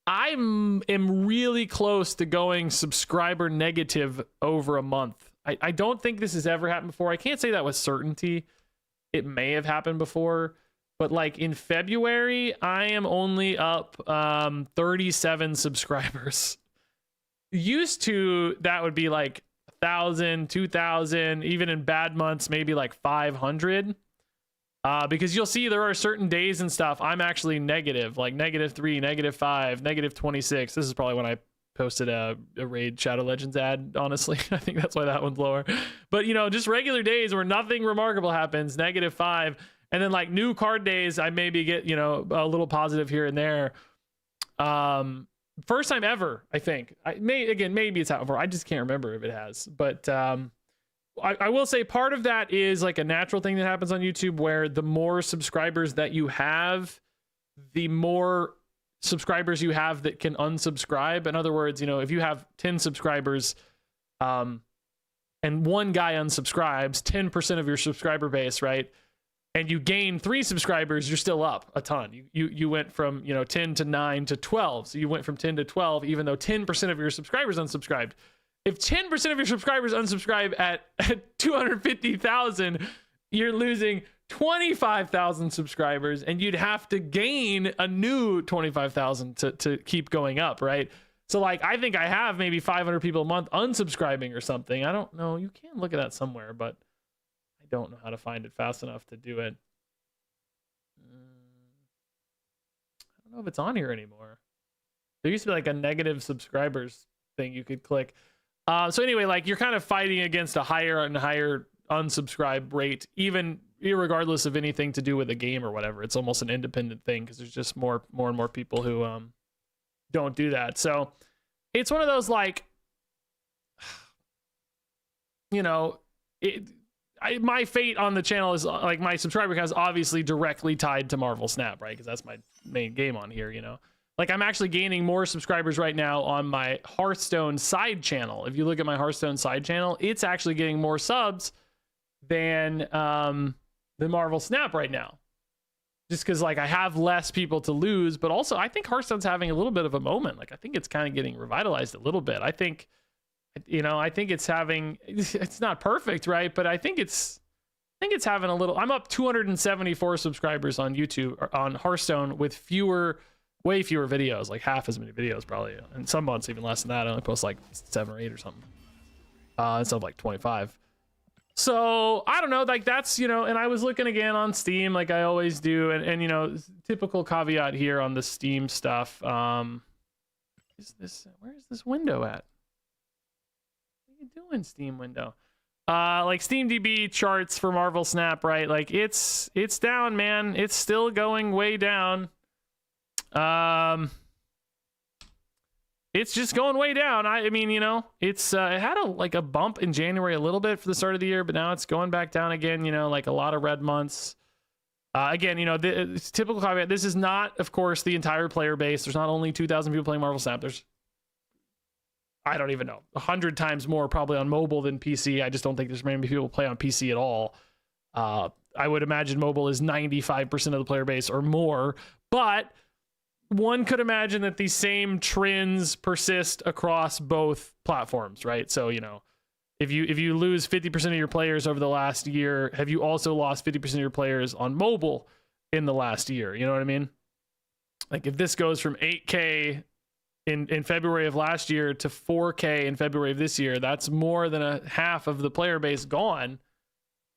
I am really close to going subscriber negative over a month. I don't think this has ever happened before. I can't say that with certainty. It may have happened before, but like in February, I am only up 37 subscribers. Used to, that would be like 1,000, 2,000, even in bad months, maybe like 500. Because you'll see there are certain days and stuff I'm actually negative, like -3, -5, -26. This is probably when I posted a Raid Shadow Legends ad, honestly. I think that's why that one's lower. But, you know, just regular days where nothing remarkable happens, -5. And then like new card days, I maybe get, you know, a little positive here and there. First time ever, I think. Maybe it's happened before. I just can't remember if it has. But I will say part of that is like a natural thing that happens on YouTube, where the more subscribers that you have, the more subscribers you have that can unsubscribe. In other words, you know, if you have 10 subscribers and one guy unsubscribes, 10% of your subscriber base, right? And you gain 3 subscribers, you're still up a ton. You went from, you know, 10 to 9 to 12. So you went from 10 to 12, even though 10% of your subscribers unsubscribed. If 10% of your subscribers unsubscribe at 250,000, you're losing 25,000 subscribers, and you'd have to gain a new 25,000 to keep going up, right? So like, I think I have maybe 500 people a month unsubscribing or something. I don't know. You can look at that somewhere, but I don't know how to find it fast enough to do it. I don't know if it's on here anymore. There used to be like a negative subscribers thing you could click. So anyway, like you're kind of fighting against a higher and higher unsubscribe rate, even irregardless of anything to do with the game or whatever. It's almost an independent thing because there's just more and more people who don't do that. So it's one of those like, you know, my fate on the channel is like my subscriber count is obviously directly tied to Marvel Snap, right? Because that's my main game on here, you know. Like I'm actually gaining more subscribers right now on my Hearthstone side channel. If you look at my Hearthstone side channel, it's actually getting more subs than Marvel Snap right now. Just because like I have less people to lose, but also I think Hearthstone's having a little bit of a moment. Like I think it's kind of getting revitalized a little bit. I think, you know, I think it's having, it's not perfect, right? But I think it's having a little, I'm up 274 subscribers on YouTube, or on Hearthstone, with way fewer videos, like half as many videos probably. And some months even less than that. I only post like 7 or 8 or something. Instead of like 25. So I don't know, like that's, you know, and I was looking again on Steam like I always do. And you know, typical caveat here on the Steam stuff. Where is this window at? What are you doing, Steam window? Like SteamDB charts for Marvel Snap, right? Like it's down, man. It's still going way down. It's just going way down. I mean, you know, it's it had a bump in January a little bit for the start of the year, but now it's going back down again, you know, like a lot of red months. Again, you know, it's typical caveat. This is not, of course, the entire player base. There's not only 2,000 people playing Marvel Snap. There's, I don't even know, 100 times more probably on mobile than PC. I just don't think there's many people who play on PC at all. I would imagine mobile is 95% of the player base or more, but one could imagine that these same trends persist across both platforms, right? So, you know, if you lose 50% of your players over the last year, have you also lost 50% of your players on mobile in the last year? You know what I mean? Like if this goes from 8K in February of last year to 4K in February of this year, that's more than a half of the player base gone.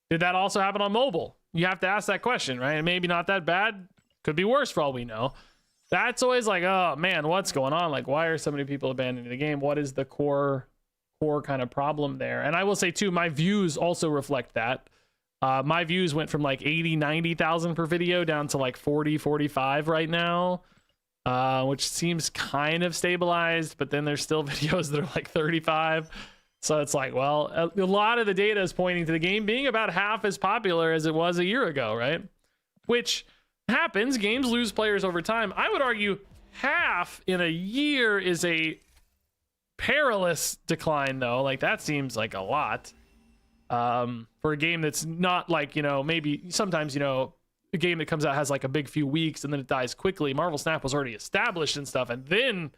Did that also happen on mobile? You have to ask that question, right? And maybe not that bad. Could be worse for all we know. That's always like, oh man, what's going on? Like, why are so many people abandoning the game? What is the core kind of problem there? And I will say too, my views also reflect that. My views went from like 80, 90,000 per video down to like 40, 45 right now, which seems kind of stabilized, but then there's still videos that are like 35. So it's like, well, a lot of the data is pointing to the game being about half as popular as it was a year ago, right? Which happens. Games lose players over time. I would argue half in a year is a perilous decline, though. Like, that seems like a lot for a game that's not like, you know, maybe sometimes, you know, a game that comes out has like a big few weeks and then it dies quickly. Marvel Snap was already established and stuff and then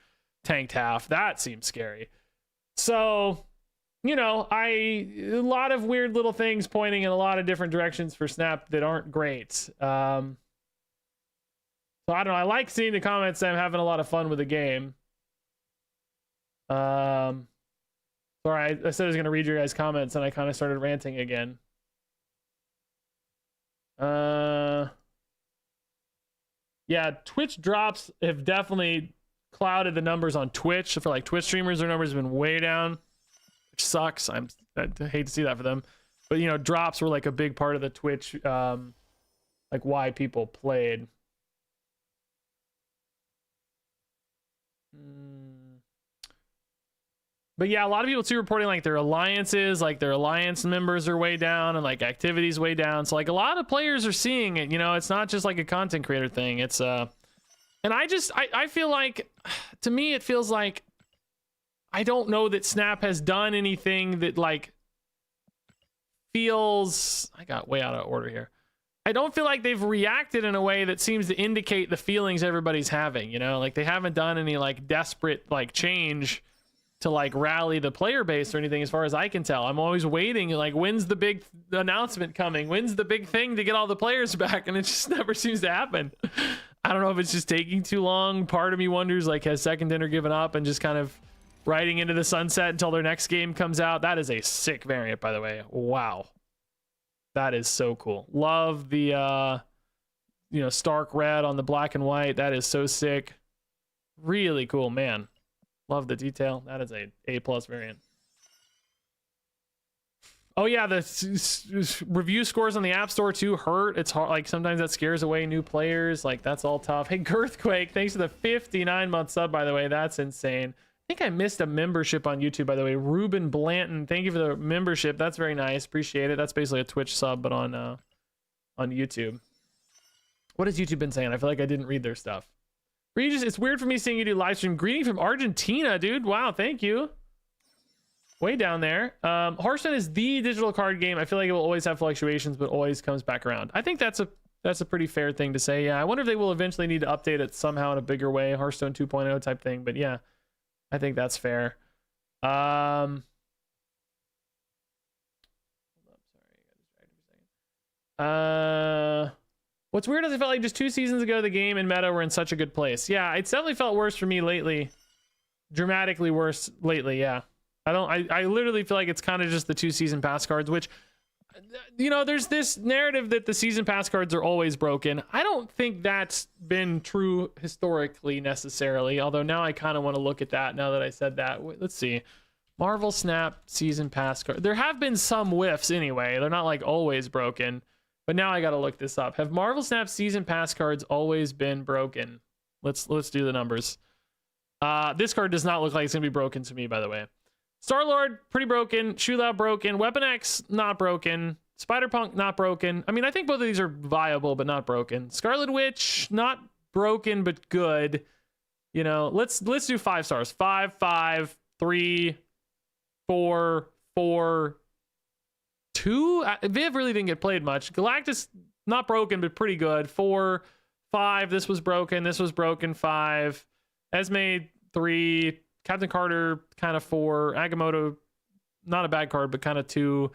tanked half. That seems scary. So, you know, a lot of weird little things pointing in a lot of different directions for Snap that aren't great. So I don't know. I like seeing the comments saying I'm having a lot of fun with the game. Sorry, I said I was going to read your guys' comments and I kind of started ranting again. Yeah, Twitch drops have definitely clouded the numbers on Twitch. For like Twitch streamers, their numbers have been way down, which sucks. I hate to see that for them. But, you know, drops were like a big part of the Twitch, like why people played. But yeah, a lot of people too reporting like their alliances, like their alliance members are way down and like activities way down. So like a lot of players are seeing it, you know, it's not just like a content creator thing. It's and I feel like, to me, it feels like I don't know that Snap has done anything that like feels, I got way out of order here. I don't feel like they've reacted in a way that seems to indicate the feelings everybody's having, you know, like they haven't done any like desperate like change to like rally the player base or anything as far as I can tell. I'm always waiting, like, when's the big announcement coming? When's the big thing to get all the players back? And it just never seems to happen. I don't know if it's just taking too long. Part of me wonders, like, has Second Dinner given up and just kind of riding into the sunset until their next game comes out? That is a sick variant, by the way. Wow. That is so cool. Love the, you know, stark red on the black and white. That is so sick. Really cool, man. Love the detail. That is a A+ variant. Oh yeah, the review scores on the App Store too hurt. It's hard. Like sometimes that scares away new players. Like that's all tough. Hey, Girthquake, thanks for the 59-month sub, by the way. That's insane. I think I missed a membership on YouTube, by the way. Ruben Blanton, thank you for the membership. That's very nice. Appreciate it. That's basically a Twitch sub, but on YouTube. What has YouTube been saying? I feel like I didn't read their stuff. Regis, it's weird for me seeing you do live stream. Greeting from Argentina, dude. Wow, thank you. Way down there. Hearthstone is the digital card game. I feel like it will always have fluctuations, but always comes back around. I think that's a pretty fair thing to say. Yeah, I wonder if they will eventually need to update it somehow in a bigger way, Hearthstone 2.0 type thing. But yeah, I think that's fair. What's weird is I felt like just 2 seasons ago, the game and meta were in such a good place. Yeah, it's definitely felt worse for me lately. Dramatically worse lately, yeah. I literally feel like it's kind of just the 2 season pass cards, which, you know, there's this narrative that the season pass cards are always broken. I don't think that's been true historically necessarily, although now I kind of want to look at that now that I said that. Let's see. Marvel Snap season pass card. There have been some whiffs anyway. They're not like always broken. But now I got to look this up. Have Marvel Snap season pass cards always been broken? Let's do the numbers. This card does not look like it's going to be broken to me, by the way. Star-Lord, pretty broken. Shulao, broken. Weapon X, not broken. Spider-Punk, not broken. I mean, I think both of these are viable, but not broken. Scarlet Witch, not broken, but good. You know, let's do 5 stars. 5, 5, 3, 4, 4, 2. Viv really didn't get played much. Galactus, not broken, but pretty good. 4, 5. This was broken. This was broken. 5. Esme, 3. Captain Carter, kind of 4. Agamotto, not a bad card, but kind of 2.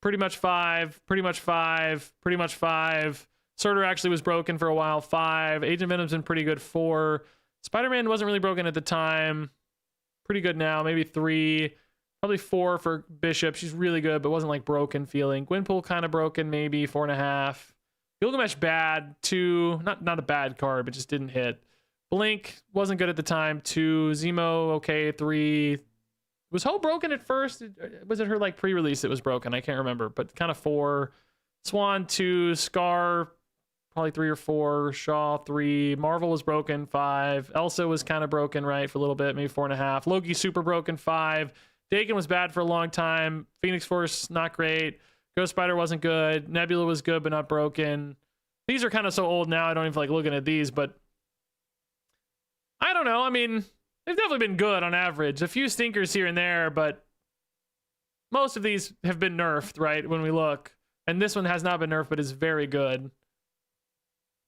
Pretty much 5, pretty much 5, pretty much 5. Sorter actually was broken for a while, 5. Agent Venom's been pretty good, 4. Spider-Man wasn't really broken at the time. Pretty good now, maybe 3. Probably 4 for Bishop. She's really good, but wasn't like broken feeling. Gwenpool kind of broken, maybe 4.5. Gilgamesh bad, 2. Not a bad card, but just didn't hit. Blink wasn't good at the time, 2. Zemo, okay, 3. Was Hope broken at first? Was it her like pre-release that was broken? I can't remember, but kind of 4. Swan 2. Scar probably 3 or 4. Shaw 3. Marvel was broken 5. Elsa was kind of broken, right, for a little bit, maybe 4.5. Loki super broken 5. Dakin was bad for a long time. Phoenix Force not great. Ghost Spider wasn't good. Nebula was good but not broken. These are kind of so old now I don't even feel like looking at these, but I don't know. I mean, they've definitely been good on average. A few stinkers here and there, but most of these have been nerfed, right, when we look. And this one has not been nerfed, but is very good.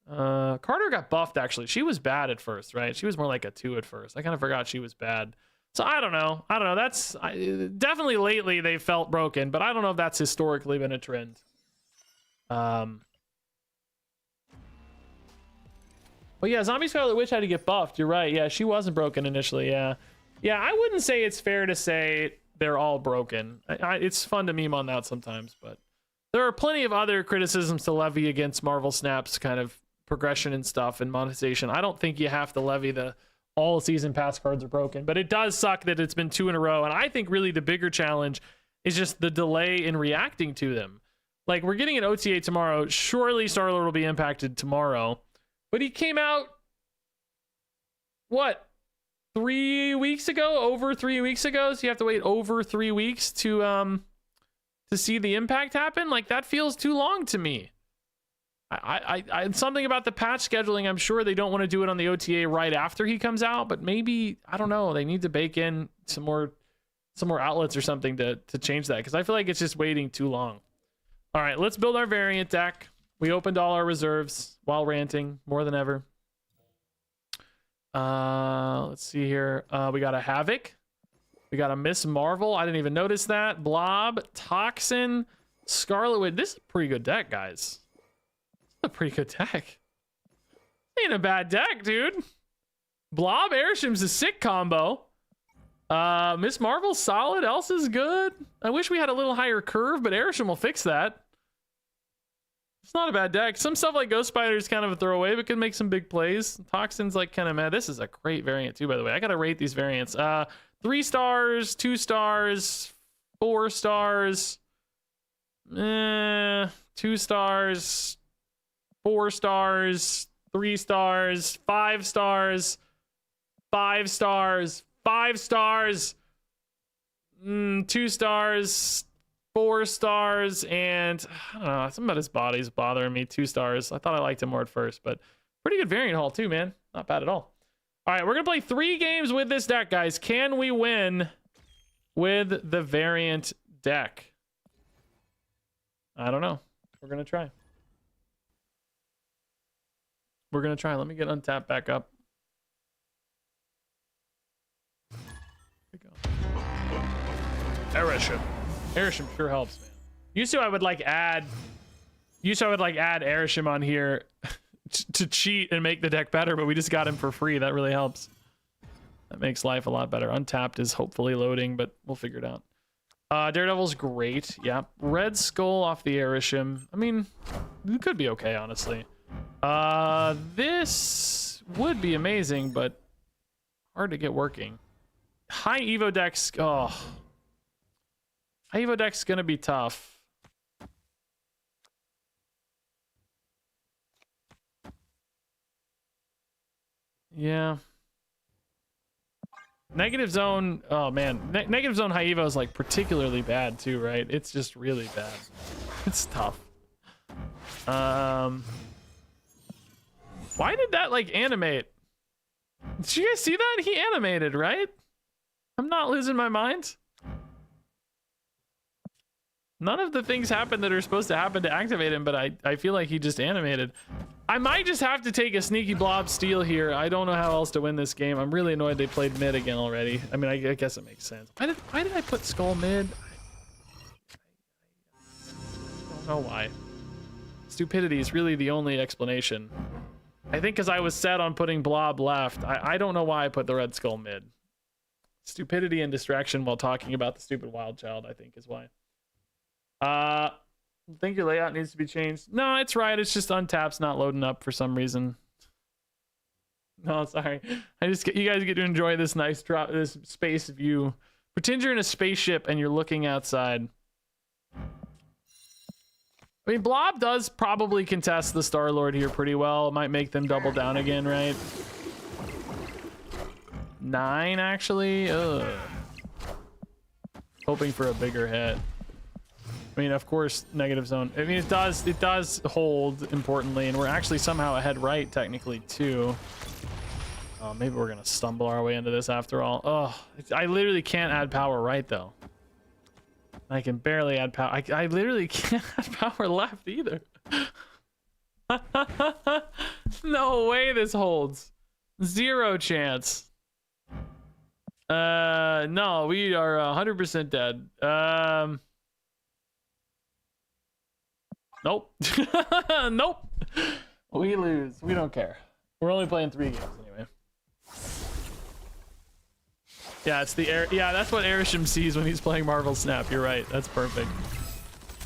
Carter got buffed, actually. She was bad at first, right? She was more like a 2 at first. I kind of forgot she was bad. So I don't know. That's definitely lately they felt broken, but I don't know if that's historically been a trend. But yeah, Zombie Scarlet Witch had to get buffed. You're right. Yeah, she wasn't broken initially. Yeah. I wouldn't say it's fair to say they're all broken. It's fun to meme on that sometimes, but there are plenty of other criticisms to levy against Marvel Snap's kind of progression and stuff and monetization. I don't think you have to levy the all season pass cards are broken, but it does suck that it's been 2 in a row. And I think really the bigger challenge is just the delay in reacting to them. Like, we're getting an OTA tomorrow. Surely Star-Lord will be impacted tomorrow, but he came out what, 3 weeks ago? Over 3 weeks ago? So you have to wait over 3 weeks to see the impact happen? Like, that feels too long to me. I something about the patch scheduling. I'm sure they don't want to do it on the OTA right after he comes out, but maybe, I don't know, they need to bake in some more outlets or something to change that, because I feel like it's just waiting too long. All right, let's build our variant deck. We opened all our reserves while ranting more than ever. Let's see here. We got a Havoc. We got a Miss Marvel. I didn't even notice that. Blob, Toxin, Scarlet Witch. This is a pretty good deck, guys. A pretty good deck. Ain't a bad deck, dude. Blob Airshim's a sick combo. Miss Marvel's solid. Elsa's good. I wish we had a little higher curve, but Airshim will fix that. It's not a bad deck. Some stuff like Ghost Spider is kind of a throwaway, but can make some big plays. Toxin's like kind of mad. This is a great variant too, by the way. I gotta rate these variants. 3 stars, 2 stars, 4 stars. 2 stars. 4 stars, 3 stars, 5 stars, 5 stars, 5 stars, 2 stars, 4 stars, and I don't know, something about his body's bothering me. 2 stars. I thought I liked him more at first, but pretty good variant haul too, man. Not bad at all. All right, we're gonna play 3 games with this deck, guys. Can we win with the variant deck? I don't know. We're gonna try. We're going to try. Let me get Untapped back up. There we go. Airship. Airship sure helps, man. Used to I would like add Airship on here to cheat and make the deck better, but we just got him for free. That really helps. That makes life a lot better. Untapped is hopefully loading, but we'll figure it out. Daredevil's great. Yeah. Red Skull off the Airship. I mean, it could be okay, honestly. This would be amazing, but hard to get working. High Evo decks. Oh, high Evo deck's gonna be tough. Yeah. Negative Zone. Oh man, Negative Zone High Evo is like particularly bad too, right? It's just really bad. It's tough. Why did that like animate? Did you guys see that? He animated, right? I'm not losing my mind. None of the things happened that are supposed to happen to activate him, but I feel like he just animated. I might just have to take a sneaky blob steal here. I don't know how else to win this game. I'm really annoyed they played mid again already. I mean, I guess it makes sense. Why did I put Skull mid? know why. Stupidity is really the only explanation. I think because I was set on putting Blob left. I don't know why I put the Red Skull mid. Stupidity and distraction while talking about the stupid Wild Child, I think, is why. I think your layout needs to be changed. No, it's right. It's just untap's not loading up for some reason. No, sorry. You guys get to enjoy this nice drop, this space view. Pretend you're in a spaceship and you're looking outside. I mean, Blob does probably contest the Star-Lord here pretty well. It might make them double down again, right? 9, actually. Ugh. Hoping for a bigger hit. I mean, of course, negative zone. I mean, it does hold, importantly, and we're actually somehow ahead right, technically, too. Oh, maybe we're gonna stumble our way into this after all. Oh, I literally can't add power right, though. I can barely add power. I literally can't add power left either. No way this holds. 0 chance. No, we are 100% dead. Nope. Nope. We lose. We don't care. We're only playing 3 games anyway. Yeah, it's the air. Yeah, that's what Airsham sees when he's playing Marvel Snap. You're right. That's perfect.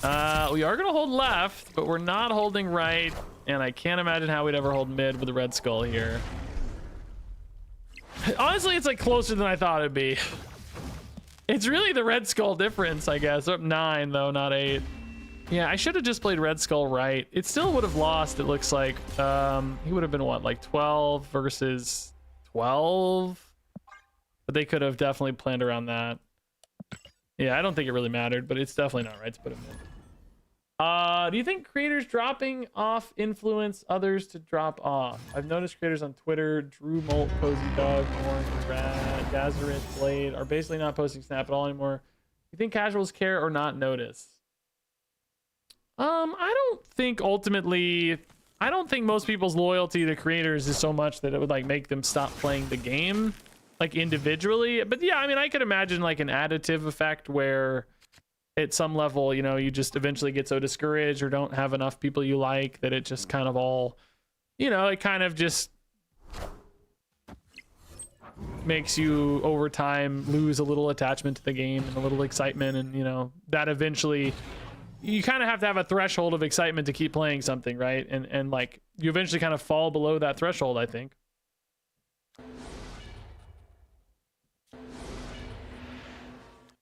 We are gonna hold left, but we're not holding right, and I can't imagine how we'd ever hold mid with the Red Skull here. Honestly, it's like closer than I thought it'd be. It's really the Red Skull difference, I guess. Up 9 though, not 8. Yeah, I should have just played Red Skull right. It still would have lost, it looks like. He would have been what, like 12 versus 12? But they could have definitely planned around that. Yeah, I don't think it really mattered, but it's definitely not right to put him in. Do you think creators dropping off influence others to drop off? I've noticed creators on Twitter, Drew Molt, Cozy Dog, Orange, Rad, Dazarit, Blade, are basically not posting Snap at all anymore. Do you think casuals care or not notice? I don't think ultimately, I don't think most people's loyalty to creators is so much that it would like make them stop playing the game like individually. But yeah, I mean, I could imagine like an additive effect where at some level, you know, you just eventually get so discouraged or don't have enough people you like that it just kind of all, you know, it kind of just makes you over time lose a little attachment to the game and a little excitement, and you know that eventually you kind of have to have a threshold of excitement to keep playing something, right? And like you eventually kind of fall below that threshold, I think.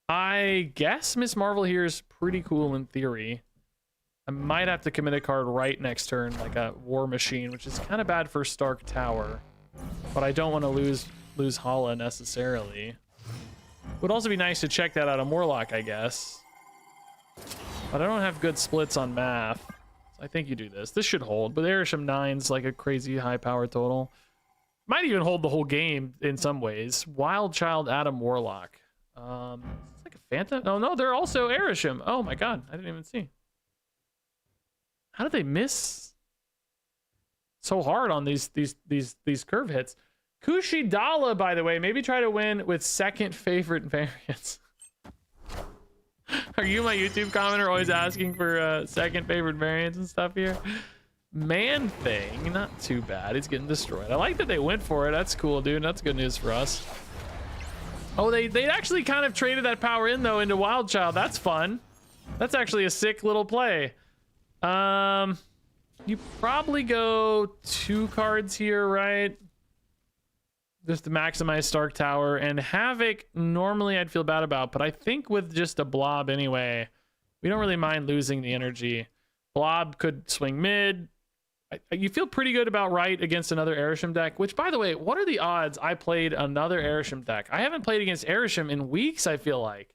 I guess Miss Marvel here is pretty cool in theory. I might have to commit a card right next turn, like a War Machine, which is kind of bad for Stark Tower, but I don't want to lose Hala necessarily. Would also be nice to check that out on Morlock, I guess. But I don't have good splits on math. So I think you do this. This should hold, but Airsham 9's like a crazy high power total. Might even hold the whole game in some ways. Wild Child, Adam Warlock. It's like a Phantom. No, they're also Airsham. Oh my god, I didn't even see. How did they miss so hard on these curve hits? Kushidala, by the way, maybe try to win with second favorite variants. Are you my YouTube commenter always asking for second favorite variants and stuff here? Man Thing, not too bad. He's getting destroyed. I like that they went for it. That's cool, dude. That's good news for us. Oh, they actually kind of traded that power in though into Wild Child. That's fun. That's actually a sick little play. You probably go 2 cards here, right? Just to maximize Stark Tower, and Havoc normally I'd feel bad about, but I think with just a Blob anyway, we don't really mind losing the energy. Blob could swing mid. You feel pretty good about right against another Airsham deck, which by the way, what are the odds I played another Airsham deck? I haven't played against Airsham in weeks, I feel like.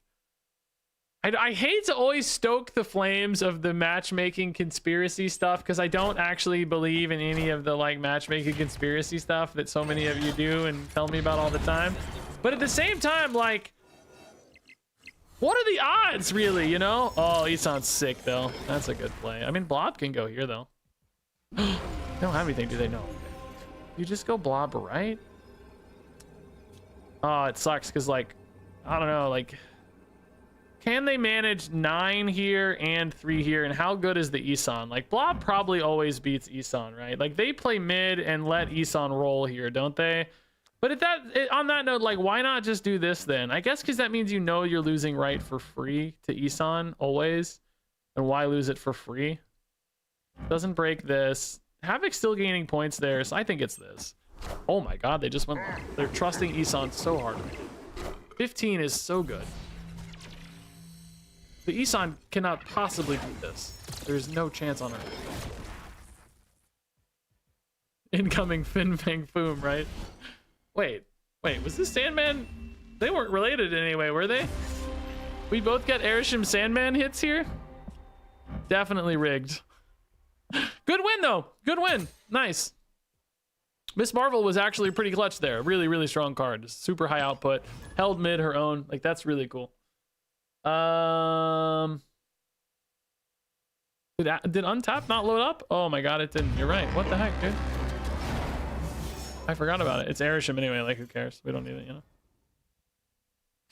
I hate to always stoke the flames of the matchmaking conspiracy stuff because I don't actually believe in any of the like matchmaking conspiracy stuff that so many of you do and tell me about all the time. But at the same time, like, what are the odds really, you know? Oh, he sounds sick though. That's a good play. I mean, Blob can go here though. They don't have anything, do they? No. You just go Blob, right? Oh, it sucks because like, I don't know, like, Can they manage 9 here and 3 here? And how good is the Isan? Like, Blob probably always beats Isan, right? Like, they play mid and let Isan roll here, don't they? But on that note, like, why not just do this then? I guess because that means you know you're losing right for free to Isan always. And why lose it for free? Doesn't break this. Havoc's still gaining points there, so I think it's this. Oh my god, they just went... They're trusting Isan so hard. 15 is so good. The Isan cannot possibly beat this. There's no chance on earth. Incoming Fin Fang Foom, right? Wait, was this Sandman? They weren't related in any way, were they? We both get Airshim Sandman hits here? Definitely rigged. Good win, though. Good win. Nice. Miss Marvel was actually pretty clutch there. Really, really strong card. Super high output. Held mid her own. Like, that's really cool. Did Untap not load up? Oh my god, it didn't. You're right. What the heck, dude? I forgot about it. It's Airshim anyway. Like, who cares? We don't need it, you know?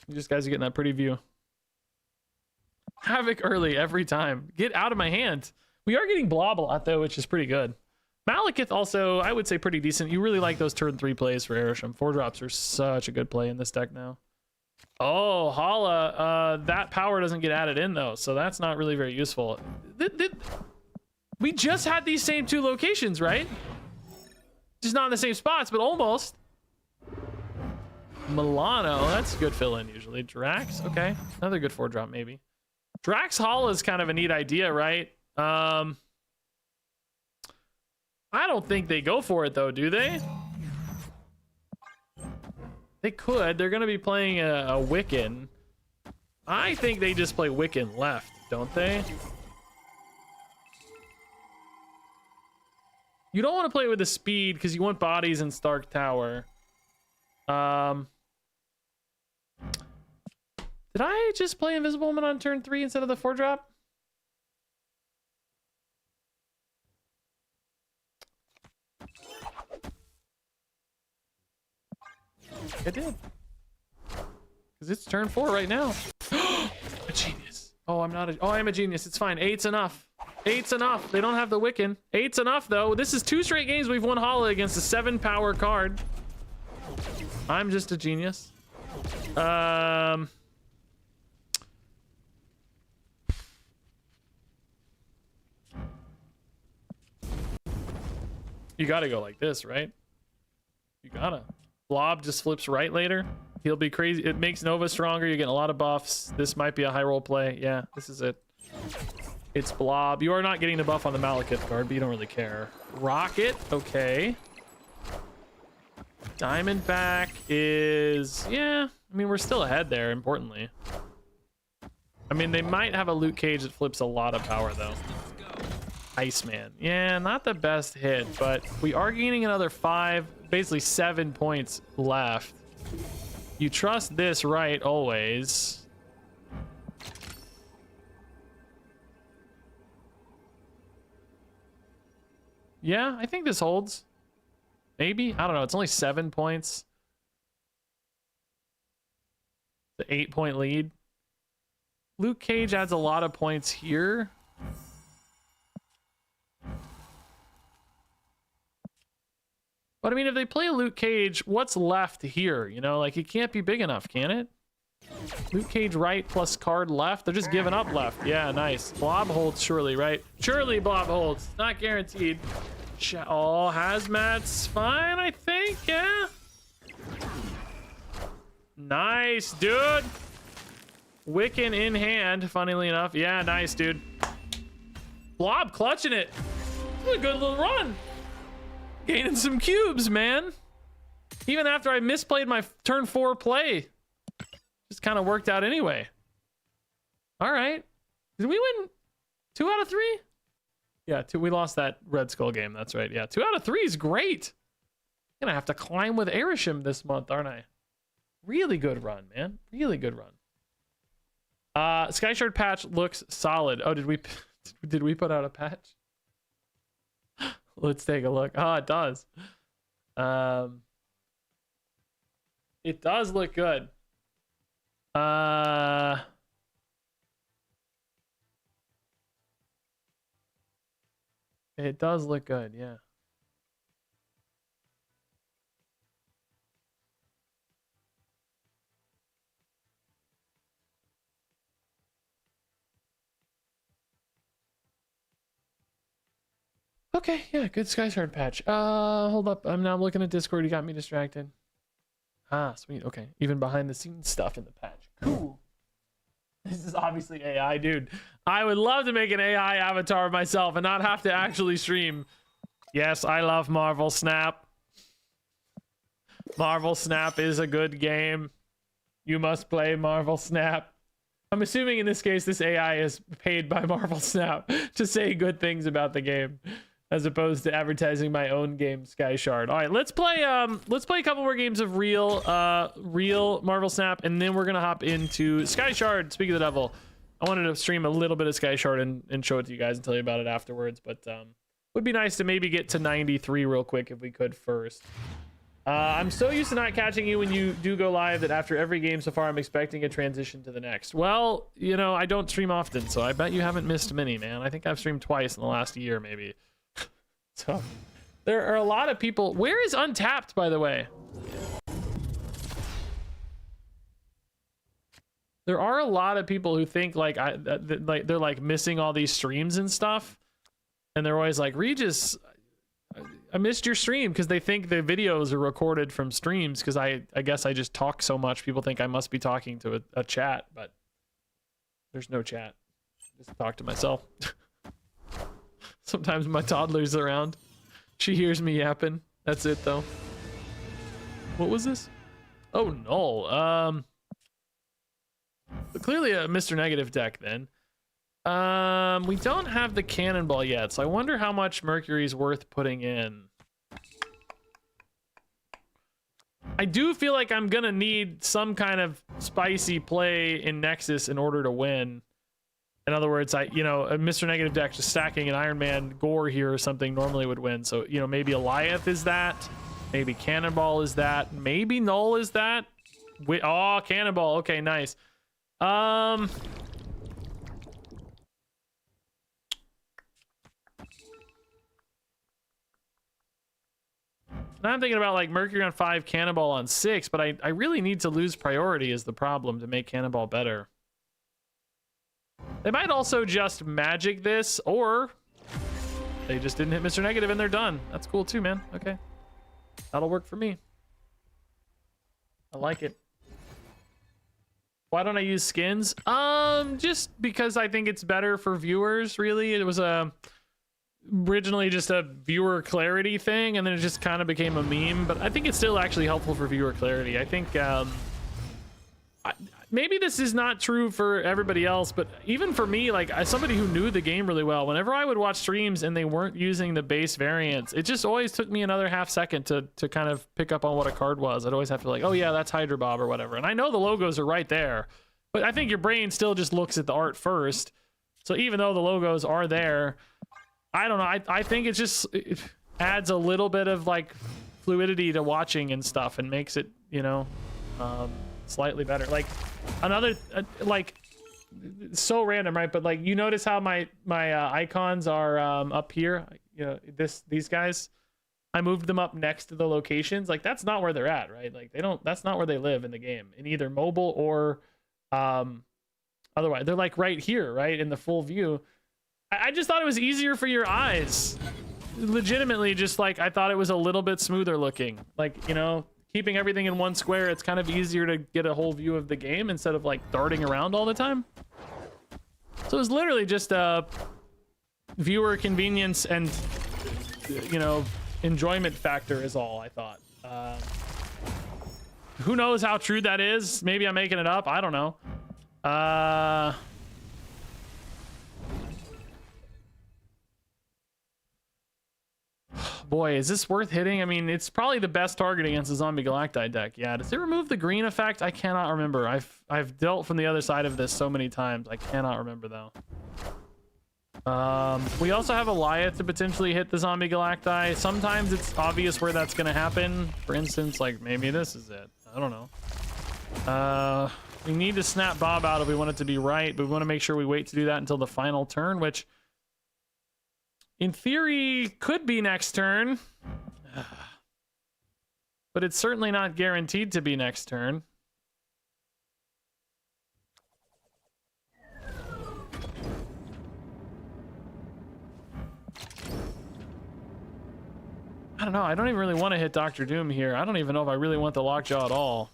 You just guys are getting that pretty view. Havoc early every time. Get out of my hand. We are getting Blob a lot, though, which is pretty good. Malekith also, I would say, pretty decent. You really like those turn 3 plays for Airshim. 4-drops are such a good play in this deck now. Oh, Hala, that power doesn't get added in, though, so that's not really very useful. We just had these same 2 locations, right? Just not in the same spots, but almost. Milano, that's a good fill-in, usually. Drax, okay. Another good 4-drop, maybe. Drax Hala is kind of a neat idea, right? I don't think they go for it, though, do they? They could. They're going to be playing a Wiccan. I think they just play Wiccan left, don't they? You don't want to play with the speed because you want bodies in Stark Tower. Did I just play Invisible Woman on turn 3 instead of the 4-drop? I did. Because it's turn 4 right now. A genius. Oh, I'm not a... Oh, I am a genius. It's fine. 8's enough. 8's enough. They don't have the Wiccan. 8's enough, though. This is 2 straight games we've won Hala against a 7-power card. I'm just a genius. You gotta go like this, right? You gotta. Blob just flips right later. He'll be crazy. It makes Nova stronger. You're getting a lot of buffs. This might be a high roll play. Yeah, this is it. It's Blob. You are not getting the buff on the Malekith card, but you don't really care. Rocket, okay. Diamondback is... Yeah, I mean, we're still ahead there, importantly. I mean, they might have a Luke Cage that flips a lot of power, though. Iceman. Yeah, not the best hit, but we are gaining another 5, basically 7 points left. You trust this right always. Yeah, I think this holds. Maybe? I don't know. It's only 7 points. The 8-point lead. Luke Cage adds a lot of points here. But I mean, if they play Luke Cage, what's left here? You know, like, it can't be big enough, can it? Luke Cage right plus card left. They're just giving up left. Yeah, nice. Blob holds surely, right? Surely Blob holds. Not guaranteed. Oh, Hazmat's fine, I think. Yeah. Nice, dude. Wiccan in hand, funnily enough. Yeah, nice, dude. Blob clutching it. This is a good little run. Gaining some cubes, man. Even after I misplayed my turn 4 play. Just kind of worked out anyway. All right. Did we win 2 out of 3? Yeah, 2. We lost that Red Skull game. That's right. Yeah, 2 out of 3 is great. I'm gonna have to climb with Airshim this month, aren't I? Really good run, man. Really good run. SkyShard patch looks solid. Oh, did we put out a patch? Let's take a look. Oh, it does. It does look good. It does look good, yeah. Okay, yeah, good SkyShard patch. Hold up. I'm now looking at Discord. You got me distracted. Ah, sweet. Okay. Even behind the scenes stuff in the patch. Cool. This is obviously AI, dude. I would love to make an AI avatar of myself and not have to actually stream. Yes, I love Marvel Snap. Marvel Snap is a good game. You must play Marvel Snap. I'm assuming in this case, this AI is paid by Marvel Snap to say good things about the game, as opposed to advertising my own game, SkyShard. All right, let's play a couple more games of real Marvel Snap, and then we're gonna hop into SkyShard. Speak of the devil, I wanted to stream a little bit of SkyShard and show it to you guys and tell you about it afterwards, but would be nice to maybe get to 93 real quick if we could first. I'm so used to not catching you when you do go live that after every game so far, I'm expecting a transition to the next. Well, you know, I don't stream often, so I bet you haven't missed many, man. I think I've streamed twice in the last year, maybe. So there are a lot of people. Where is Untapped, by the way? There are a lot of people who think like they're like missing all these streams and stuff, and they're always like, Regis, I missed your stream, because they think the videos are recorded from streams, because I guess I just talk so much. People think I must be talking to a chat, but there's no chat. Just talk to myself. Sometimes my toddler's around. She hears me yapping. That's it, though. What was this? Oh, no. Clearly a Mr. Negative deck, then. We don't have the cannonball yet, so I wonder how much Mercury's worth putting in. I do feel like I'm gonna need some kind of spicy play in Nexus in order to win. In other words, a Mr. Negative deck just stacking an Iron Man Gore here or something normally would win. So, you know, maybe Eliath is that. Maybe Cannonball is that. Maybe Null is that. Oh, Cannonball. Okay, nice. Now I'm thinking about like Mercury on 5, Cannonball on 6, but I really need to lose priority is the problem to make Cannonball better. They might also just magic this, or they just didn't hit Mr. Negative and they're done. That's cool too, man. Okay. That'll work for me. I like it. Why don't I use skins? Just because I think it's better for viewers, really. It was originally just a viewer clarity thing, and then it just kind of became a meme, but I think it's still actually helpful for viewer clarity. I think maybe this is not true for everybody else, but even for me, like as somebody who knew the game really well, whenever I would watch streams and they weren't using the base variants, it just always took me another half second to kind of pick up on what a card was. I'd always have to like, oh yeah, that's Hydra Bob or whatever. And I know the logos are right there, but I think your brain still just looks at the art first. So even though the logos are there, I don't know. I think it adds a little bit of like fluidity to watching and stuff and makes it, you know, slightly better. Like another like so random, right? But like you notice how my icons are up here, you know, these guys, I moved them up next to the locations. Like that's not where they're at, right? Like that's not where they live in the game, in either mobile or otherwise. They're like right here, right, in the full view. I just thought it was easier for your eyes. Legitimately, just like I thought it was a little bit smoother looking. Like, you know, keeping everything in one square, it's kind of easier to get a whole view of the game instead of like darting around all the time. So it was literally just a viewer convenience and, you know, enjoyment factor is all I thought. Who knows how true that is? Maybe I'm making it up. I don't know. Boy, is this worth hitting? I mean, it's probably the best target against the Zombie Galacti deck. Yeah, does it remove the green effect? I cannot remember. I've dealt from the other side of this so many times. I cannot remember though. We also have Eliath to potentially hit the Zombie Galacti. Sometimes it's obvious where that's going to happen. For instance, like maybe this is it. I don't know. We need to snap Bob out if we want it to be right, but we want to make sure we wait to do that until the final turn, which in theory, could be next turn. But it's certainly not guaranteed to be next turn. I don't know. I don't even really want to hit Dr. Doom here. I don't even know if I really want the Lockjaw at all.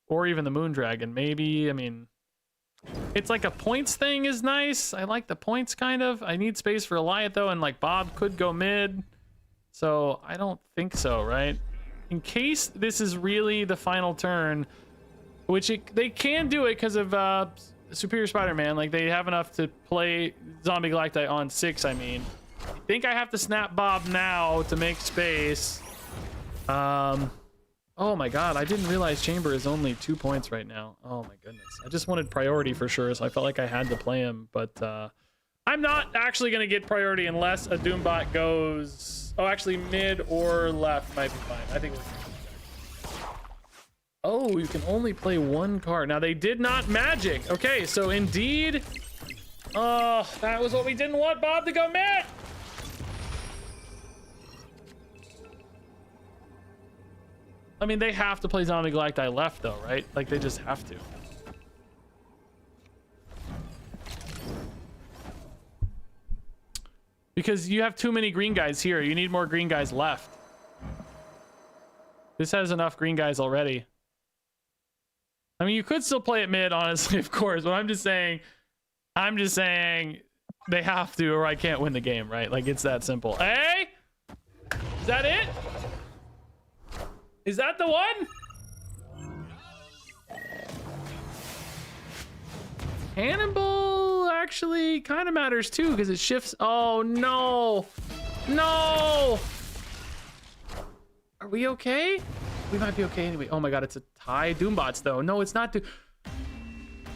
Or even the Moondragon. Maybe, I mean... It's like a points thing is nice. I like the points, kind of. I need space for Eliot, though, and, like, Bob could go mid. So, I don't think so, right? In case this is really the final turn, which they can do it because of Superior Spider-Man. Like, they have enough to play Zombie Galacti on 6, I mean. I think I have to snap Bob now to make space. Oh my god, I didn't realize Chamber is only 2 points right now. Oh my goodness. I just wanted priority for sure, so I felt like I had to play him, but I'm not actually going to get priority unless a Doombot goes... Oh, actually, mid or left might be fine. I think we're... Oh, you can only play one card. Now, they did not magic. Okay, so indeed... Oh, that was what we didn't want Bob to go mid! I mean, they have to play Zombie Galacti left, though, right? Like, they just have to. Because you have too many green guys here. You need more green guys left. This has enough green guys already. I mean, you could still play it mid, honestly, of course. But I'm just saying they have to, or I can't win the game, right? Like, it's that simple. Hey! Is that it? Is that the one? Cannonball actually kind of matters too because it shifts. Oh no, no. Are we okay? We might be okay anyway. Oh my god, it's a tie. Doombots though. No, it's not.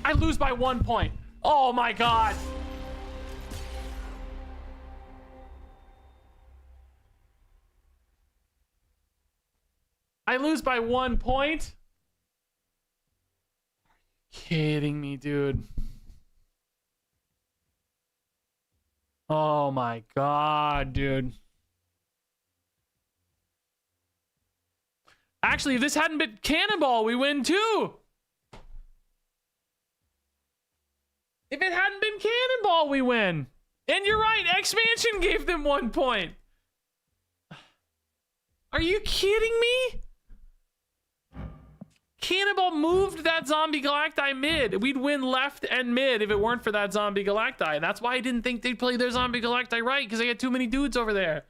I lose by 1 point. Oh my god. I lose by 1 point? Kidding me, dude. Oh my god, dude. Actually, if this hadn't been Cannonball, we win too. If it hadn't been Cannonball, we win. And you're right, Expansion gave them 1 point. Are you kidding me? Cannonball moved that Zombie Galacti mid. We'd win left and mid if it weren't for that Zombie Galacti. And that's why I didn't think they'd play their Zombie Galacti right, because they had too many dudes over there.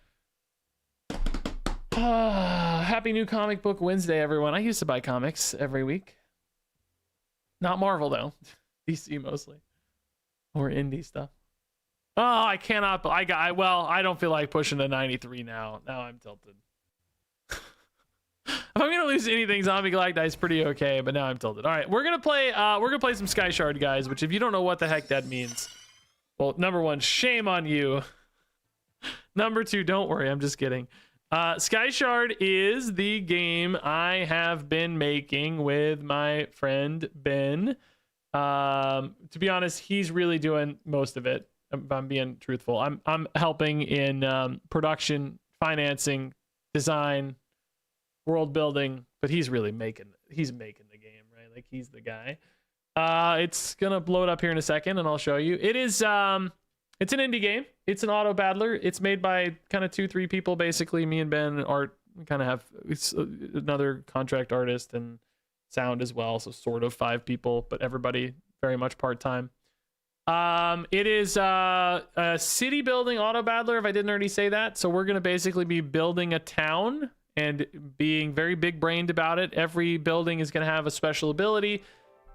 Happy New Comic Book Wednesday, everyone. I used to buy comics every week. Not Marvel, though. DC mostly. Or indie stuff. Oh, I cannot. Well, I don't feel like pushing to 93 now. Now I'm tilted. If I'm gonna lose anything, Zombie Galacti is pretty okay, but now I'm tilted. All right, we're gonna play some SkyShard, guys. Which, if you don't know what the heck that means, well, number one, shame on you. Number two, don't worry, I'm just kidding. SkyShard is the game I have been making with my friend Ben. To be honest, he's really doing most of it. If I'm being truthful, I'm helping in production, financing, design, world building, but he's really making the game, right? Like, he's the guy. It's gonna blow it up here in a second and I'll show you. It is it's an indie game. It's an auto battler. It's made by kind of 2-3 people, basically. Me and Ben art, we kind of have another contract artist and sound as well, so sort of 5 people, but everybody very much part-time. It is a city building auto battler, if I didn't already say that. So we're gonna basically be building a town and being very big brained about it. Every building is going to have a special ability,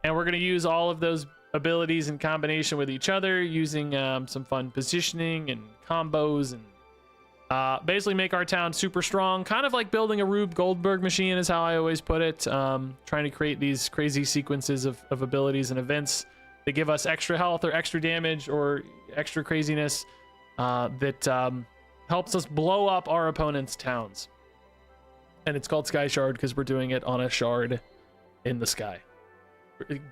and we're going to use all of those abilities in combination with each other, using some fun positioning and combos, and basically make our town super strong. Kind of like building a Rube Goldberg machine is how I always put it. Trying to create these crazy sequences of abilities and events that give us extra health or extra damage or extra craziness that helps us blow up our opponent's towns. And it's called SkyShard because we're doing it on a shard in the sky.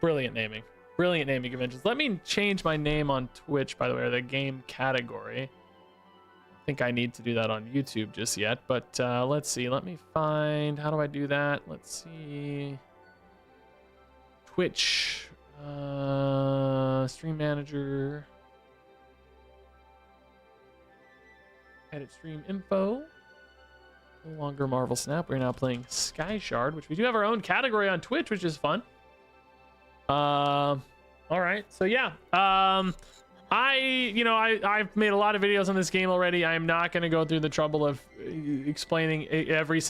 Brilliant naming. Brilliant naming conventions. Let me change my name on Twitch, by the way, or the game category. I think I need to do that on YouTube just yet, but let's see. Let me find, how do I do that? Let's see. Twitch, stream manager, edit stream info. No longer Marvel Snap. We're now playing SkyShard, which we do have our own category on Twitch, which is fun. All right, so yeah, I've made a lot of videos on this game already. I'm not going to go through the trouble of explaining every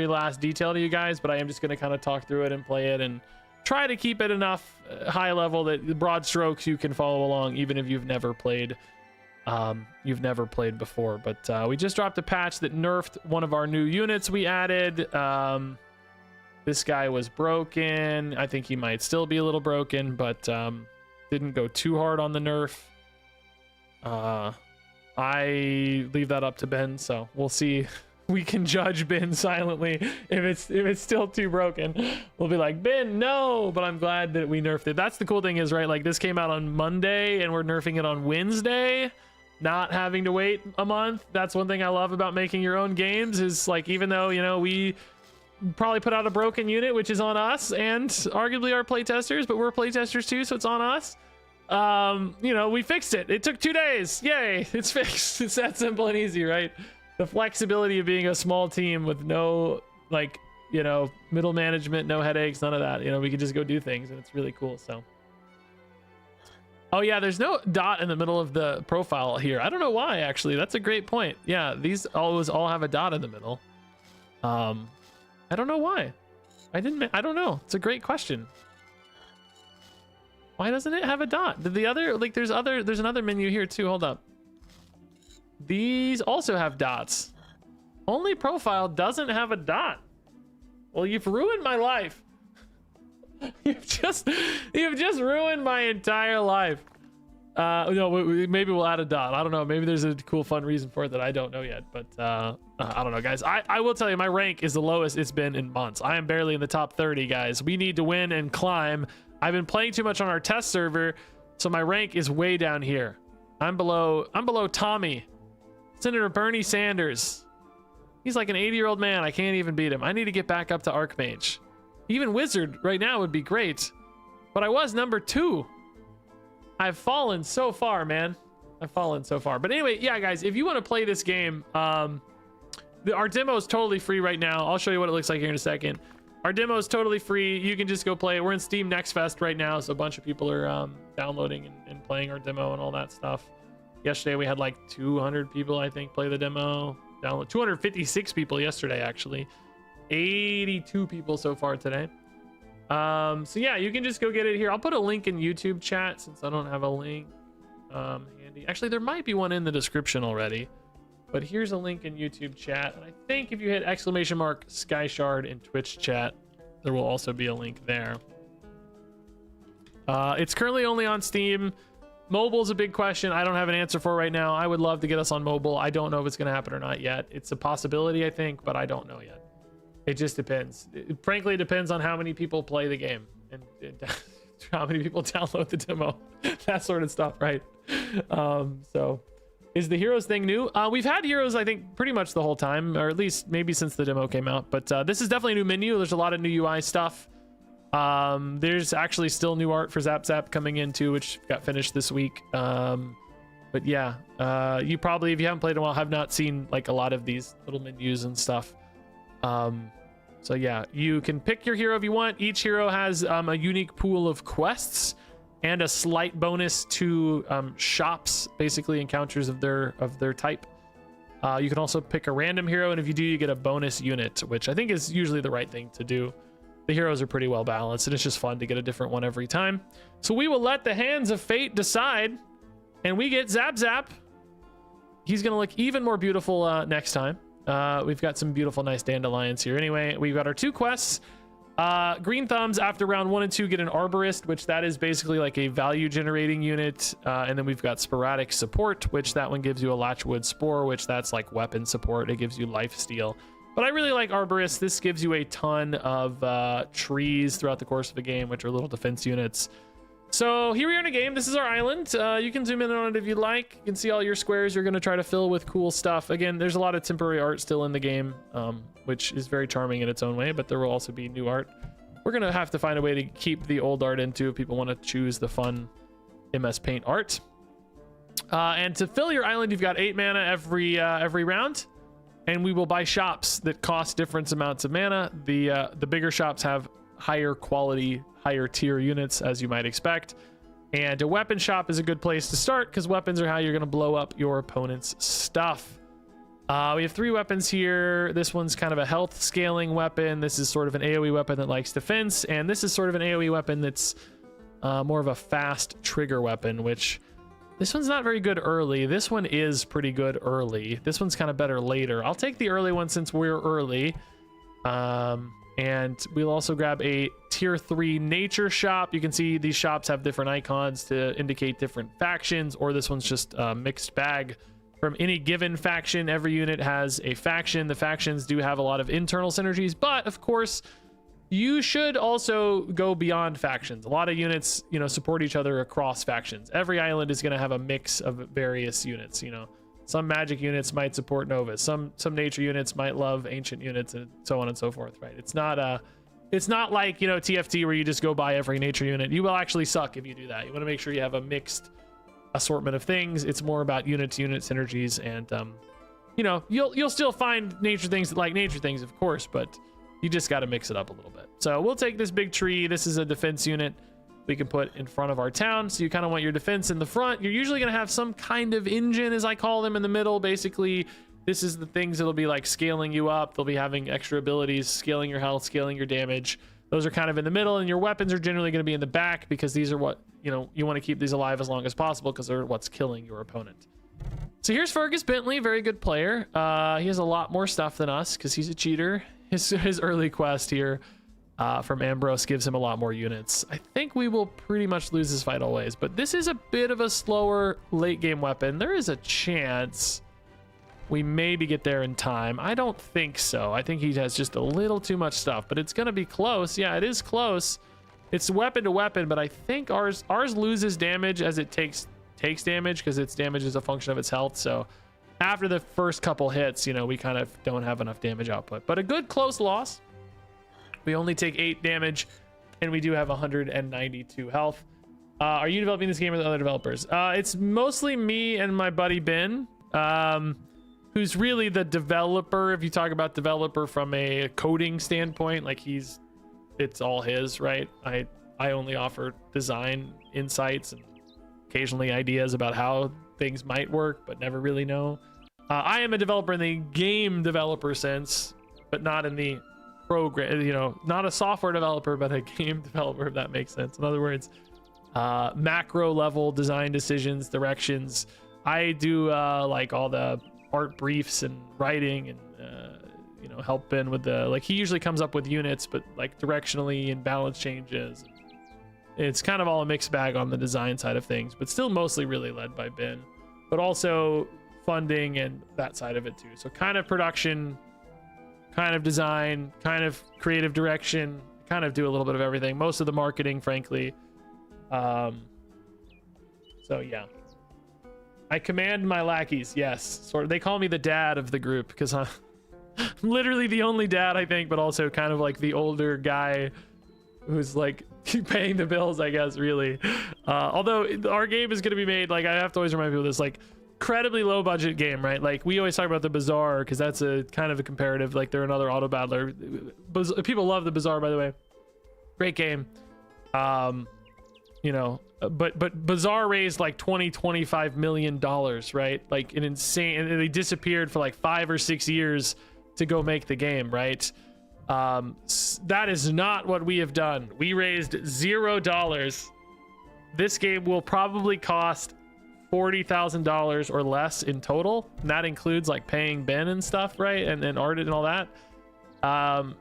last detail to you guys, but I am just going to kind of talk through it and play it and try to keep it enough high level that the broad strokes you can follow along, even if you've never played before. But we just dropped a patch that nerfed one of our new units we added. This guy was broken. I think he might still be a little broken, but didn't go too hard on the nerf. I leave that up to Ben, so we'll see. We can judge Ben silently if it's still too broken. We'll be like, Ben, no, but I'm glad that we nerfed it. That's the cool thing is, right, like this came out on Monday and we're nerfing it on Wednesday, not having to wait a month. That's one thing I love about making your own games is like, even though, you know, we probably put out a broken unit, which is on us and arguably our playtesters, but we're playtesters too, so it's on us. You know, we fixed it. It took 2 days. Yay, it's fixed. It's that simple and easy, right? The flexibility of being a small team with no, like, you know, middle management, no headaches, none of that. You know, we can just go do things and it's really cool. So, oh yeah, there's no dot in the middle of the profile here. I don't know why, actually. That's a great point. Yeah, these always all have a dot in the middle. I don't know why. I don't know. It's a great question. Why doesn't it have a dot? Did the other, like, there's another menu here too. Hold up. These also have dots. Only profile doesn't have a dot. Well, you've ruined my life. You've just ruined my entire life. No, maybe we'll add a dot. I don't know. Maybe there's a cool, fun reason for it that I don't know yet. But I don't know, guys. I will tell you, my rank is the lowest it's been in months. I am barely in the top 30, guys. We need to win and climb. I've been playing too much on our test server, so my rank is way down here. I'm below Tommy, Senator Bernie Sanders. He's like an 80-year-old man. I can't even beat him. I need to get back up to Archmage. Even Wizard right now would be great, but I was number 2. I've fallen so far, man. I've fallen so far. But anyway, yeah, guys, if you want to play this game, our demo is totally free right now. I'll show you what it looks like here in a second. Our demo is totally free. You can just go play it. We're in Steam Next Fest right now, so a bunch of people are downloading and playing our demo and all that stuff. Yesterday we had like 200 people, I think, play the demo. Download 256 people yesterday, actually. 82 people so far today. So yeah, you can just go get it here. I'll put a link in YouTube chat since I don't have a link handy. Actually, there might be one in the description already, but here's a link in YouTube chat. And I think if you hit !SkyShard in Twitch chat, there will also be a link there. It's currently only on Steam. Mobile's a big question. I don't have an answer for right now. I would love to get us on mobile. I don't know if it's going to happen or not yet. It's a possibility, I think, but I don't know yet. It just depends. Frankly, it depends on how many people play the game and how many people download the demo, that sort of stuff, right? So is the heroes thing new? We've had heroes, I think, pretty much the whole time, or at least maybe since the demo came out, but this is definitely a new menu. There's a lot of new UI stuff. There's actually still new art for Zap Zap coming in too, which got finished this week. But yeah, you probably, if you haven't played in a while, have not seen like a lot of these little menus and stuff. So yeah, you can pick your hero if you want. Each hero has a unique pool of quests and a slight bonus to shops, basically encounters of their type. You can also pick a random hero, and if you do, you get a bonus unit, which I think is usually the right thing to do. The heroes are pretty well balanced, and it's just fun to get a different one every time. So we will let the hands of fate decide, and we get Zap Zap. He's gonna look even more beautiful next time. We've got some beautiful, nice dandelions here. Anyway, we've got our 2 quests. Green Thumbs, after round 1 and 2, get an Arborist, which that is basically like a value generating unit. And then we've got Sporadic Support, which that one gives you a Latchwood Spore, which that's like weapon support. It gives you life steal. But I really like Arborist. This gives you a ton of trees throughout the course of the game, which are little defense units. So here we are in a game. This is our island. You can zoom in on it if you like. You can see all your squares you're going to try to fill with cool stuff. Again, there's a lot of temporary art still in the game, which is very charming in its own way, but there will also be new art. We're going to have to find a way to keep the old art in too if people want to choose the fun MS Paint art. And to fill your island, you've got 8 mana every round, and we will buy shops that cost different amounts of mana. The bigger shops have higher quality, higher tier units, as you might expect, and a weapon shop is a good place to start because weapons are how you're going to blow up your opponent's stuff. We have 3 weapons here. This one's kind of a health scaling weapon. This is sort of an AoE weapon that likes defense, and this is sort of an AoE weapon that's more of a fast trigger weapon, which this one's not very good early. This one is pretty good early. This one's kind of better later. I'll take the early one since we're early. And we'll also grab a tier 3 nature shop. You can see these shops have different icons to indicate different factions, or this one's just a mixed bag from any given faction. Every unit has a faction. The factions do have a lot of internal synergies, but of course you should also go beyond factions. A lot of units, you know, support each other across factions. Every island is going to have a mix of various units, you know. Some magic units might support Novus. Some nature units might love ancient units, and so on and so forth, right? It's not like, you know, TFT where you just go buy every nature unit. You will actually suck if you do that. You want to make sure you have a mixed assortment of things. It's more about unit to unit synergies, and you know, you'll still find nature things that like nature things, of course, but you just got to mix it up a little bit. So we'll take this big tree. This is a defense unit we can put in front of our town. So you kind of want your defense in the front. You're usually going to have some kind of engine, as I call them, in the middle. Basically, this is the things that'll be like scaling you up. They'll be having extra abilities, scaling your health, scaling your damage. Those are kind of in the middle, and your weapons are generally going to be in the back because these are what, you know, you want to keep these alive as long as possible because they're what's killing your opponent. So here's Fergus Bentley, very good player. He has a lot more stuff than us because he's a cheater. His early quest here from Ambrose gives him a lot more units. I think we will pretty much lose this fight always, but this is a bit of a slower late game weapon. There is a chance we maybe get there in time. I don't think so. I think he has just a little too much stuff, but it's going to be close. Yeah, it is close. It's weapon to weapon, but I think ours loses damage as it takes damage because its damage is a function of its health. So after the first couple hits, you know, we kind of don't have enough damage output, but a good close loss. We only take 8 damage, and we do have 192 health. Are you developing this game with other developers? It's mostly me and my buddy Ben, who's really the developer. If you talk about developer from a coding standpoint, like it's all his, right? I only offer design insights and occasionally ideas about how things might work, but never really know. I am a developer in the game developer sense, but not in the program, you know, not a software developer, but a game developer, if that makes sense. In other words, macro level design decisions, directions. I do like all the art briefs and writing and you know, help Ben with the, like, he usually comes up with units, but like directionally and balance changes. It's kind of all a mixed bag on the design side of things, but still mostly really led by Ben, but also funding and that side of it too. So kind of production, kind of design, kind of creative direction, kind of do a little bit of everything. Most of the marketing, frankly. So yeah, I command my lackeys. Yes, sort of. They call me the dad of the group because I'm literally the only dad, I think, but also kind of like the older guy who's like paying the bills, I guess, really. Although our game is going to be made, like, I have to always remind people of this, like, incredibly low budget game, right? Like, we always talk about the Bazaar because that's a kind of a comparative, like, they're another auto battler. People love the Bazaar, by the way. Great game. You know, but Bazaar raised like $25 million, right? Like an insane, and they disappeared for like 5 or 6 years to go make the game, right? That is not what we have done. We raised $0. This game will probably cost $40,000 or less in total, and that includes like paying Ben and stuff, right? And art and all that.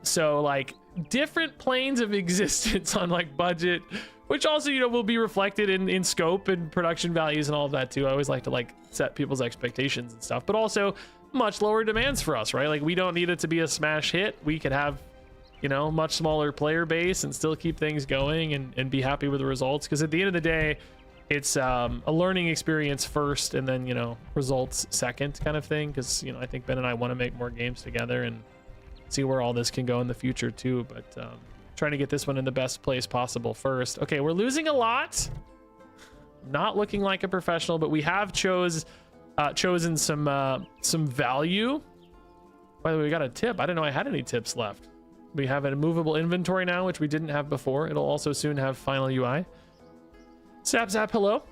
So like different planes of existence on like budget, which also, you know, will be reflected in scope and production values and all of that too. I always like to like set people's expectations and stuff, but also much lower demands for us, right? Like, we don't need it to be a smash hit. We could have you know, much smaller player base and still keep things going and be happy with the results. Because at the end of the day, it's a learning experience first and then, you know, results second kind of thing. Because, you know, I think Ben and I want to make more games together and see where all this can go in the future too. But trying to get this one in the best place possible first. Okay, we're losing a lot. Not looking like a professional, but we have chosen some value. By the way, we got a tip. I didn't know I had any tips left. We have a movable inventory now, which we didn't have before. It'll also soon have final UI. Zap Zap, hello.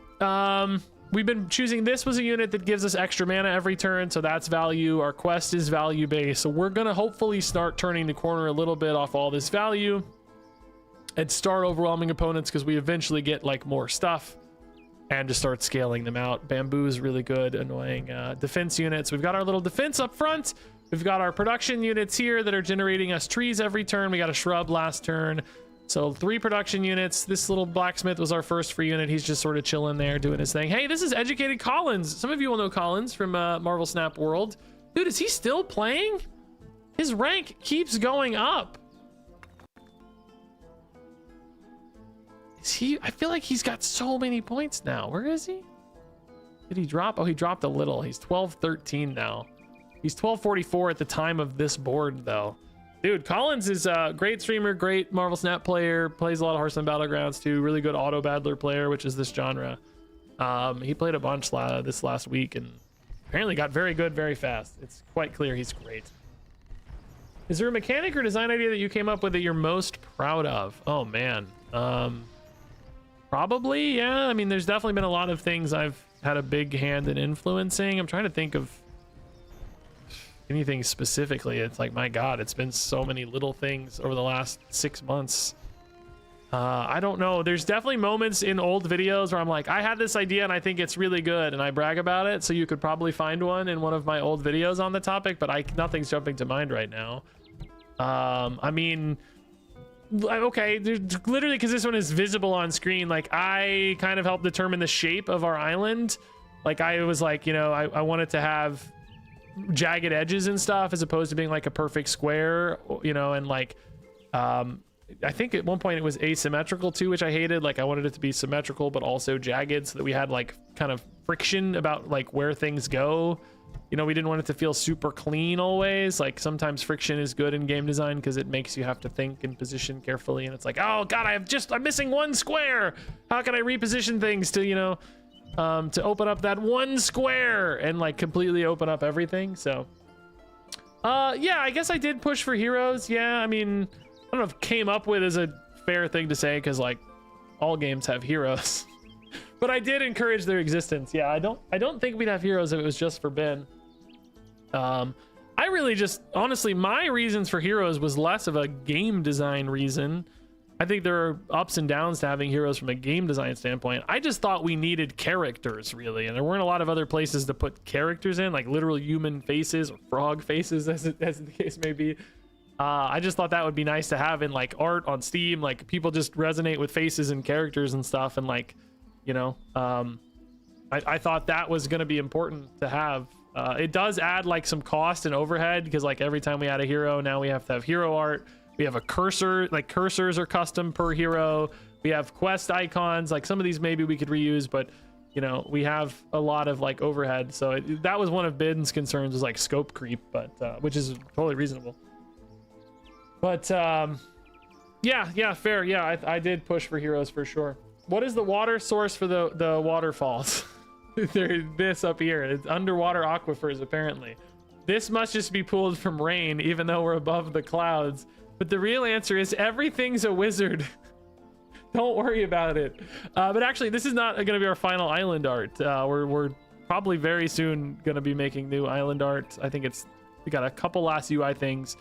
We've been choosing, this was a unit that gives us extra mana every turn, so that's value. Our quest is value based, so we're gonna hopefully start turning the corner a little bit off all this value and start overwhelming opponents, because we eventually get like more stuff and just start scaling them out. Bamboo is really good. Annoying defense units. We've got our little defense up front. We've got our production units here that are generating us trees every turn. We got a shrub last turn. So 3 production units. This little blacksmith was our first free unit. He's just sort of chilling there doing his thing. Hey, this is Educated Collins. Some of you will know Collins from Marvel Snap World. Dude, is he still playing? His rank keeps going up. Is he? I feel like he's got so many points now. Where is he? Did he drop? Oh, he dropped a little. He's 1213 now. He's 1244 at the time of this board, though. Dude, Collins is a great streamer, great Marvel Snap player, plays a lot of Hearthstone Battlegrounds too, really good auto battler player, which is this genre. He played a bunch this last week and apparently got very good very fast. It's quite clear he's great. Is there a mechanic or design idea that you came up with that you're most proud of? Oh man. Probably, yeah. I mean, there's definitely been a lot of things I've had a big hand in influencing. I'm trying to think of anything specifically. It's like, my God, it's been so many little things over the last 6 months. I don't know. There's definitely moments in old videos where I'm like, I had this idea and I think it's really good, and I brag about it. So you could probably find one in one of my old videos on the topic, but nothing's jumping to mind right now. I mean, okay, literally, because this one is visible on screen, like I kind of helped determine the shape of our island. Like I was like, you know, I wanted to have jagged edges and stuff as opposed to being like a perfect square, you know, and like I think at one point it was asymmetrical too, which I hated. Like I wanted it to be symmetrical but also jagged, so that we had like kind of friction about like where things go. You know, we didn't want it to feel super clean always. Like sometimes friction is good in game design because it makes you have to think and position carefully, and it's like, oh God, I'm missing one square. How can I reposition things to, you know, to open up that one square and like completely open up everything. So yeah, I guess I did push for heroes. Yeah, I mean, I don't know if came up with is a fair thing to say, because like all games have heroes. But I did encourage their existence. Yeah, I don't think we'd have heroes if it was just for Ben. I really just, honestly, my reasons for heroes was less of a game design reason. I think there are ups and downs to having heroes from a game design standpoint. I just thought we needed characters, really, and there weren't a lot of other places to put characters in, like literal human faces or frog faces, as the case may be. I just thought that would be nice to have in like art on Steam. Like people just resonate with faces and characters and stuff, and like, you know, I thought that was going to be important to have. It does add like some cost and overhead, because like every time we add a hero, now we have to have hero art. We have a cursor, like cursors are custom per hero. We have quest icons, like some of these maybe we could reuse, but you know, we have a lot of like overhead. So that was one of Ben's concerns, was like scope creep, but which is totally reasonable. But yeah, fair. Yeah, I did push for heroes for sure. What is the water source for the waterfalls? There's this up here. It's underwater aquifers, apparently. This must just be pulled from rain, even though we're above the clouds. But the real answer is everything's a wizard. Don't worry about it. But actually, this is not going to be our final island art. We're probably very soon going to be making new island art. I think we got a couple last UI things.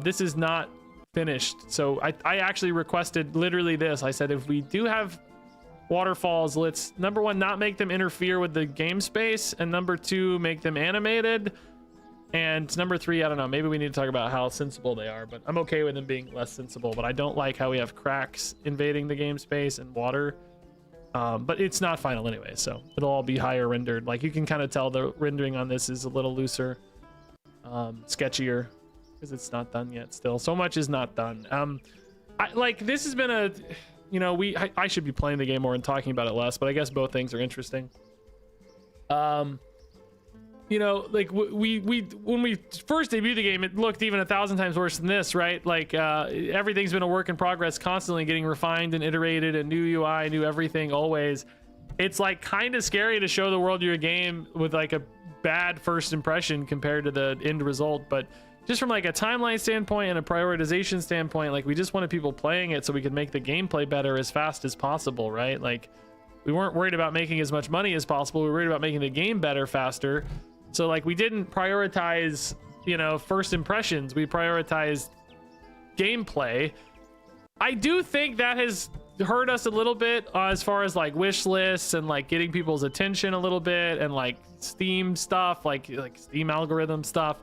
This is not finished. So I actually requested literally this. I said, if we do have waterfalls, let's, number one, not make them interfere with the game space, and number two, make them animated, and number three, I don't know, maybe we need to talk about how sensible they are, but I'm okay with them being less sensible. But I don't like how we have cracks invading the game space and water. But it's not final anyway, so it'll all be higher rendered. Like you can kind of tell the rendering on this is a little looser, sketchier. because it's not done yet. Still, so much is not done. This has been a, you know, I should be playing the game more and talking about it less, but I guess both things are interesting. You know, like we when we first debuted the game, it looked even 1,000 times worse than this, right? Like everything's been a work in progress, constantly getting refined and iterated, and new UI, new everything always. It's like kind of scary to show the world your game with like a bad first impression compared to the end result. But just from like a timeline standpoint and a prioritization standpoint, like we just wanted people playing it so we could make the gameplay better as fast as possible, right? Like we weren't worried about making as much money as possible. We were worried about making the game better faster. So like we didn't prioritize, you know, first impressions. We prioritized gameplay. I do think that has hurt us a little bit as far as like wish lists and like getting people's attention a little bit, and like Steam stuff, like Steam algorithm stuff.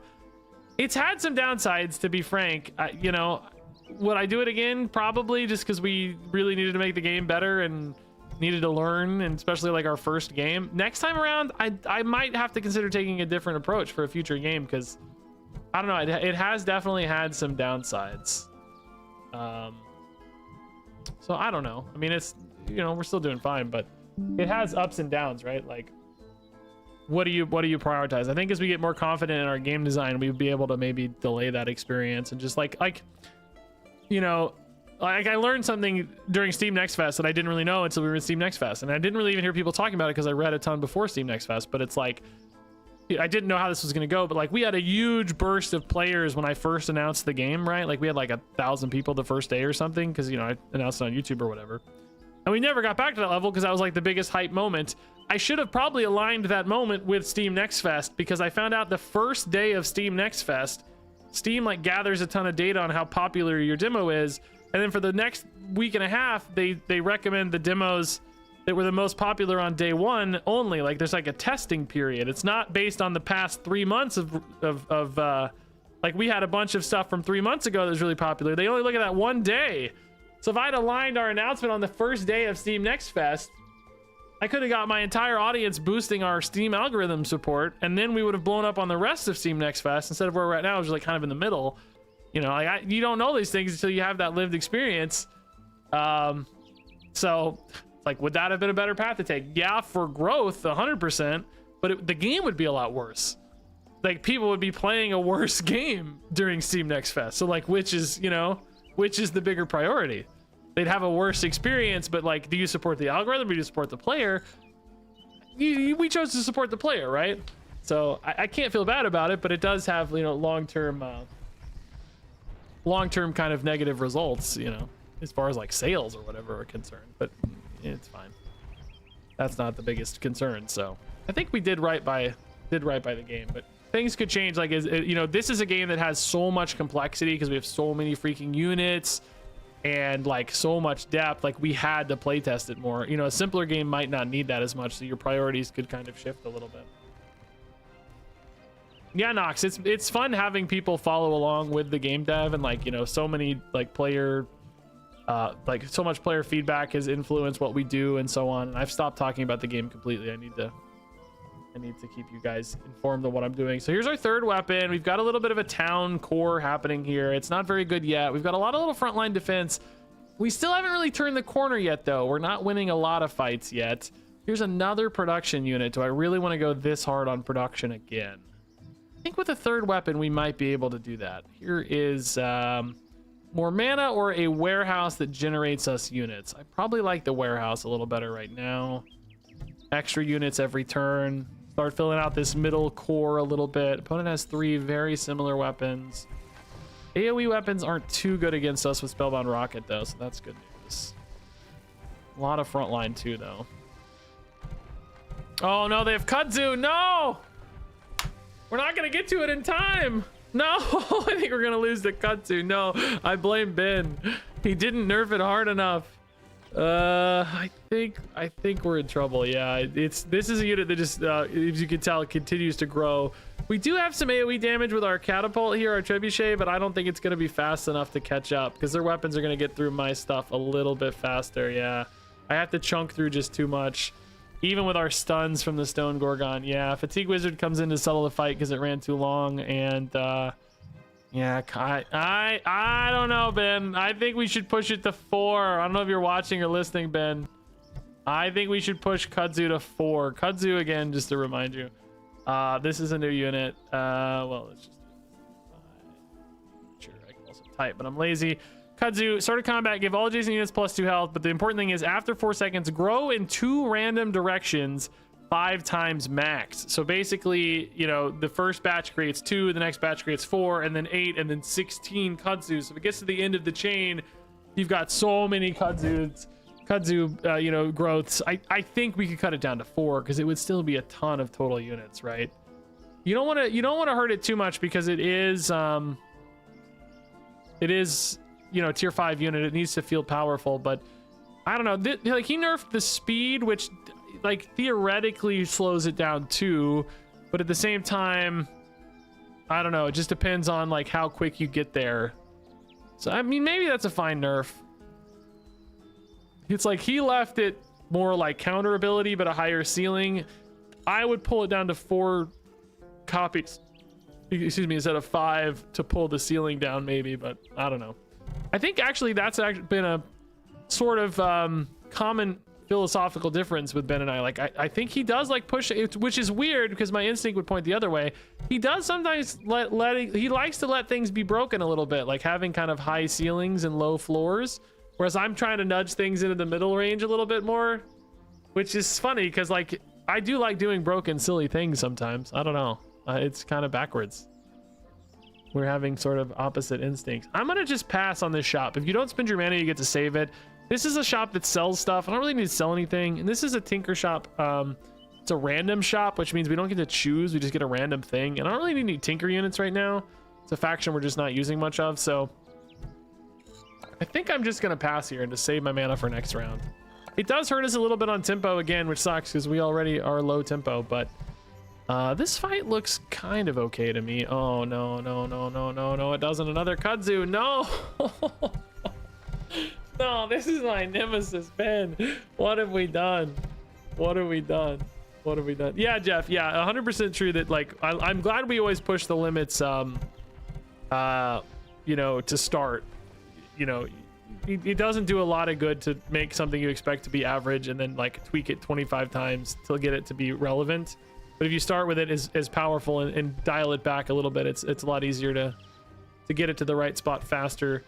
It's had some downsides, to be frank. You know, would I do it again? Probably, just because we really needed to make the game better and needed to learn, and especially like our first game. Next time around, I might have to consider taking a different approach for a future game, because I don't know, it has definitely had some downsides. So I don't know. I mean, it's, you know, we're still doing fine, but it has ups and downs, right? Like what do you prioritize? I think as we get more confident in our game design, we'd be able to maybe delay that experience and just like you know, like I learned something during Steam Next Fest that I didn't really know until we were in Steam Next Fest, and I didn't really even hear people talking about it because I read a ton before Steam Next Fest. But it's like I didn't know how this was going to go, but like we had a huge burst of players when I first announced the game, right? Like we had like 1,000 people the first day or something, because, you know, I announced it on YouTube or whatever, and we never got back to that level because that was like the biggest hype moment. I should have probably aligned that moment with Steam Next Fest, because I found out the first day of Steam Next Fest, Steam like gathers a ton of data on how popular your demo is, and then for the next week and a half, they recommend the demos that were the most popular on day one only. Like there's like a testing period. It's not based on the past 3 months of like we had a bunch of stuff from 3 months ago that was really popular. They only look at that one day. So if I'd aligned our announcement on the first day of Steam Next Fest, I could have got my entire audience boosting our Steam algorithm support, and then we would have blown up on the rest of Steam Next Fest instead of where we're at now, which is like kind of in the middle. You know, like you don't know these things until you have that lived experience. So like, would that have been a better path to take? Yeah, for growth, 100%, but the game would be a lot worse. Like people would be playing a worse game during Steam Next Fest. So like, which is the bigger priority? They'd have a worse experience, but like, do you support the algorithm or do you support the player? We chose to support the player, right? So I can't feel bad about it, but it does have, you know, long-term kind of negative results, you know, as far as like sales or whatever are concerned, but it's fine. That's not the biggest concern. So I think we did right by the game, but things could change. Like, you know, this is a game that has so much complexity because we have so many freaking units and like so much depth. Like we had to play test it more. You know, a simpler game might not need that as much, so your priorities could kind of shift a little bit. Yeah, Nox, it's fun having people follow along with the game dev, and like, you know, so many like player like so much player feedback has influenced what we do and so on. And I've stopped talking about the game completely. I need to keep you guys informed of what I'm doing. So here's our third weapon. We've got a little bit of a town core happening here. It's not very good yet. We've got a lot of little frontline defense. We still haven't really turned the corner yet, though. We're not winning a lot of fights yet. Here's another production unit. Do I really want to go this hard on production again? I think with a third weapon, we might be able to do that. Here is more mana or a warehouse that generates us units. I probably like the warehouse a little better right now. Extra units every turn. Start filling out this middle core a little bit. Opponent has 3 very similar weapons. AoE weapons aren't too good against us with Spellbound Rocket, though, so that's good news. A lot of frontline, too, though. Oh, no, they have kudzu. No! We're not going to get to it in time. No, I think we're going to lose the kudzu. No, I blame Ben. He didn't nerf it hard enough. I think we're in trouble. Yeah, this is a unit that just as you can tell, it continues to grow. We do have some AoE damage with our catapult here, our trebuchet, but I don't think it's going to be fast enough to catch up because their weapons are going to get through my stuff a little bit faster. Yeah, I have to chunk through just too much, even with our stuns from the stone gorgon. Yeah, fatigue wizard comes in to settle the fight because it ran too long, and Yeah, I don't know, Ben. I think we should push it to 4. I don't know if you're watching or listening, Ben. I think we should push Kudzu to 4. Kudzu, again, just to remind you. This is a new unit. Well, it's just... Sure, I can also type, but I'm lazy. Kudzu, start of combat, give all adjacent units +2 health, but the important thing is after 4 seconds, grow in 2 random directions 5 times max. So basically, you know, the first batch creates 2, the next batch creates 4, and then 8, and then 16 Kudzu. So if it gets to the end of the chain, you've got so many Kudzu, you know, growths. I think we could cut it down to 4 because it would still be a ton of total units, right? You don't want to hurt it too much because it is, you know, tier 5 unit. It needs to feel powerful, but I don't know. Like he nerfed the speed, which like theoretically slows it down too, but at the same time, I don't know. It just depends on like how quick you get there. So I mean, maybe that's a fine nerf. It's like he left it more like counter ability, but a higher ceiling. I would pull it down to 4 copies, excuse me, instead of 5 to pull the ceiling down maybe, but I don't know. I think actually that's actually been a sort of common philosophical difference with Ben and I. Like I think he does like push it, which is weird because my instinct would point the other way. He does sometimes he likes to let things be broken a little bit, like having kind of high ceilings and low floors, whereas I'm trying to nudge things into the middle range a little bit more, which is funny because like I do like doing broken silly things sometimes. I don't know, it's kind of backwards. We're having sort of opposite instincts. I'm gonna just pass on this shop. If you don't spend your mana, you get to save it. This is a shop that sells stuff. I don't really need to sell anything. And this is a tinker shop. It's a random shop, which means we don't get to choose. We just get a random thing. And I don't really need any tinker units right now. It's a faction we're just not using much of. So I think I'm just gonna pass here and just save my mana for next round. It does hurt us a little bit on tempo again, which sucks because we already are low tempo, but this fight looks kind of okay to me. Oh, no, no, no, no, no, no, it doesn't. Another Kudzu. No. No, this is my nemesis, Ben. What have we done? What have we done? What have we done? Yeah, Jeff. Yeah, 100% true that, like, I'm glad we always push the limits, you know, to start. You know, it doesn't do a lot of good to make something you expect to be average and then, like, tweak it 25 times to get it to be relevant. But if you start with it as powerful and dial it back a little bit, it's a lot easier to get it to the right spot faster.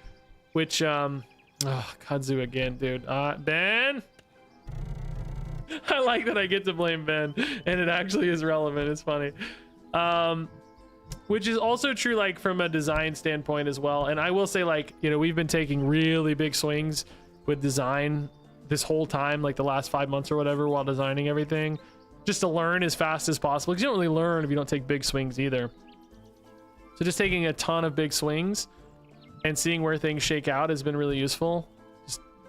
Which, oh, Kudzu again, dude. Ben? I like that I get to blame Ben, and it actually is relevant. It's funny. Which is also true, like, from a design standpoint as well. And I will say, like, you know, we've been taking really big swings with design this whole time, like the last 5 months or whatever, while designing everything, just to learn as fast as possible, because you don't really learn if you don't take big swings either. So just taking a ton of big swings and seeing where things shake out has been really useful.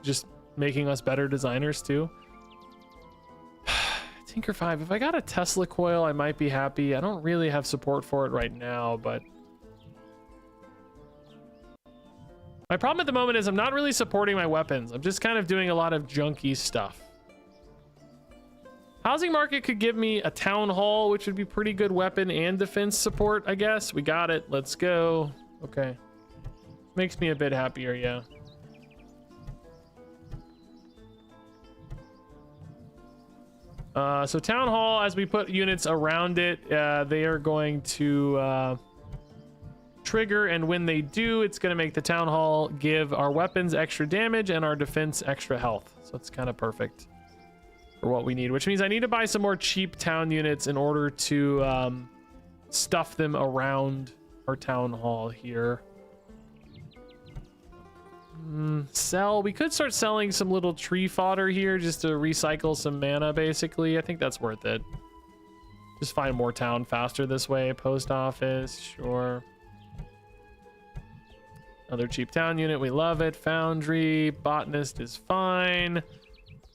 Just making us better designers too. Tinker 5, if I got a Tesla coil, I might be happy. I don't really have support for it right now, but my problem at the moment is I'm not really supporting my weapons. I'm just kind of doing a lot of junky stuff. Housing market could give me a town hall, which would be pretty good weapon and defense support, I guess. We got it. Let's go. Okay. Makes me a bit happier, yeah. So town hall, as we put units around it, they are going to trigger, and when they do, it's going to make the town hall give our weapons extra damage and our defense extra health. So it's kind of perfect for what we need, which means I need to buy some more cheap town units in order to stuff them around our town hall here. Sell. We could start selling some little tree fodder here just to recycle some mana, basically. I think that's worth it. Just find more town faster this way. Post office, sure. Another cheap town unit. We love it. Foundry. Botanist is fine.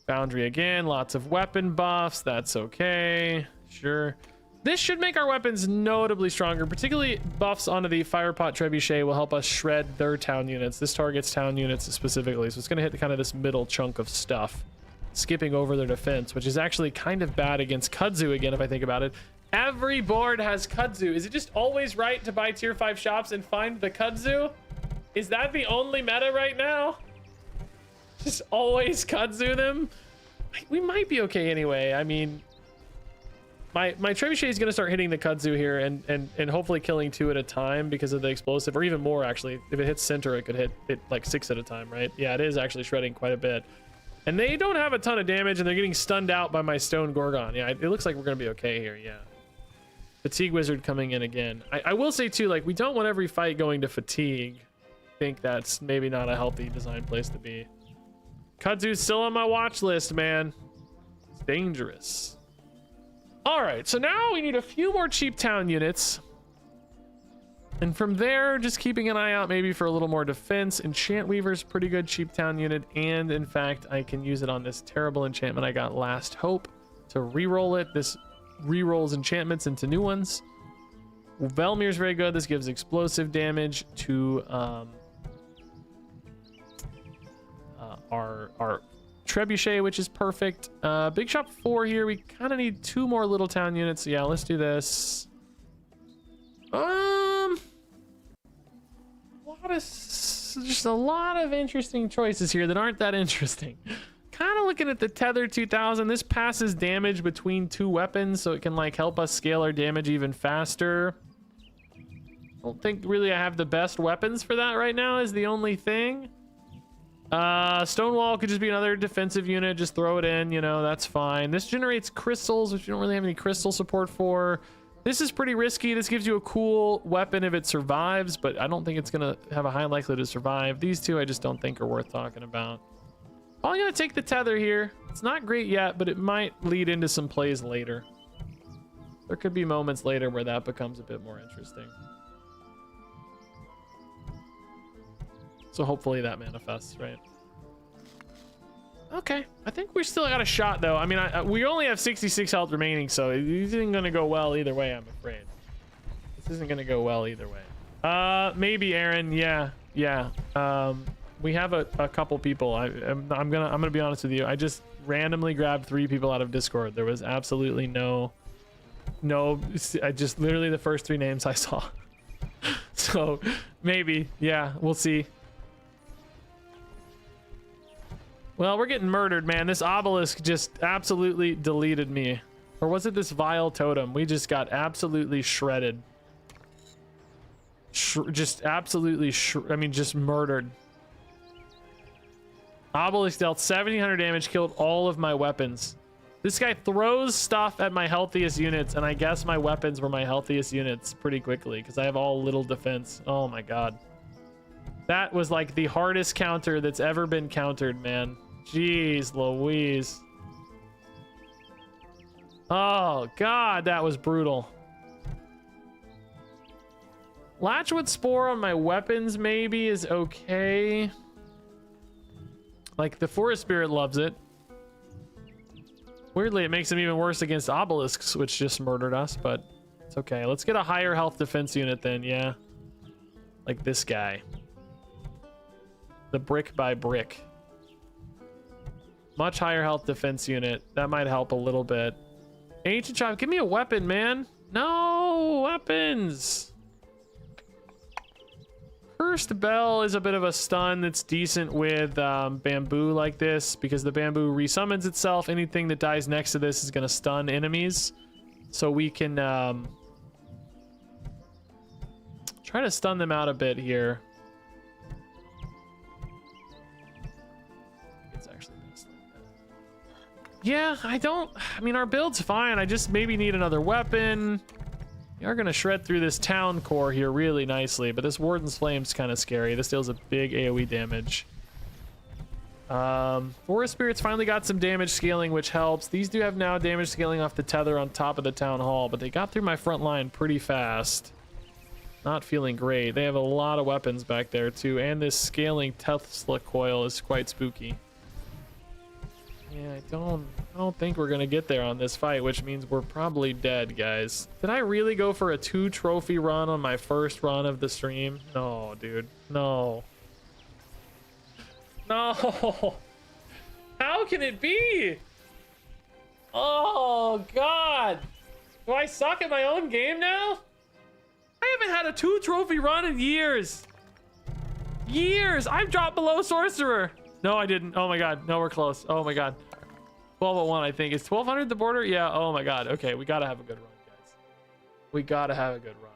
Foundry again. Lots of weapon buffs. That's okay. Sure. This should make our weapons notably stronger, particularly buffs onto the Firepot Trebuchet will help us shred their town units. This targets town units specifically, so it's going to hit kind of this middle chunk of stuff, skipping over their defense, which is actually kind of bad against Kudzu again, if I think about it. Every board has kudzu. Is it just always right to buy tier 5 shops and find the kudzu? Is that the only meta right now? Just always kudzu them? We might be okay anyway. I mean, my trebuchet is going to start hitting the kudzu here and hopefully killing 2 at a time because of the explosive, or even more actually. If it hits center, it could hit like 6 at a time, right? Yeah, it is actually shredding quite a bit. And they don't have a ton of damage, and they're getting stunned out by my stone gorgon. Yeah, it looks like we're going to be okay here, yeah. Fatigue wizard coming in again. I will say too, like, we don't want every fight going to fatigue. I think that's maybe not a healthy design place to be. Kudzu's still on my watch list, man. It's dangerous. All right, so now we need a few more cheap town units. And from there, just keeping an eye out maybe for a little more defense. Enchant Weaver's pretty good cheap town unit. And in fact, I can use it on this terrible enchantment I got, Last Hope, to re-roll it. This re-rolls enchantments into new ones. Velmir's very good. This gives explosive damage to our trebuchet, which is perfect. Big shop 4 here. We kind of need 2 more little town units. So yeah, let's do this. Just a lot of interesting choices here that aren't that interesting. Kind of looking at the Tether 2000. This passes damage between 2 weapons, so it can like help us scale our damage even faster. I don't think really I have the best weapons for that right now is the only thing. Stonewall could just be another defensive unit. Just throw it in, you know, that's fine. This generates crystals, which you don't really have any crystal support for. This is pretty risky. This gives you a cool weapon if it survives, but I don't think it's gonna have a high likelihood to survive. These 2 I just don't think are worth talking about. I'm gonna take the Tether here. It's not great yet, but it might lead into some plays later. There could be moments later where that becomes a bit more interesting. So hopefully that manifests, right? Okay, I think we still got a shot though. I mean, we only have 66 health remaining, so it isn't gonna go well either way, I'm afraid. This isn't gonna go well either way. Maybe Aaron, yeah. We have a couple people. I'm gonna be honest with you. I just randomly grabbed 3 people out of Discord. There was absolutely no, I just literally the first 3 names I saw. So maybe, yeah, we'll see. Well, we're getting murdered, man. This obelisk just absolutely deleted me. Or was it this vile totem? We just got absolutely shredded. Just absolutely, I mean, just murdered. Obelisk dealt 1700 damage, killed all of my weapons. This guy throws stuff at my healthiest units, and I guess my weapons were my healthiest units pretty quickly because I have all little defense. Oh my god. That was like the hardest counter that's ever been countered, man. Jeez Louise. Oh god, that was brutal. Latchwood Spore on my weapons maybe is okay. Like the Forest Spirit loves it. Weirdly, it makes him even worse against obelisks, which just murdered us, but it's okay. Let's get a higher health defense unit then, yeah. Like this guy. The brick by brick. Much higher health defense unit. That might help a little bit. Ancient Chop, give me a weapon, man. No weapons. Cursed Bell is a bit of a stun that's decent with bamboo like this because the bamboo resummons itself. Anything that dies next to this is going to stun enemies. So we can try to stun them out a bit here. It's actually best like that. Yeah, I mean, our build's fine. I just maybe need another weapon. We are going to shred through this town core here really nicely, but this Warden's Flame's kind of scary. This deals a big AoE damage. Forest Spirits finally got some damage scaling, which helps. These do have now damage scaling off the tether on top of the town hall, but they got through my front line pretty fast. Not feeling great. They have a lot of weapons back there too, and this scaling Tesla coil is quite spooky. Yeah, I don't think we're gonna get there on this fight, which means we're probably dead, guys. Did I really go for a 2 trophy run on my first run of the stream? No, dude. No. No. How can it be? Oh, God. Do I suck at my own game now? I haven't had a 2-trophy run in years. Years. I've dropped below sorcerer. No, I didn't. Oh my god. No, we're close. Oh my god. 1201, I think. Is 1200 the border? Yeah. Oh my god. Okay, we gotta have a good run, guys. We gotta have a good run.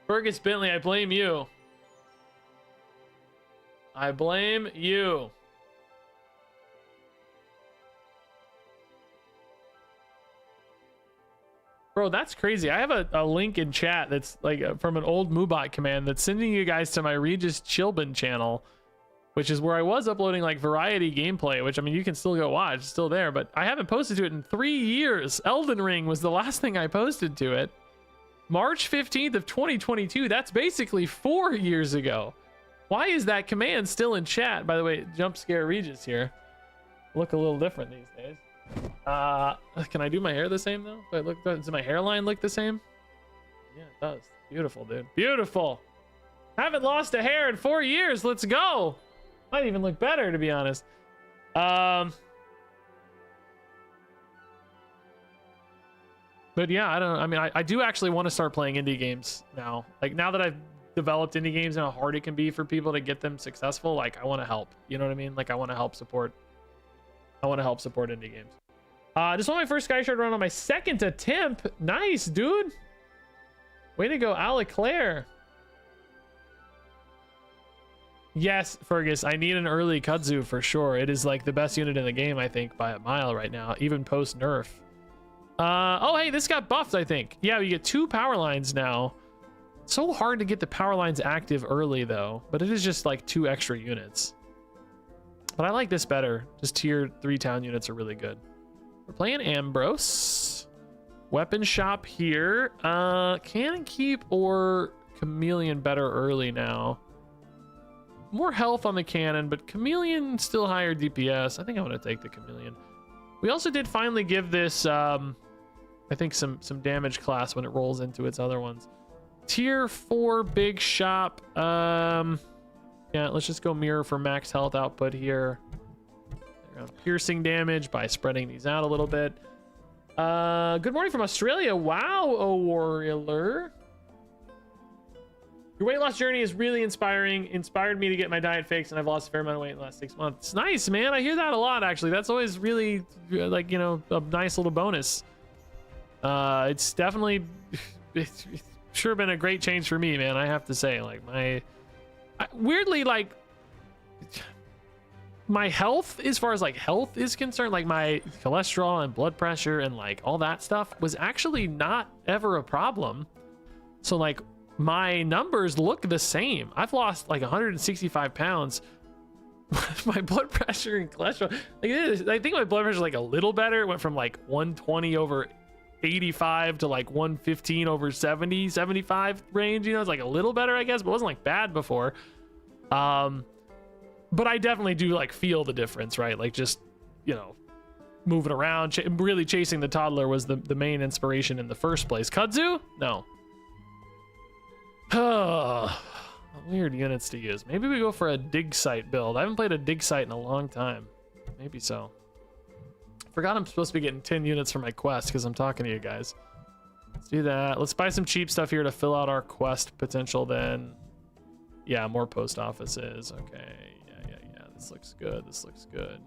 Fergus Bentley, I blame you. I blame you. Bro, that's crazy. I have a link in chat that's like from an old Moobot command that's sending you guys to my Regis Chilbin channel, which is where I was uploading like variety gameplay, which I mean, you can still go watch, it's still there, but I haven't posted to it in 3 years. Elden Ring was the last thing I posted to it. March 15th of 2022. That's basically 4 years ago. Why is that command still in chat? By the way, Jump Scare Regis here. Look a little different these days. Can I do my hair the same though? Does my hairline look the same? Yeah, it does. Beautiful, dude. Beautiful. Haven't lost a hair in 4 years. Let's go. Might even look better, to be honest. But yeah, I do actually want to start playing indie games now. Like now that I've developed indie games and how hard it can be for people to get them successful, like I want to help. You know what I mean? Like I want to help support. I want to help support indie games. Just won my first SkyShard run on my 2nd attempt. Nice, dude. Way to go, Aleclaire. Yes, Fergus, I need an early kudzu for sure. It is like the best unit in the game, I think, by a mile right now, even post nerf. Oh, hey, this got buffed, I think. Yeah, you get 2 power lines now. It's so hard to get the power lines active early, though, but it is just like 2 extra units. But I like this better. Just tier 3 town units are really good. We're playing Ambrose. Weapon shop here. Cannon keep or chameleon better early now. More health on the cannon, but chameleon still higher DPS. I think I'm gonna take the chameleon. We also did finally give this I think some damage class when it rolls into its other ones. Tier 4 big shop. Yeah, let's just go mirror for max health output here. Around piercing damage by spreading these out a little bit. Good morning from Australia. Wow, O Warrior. Your weight loss journey is really inspiring. Inspired me to get my diet fixed, and I've lost a fair amount of weight in the last 6 months. It's nice, man. I hear that a lot, actually. That's always really, like, you know, a nice little bonus. It's definitely it's sure been a great change for me, man. I have to say, like, weirdly, like, my health, as far as like health is concerned, like my cholesterol and blood pressure and like all that stuff was actually not ever a problem. So like my numbers look the same. I've lost like 165 pounds. My blood pressure and cholesterol, like, I think my blood pressure is like a little better. It went from like 120 over 85 to like 115 over 70, 75 range. You know, it's like a little better, I guess, but it wasn't like bad before. But I definitely do like feel the difference, right? Like just, you know, moving around, really chasing the toddler was the main inspiration in the first place. Kudzu? No. Weird units to use. Maybe we go for a dig site build. I haven't played a dig site in a long time. Maybe so. Forgot I'm supposed to be getting 10 units for my quest because I'm talking to you guys. Let's do that. Let's buy some cheap stuff here to fill out our quest potential then. Yeah, more post offices. Okay. Yeah. This looks good. This looks good.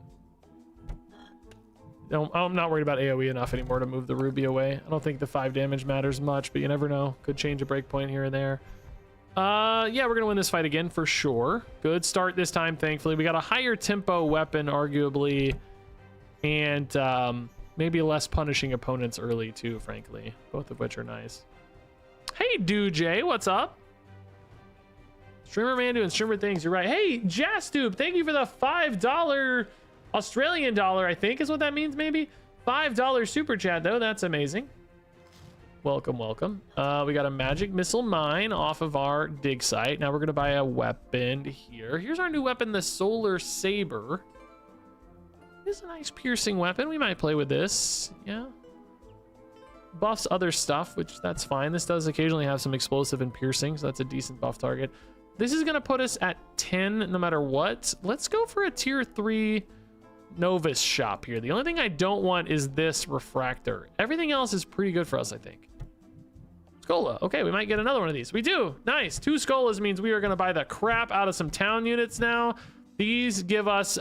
No, I'm not worried about AoE enough anymore to move the ruby away. I don't think the 5 damage matters much, but you never know. Could change a breakpoint here and there. Yeah, we're gonna win this fight again for sure. Good start this time, thankfully. We got a higher tempo weapon, arguably, and maybe less punishing opponents early too, frankly. Both of which are nice. Hey, Dujay, what's up? Streamer man doing streamer things, you're right. Hey, Jastube, thank you for the $5 Australian dollar, I think is what that means, maybe. $5 super chat, though. That's amazing. Welcome, welcome. We got a magic missile mine off of our dig site. Now we're going to buy a weapon here. Here's our new weapon, the Solar Saber. This is a nice piercing weapon. We might play with this. Yeah. Buffs other stuff, which that's fine. This does occasionally have some explosive and piercing, so that's a decent buff target. This is going to put us at 10 no matter what. Let's go for a tier 3 novice shop here. The only thing I don't want is this refractor. Everything else is pretty good for us, I think. Scola. Okay, we might get another one of these. We do. Nice. 2 Scolas means we are going to buy the crap out of some town units now. These give us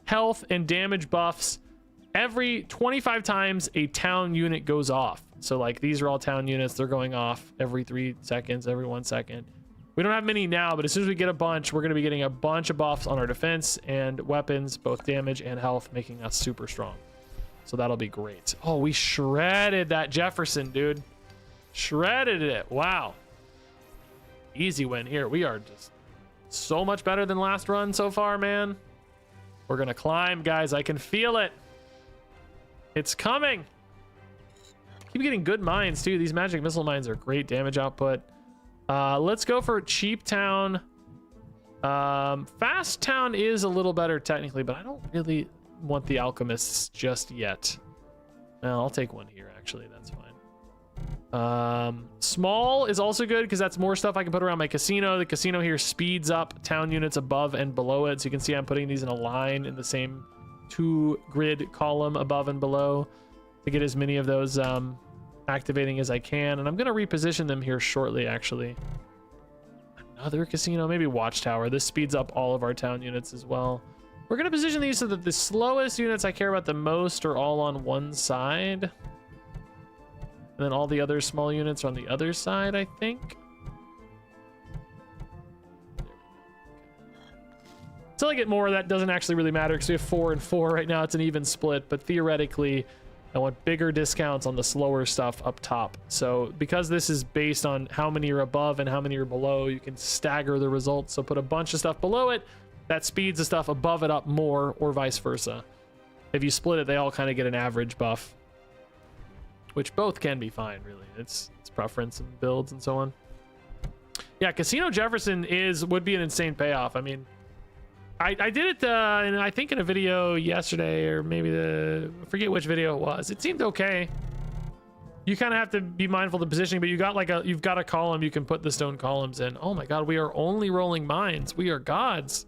health and damage buffs every 25 times a town unit goes off. So like these are all town units. They're going off every 3 seconds, every 1 second. We don't have many now, but as soon as we get a bunch, we're going to be getting a bunch of buffs on our defense and weapons, both damage and health, making us super strong. So that'll be great. Oh, we shredded that Jefferson, dude. Shredded it. Wow. Easy win here. We are just so much better than last run so far, man. We're going to climb, guys. I can feel it. It's coming. Keep getting good mines, too. These magic missile mines are great damage output. Let's go for cheap town. Fast town is a little better technically, but I don't really want the alchemists just yet. Well, I'll take one here, actually. That's fine. Small is also good because that's more stuff I can put around my casino. The casino here speeds up town units above and below it. So you can see I'm putting these in a line in the same 2-grid column above and below to get as many of those activating as I can. And I'm going to reposition them here shortly, actually. Another casino, maybe watchtower. This speeds up all of our town units as well. We're going to position these so that the slowest units I care about the most are all on one side. And then all the other small units are on the other side, I think. Until I get more, that doesn't actually really matter because we have 4 and 4 right now. It's an even split, but theoretically, I want bigger discounts on the slower stuff up top. So because this is based on how many are above and how many are below, you can stagger the results. So put a bunch of stuff below it, that speeds the stuff above it up more, or vice versa. If you split it, they all kind of get an average buff, which both can be fine, really. It's preference and builds and so on. Yeah, Casino Jefferson would be an insane payoff. I mean, I did it, and I think in a video yesterday, or maybe I forget which video it was. It seemed okay. You kind of have to be mindful of the positioning, but you've got a column you can put the stone columns in. Oh my god, we are only rolling mines. We are gods.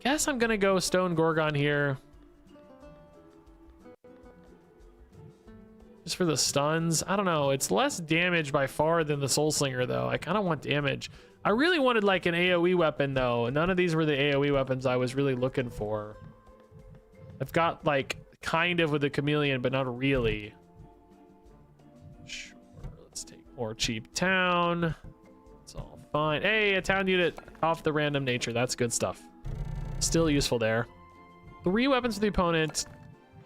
Guess I'm gonna go Stone Gorgon here. Just for the stuns. I don't know. It's less damage by far than the Soul Slinger, though. I kind of want damage. I really wanted like an AoE weapon, though. None of these were the AoE weapons I was really looking for. I've got like kind of with the Chameleon, but not really. Sure. Let's take more cheap town. It's all fine. Hey, a town unit off the random nature. That's good stuff. Still useful there. 3 weapons for the opponent.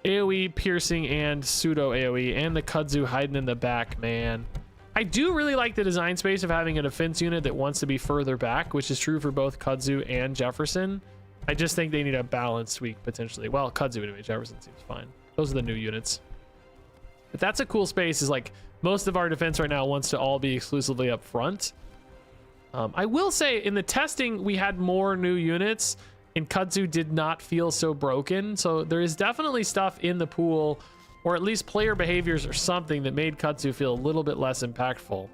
AoE, piercing, and pseudo AoE, and the kudzu hiding in the back, man. I do really like the design space of having a defense unit that wants to be further back, which is true for both kudzu and Jefferson. I just think they need a balanced tweak, potentially. Well, kudzu anyway, Jefferson seems fine. Those are the new units. But that's a cool space, is like most of our defense right now wants to all be exclusively up front. I will say, in the testing, we had more new units, and kudzu did not feel so broken. So there is definitely stuff in the pool, or at least player behaviors or something, that made kudzu feel a little bit less impactful.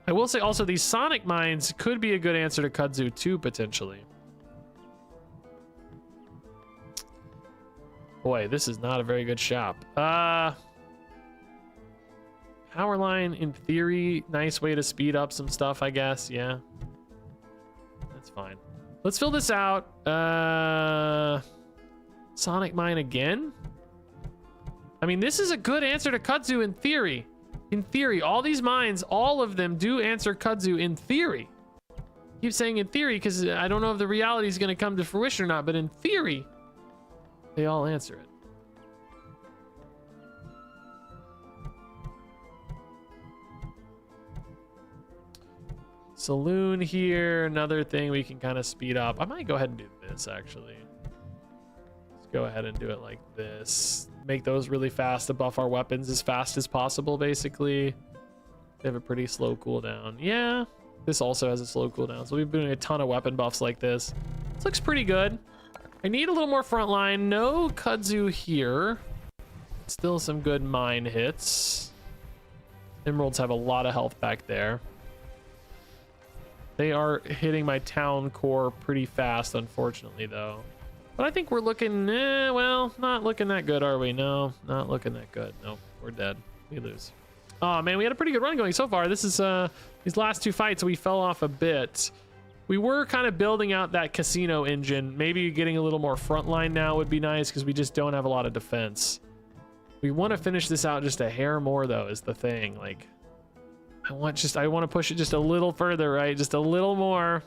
I will say also these sonic mines could be a good answer to kudzu too, potentially. Boy, this is not a very good shop. Power line, in theory, nice way to speed up some stuff, I guess. Yeah, that's fine. Let's fill this out. Sonic mine again. I mean, this is a good answer to kudzu in theory. In theory, all these mines, all of them do answer kudzu in theory. I keep saying in theory because I don't know if the reality is going to come to fruition or not, but in theory, they all answer it. Saloon here, another thing we can kind of speed up. I might go ahead and do this, actually. Let's go ahead and do it like this. Make those really fast to buff our weapons as fast as possible, basically. They have a pretty slow cooldown. Yeah, this also has a slow cooldown. So we've been doing a ton of weapon buffs like this. This looks pretty good. I need a little more front line. No kudzu here. Still some good mine hits. Emeralds have a lot of health back there. They are hitting my town core pretty fast, unfortunately, though. But I think we're looking, well, not looking that good, are we? No, not looking that good. Nope, we're dead. We lose. Oh, man, we had a pretty good run going so far. This is, these last two fights, we fell off a bit. We were kind of building out that casino engine. Maybe getting a little more frontline now would be nice because we just don't have a lot of defense. We want to finish this out just a hair more, though, is the thing. Like, I want to push it just a little further, right? Just a little more.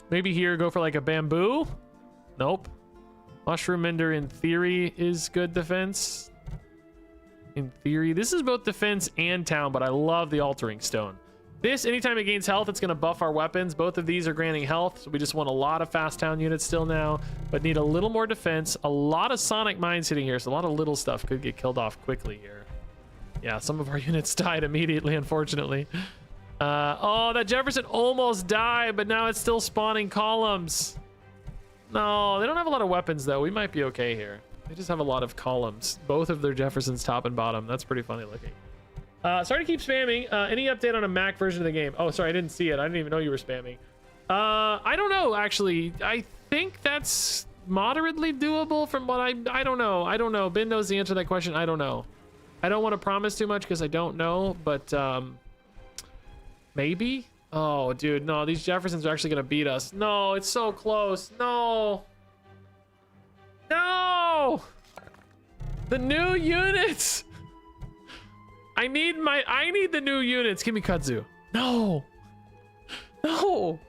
Maybe here, go for like a bamboo. Nope. Mushroom Ender in theory is good defense. In theory, this is both defense and town, but I love the altering stone. This, anytime it gains health, it's going to buff our weapons. Both of these are granting health, so we just want a lot of fast town units still now, but need a little more defense. A lot of sonic mines hitting here, so a lot of little stuff could get killed off quickly here. Yeah, some of our units died immediately, unfortunately. Oh, that Jefferson almost died, but now it's still spawning columns. No, they don't have a lot of weapons, though. We might be okay here. They just have a lot of columns. Both of their Jeffersons, top and bottom. That's pretty funny looking. Sorry to keep spamming. Any update on a Mac version of the game? Oh, sorry, I didn't see it. I didn't even know you were spamming. I don't know, actually. I think that's moderately doable from what I don't know. I don't know. Ben knows the answer to that question. I don't know. I don't want to promise too much because I don't know, but maybe? Oh, dude, no, these Jeffersons are actually going to beat us. No, it's so close. No. No! The new units! I need the new units. Give me kudzu. No. No.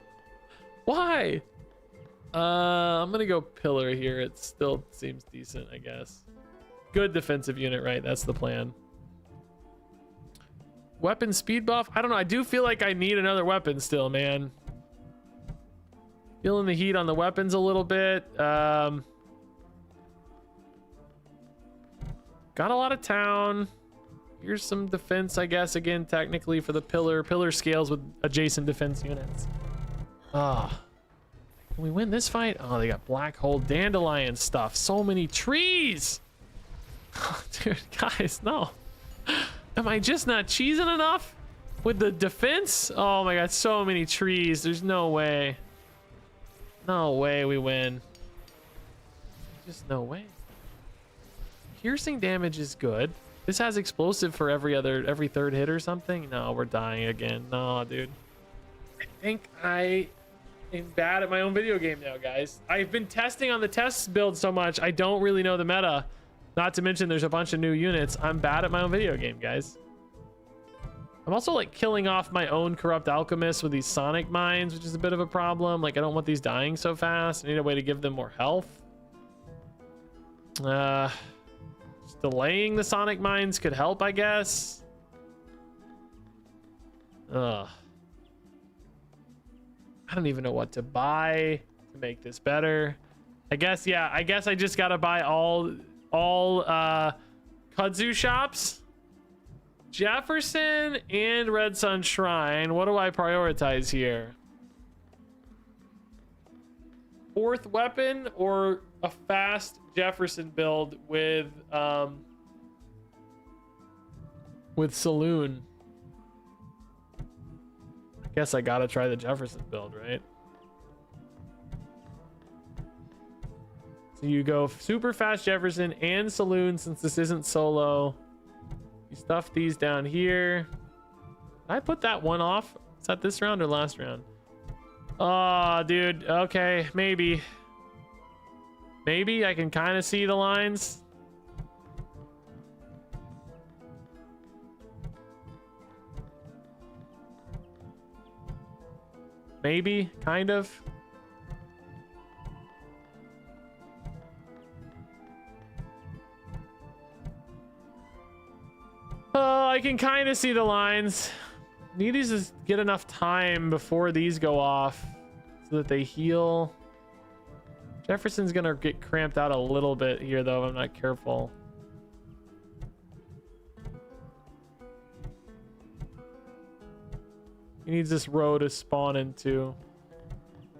Why? I'm gonna go pillar here. It still seems decent, I guess. Good defensive unit, right? That's the plan. Weapon speed buff? I don't know. I do feel like I need another weapon still, man. Feeling the heat on the weapons a little bit. Got a lot of town. Here's some defense, I guess, again, technically for the pillar. Pillar scales with adjacent defense units. Ah. Can we win this fight? Oh, they got black hole dandelion stuff. So many trees. Oh, dude, guys, no. Am I just not cheesing enough with the defense? Oh my god, so many trees. There's no way. No way we win. Just no way. Piercing damage is good. This has explosive for every third hit or something. No, we're dying again. No, dude. I think I am bad at my own video game now, guys. I've been testing on the test build so much, I don't really know the meta. Not to mention there's a bunch of new units. I'm bad at my own video game, guys. I'm also like killing off my own corrupt alchemists with these sonic mines, which is a bit of a problem. Like, I don't want these dying so fast. I need a way to give them more health. Delaying the sonic mines could help, I guess. I don't even know what to buy to make this better. I guess, yeah, I guess I just gotta buy all kudzu shops, Jefferson, and Red Sun Shrine. What do I prioritize here? Fourth weapon or a fast Jefferson build with Saloon? I guess I gotta try the Jefferson build, right? So you go super fast Jefferson and Saloon since this isn't solo. You stuff these down here. Did I put that one off? Is that this round or last round? Oh, dude. Okay, maybe. Maybe I can kind of see the lines. Maybe, kind of. Oh, I can kind of see the lines. Need these to get enough time before these go off so that they heal. Jefferson's gonna get cramped out a little bit here, though, if I'm not careful. He needs this row to spawn into.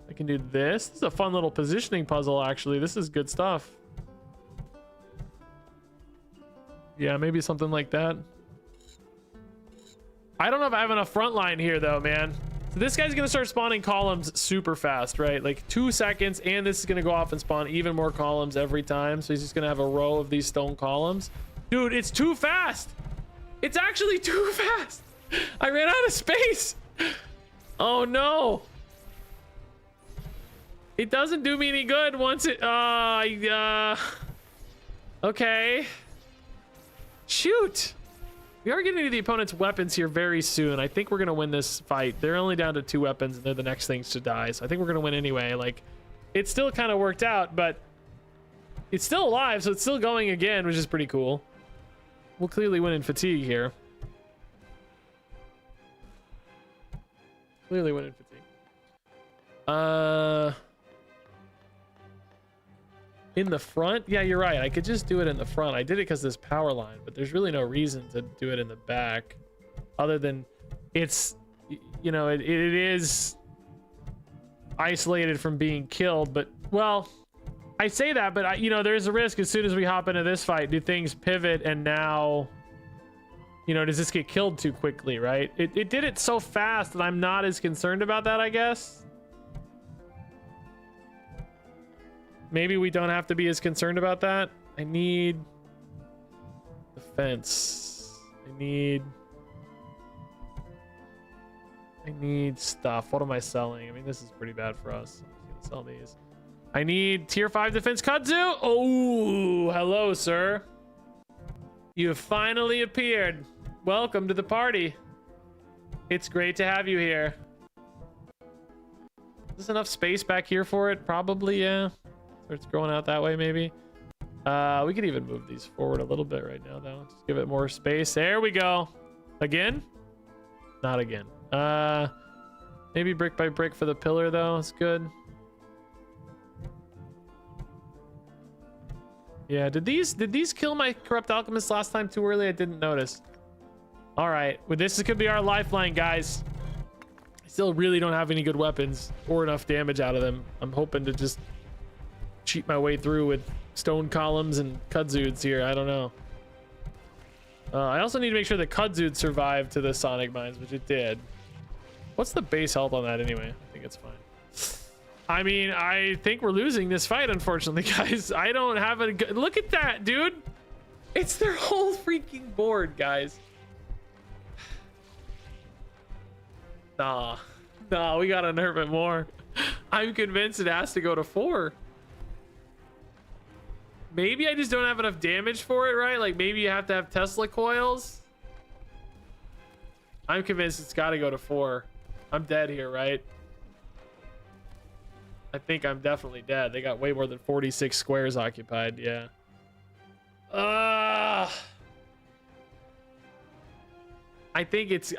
I can do this. This is a fun little positioning puzzle, actually. This is good stuff. Yeah, maybe something like that. I don't know if I have enough front line here though, man. So this guy's gonna start spawning columns super fast, right? Like 2 seconds, and this is gonna go off and spawn even more columns every time. So he's just gonna have a row of these stone columns. Dude, it's too fast. It's actually too fast. I ran out of space. Oh no. It doesn't do me any good once it, okay. Shoot. We are getting to the opponent's weapons here very soon. I think we're going to win this fight. They're only down to 2 weapons and they're the next things to die. So I think we're going to win anyway. Like, it still kind of worked out, but it's still alive. So it's still going again, which is pretty cool. We'll clearly win in fatigue here. Clearly win in fatigue. In the front? Yeah, you're right. I could just do it in the front. I did it because this power line, but there's really no reason to do it in the back other than it's, you know, it is isolated from being killed. But, well, I say that, but, you know, there's a risk as soon as we hop into this fight. Do things pivot and now, you know, does this get killed too quickly, right? It did it so fast that I'm not as concerned about that, I guess. Maybe we don't have to be as concerned about that. I need defense. I need stuff. What am I selling? I mean, this is pretty bad for us. I'm just gonna sell these. I need tier 5 defense kudzu. Oh, hello, sir. You have finally appeared. Welcome to the party. It's great to have you here. Is this enough space back here for it? Probably, yeah. Starts growing out that way, maybe. We could even move these forward a little bit right now, though. Just give it more space. There we go. Again? Not again. Maybe brick by brick for the pillar, though. It's good. Yeah, did these kill my corrupt alchemist last time too early? I didn't notice. All right, well, this could be our lifeline, guys. I still really don't have any good weapons or enough damage out of them. I'm hoping to just cheat my way through with stone columns and kudzuds here. I don't know. I also need to make sure that kudzud survived to the sonic mines, which it did. What's the base health on that anyway? I think it's fine. I mean, I think we're losing this fight, unfortunately, guys. I don't have a good look at that, dude. It's their whole freaking board, guys. Nah, we gotta nerf it more. I'm convinced it has to go to 4. Maybe I just don't have enough damage for it, right? Like maybe you have to have Tesla coils. I'm convinced it's got to go to 4. I'm dead here, right? I think I'm definitely dead. They got way more than 46 squares occupied. Yeah. I think it's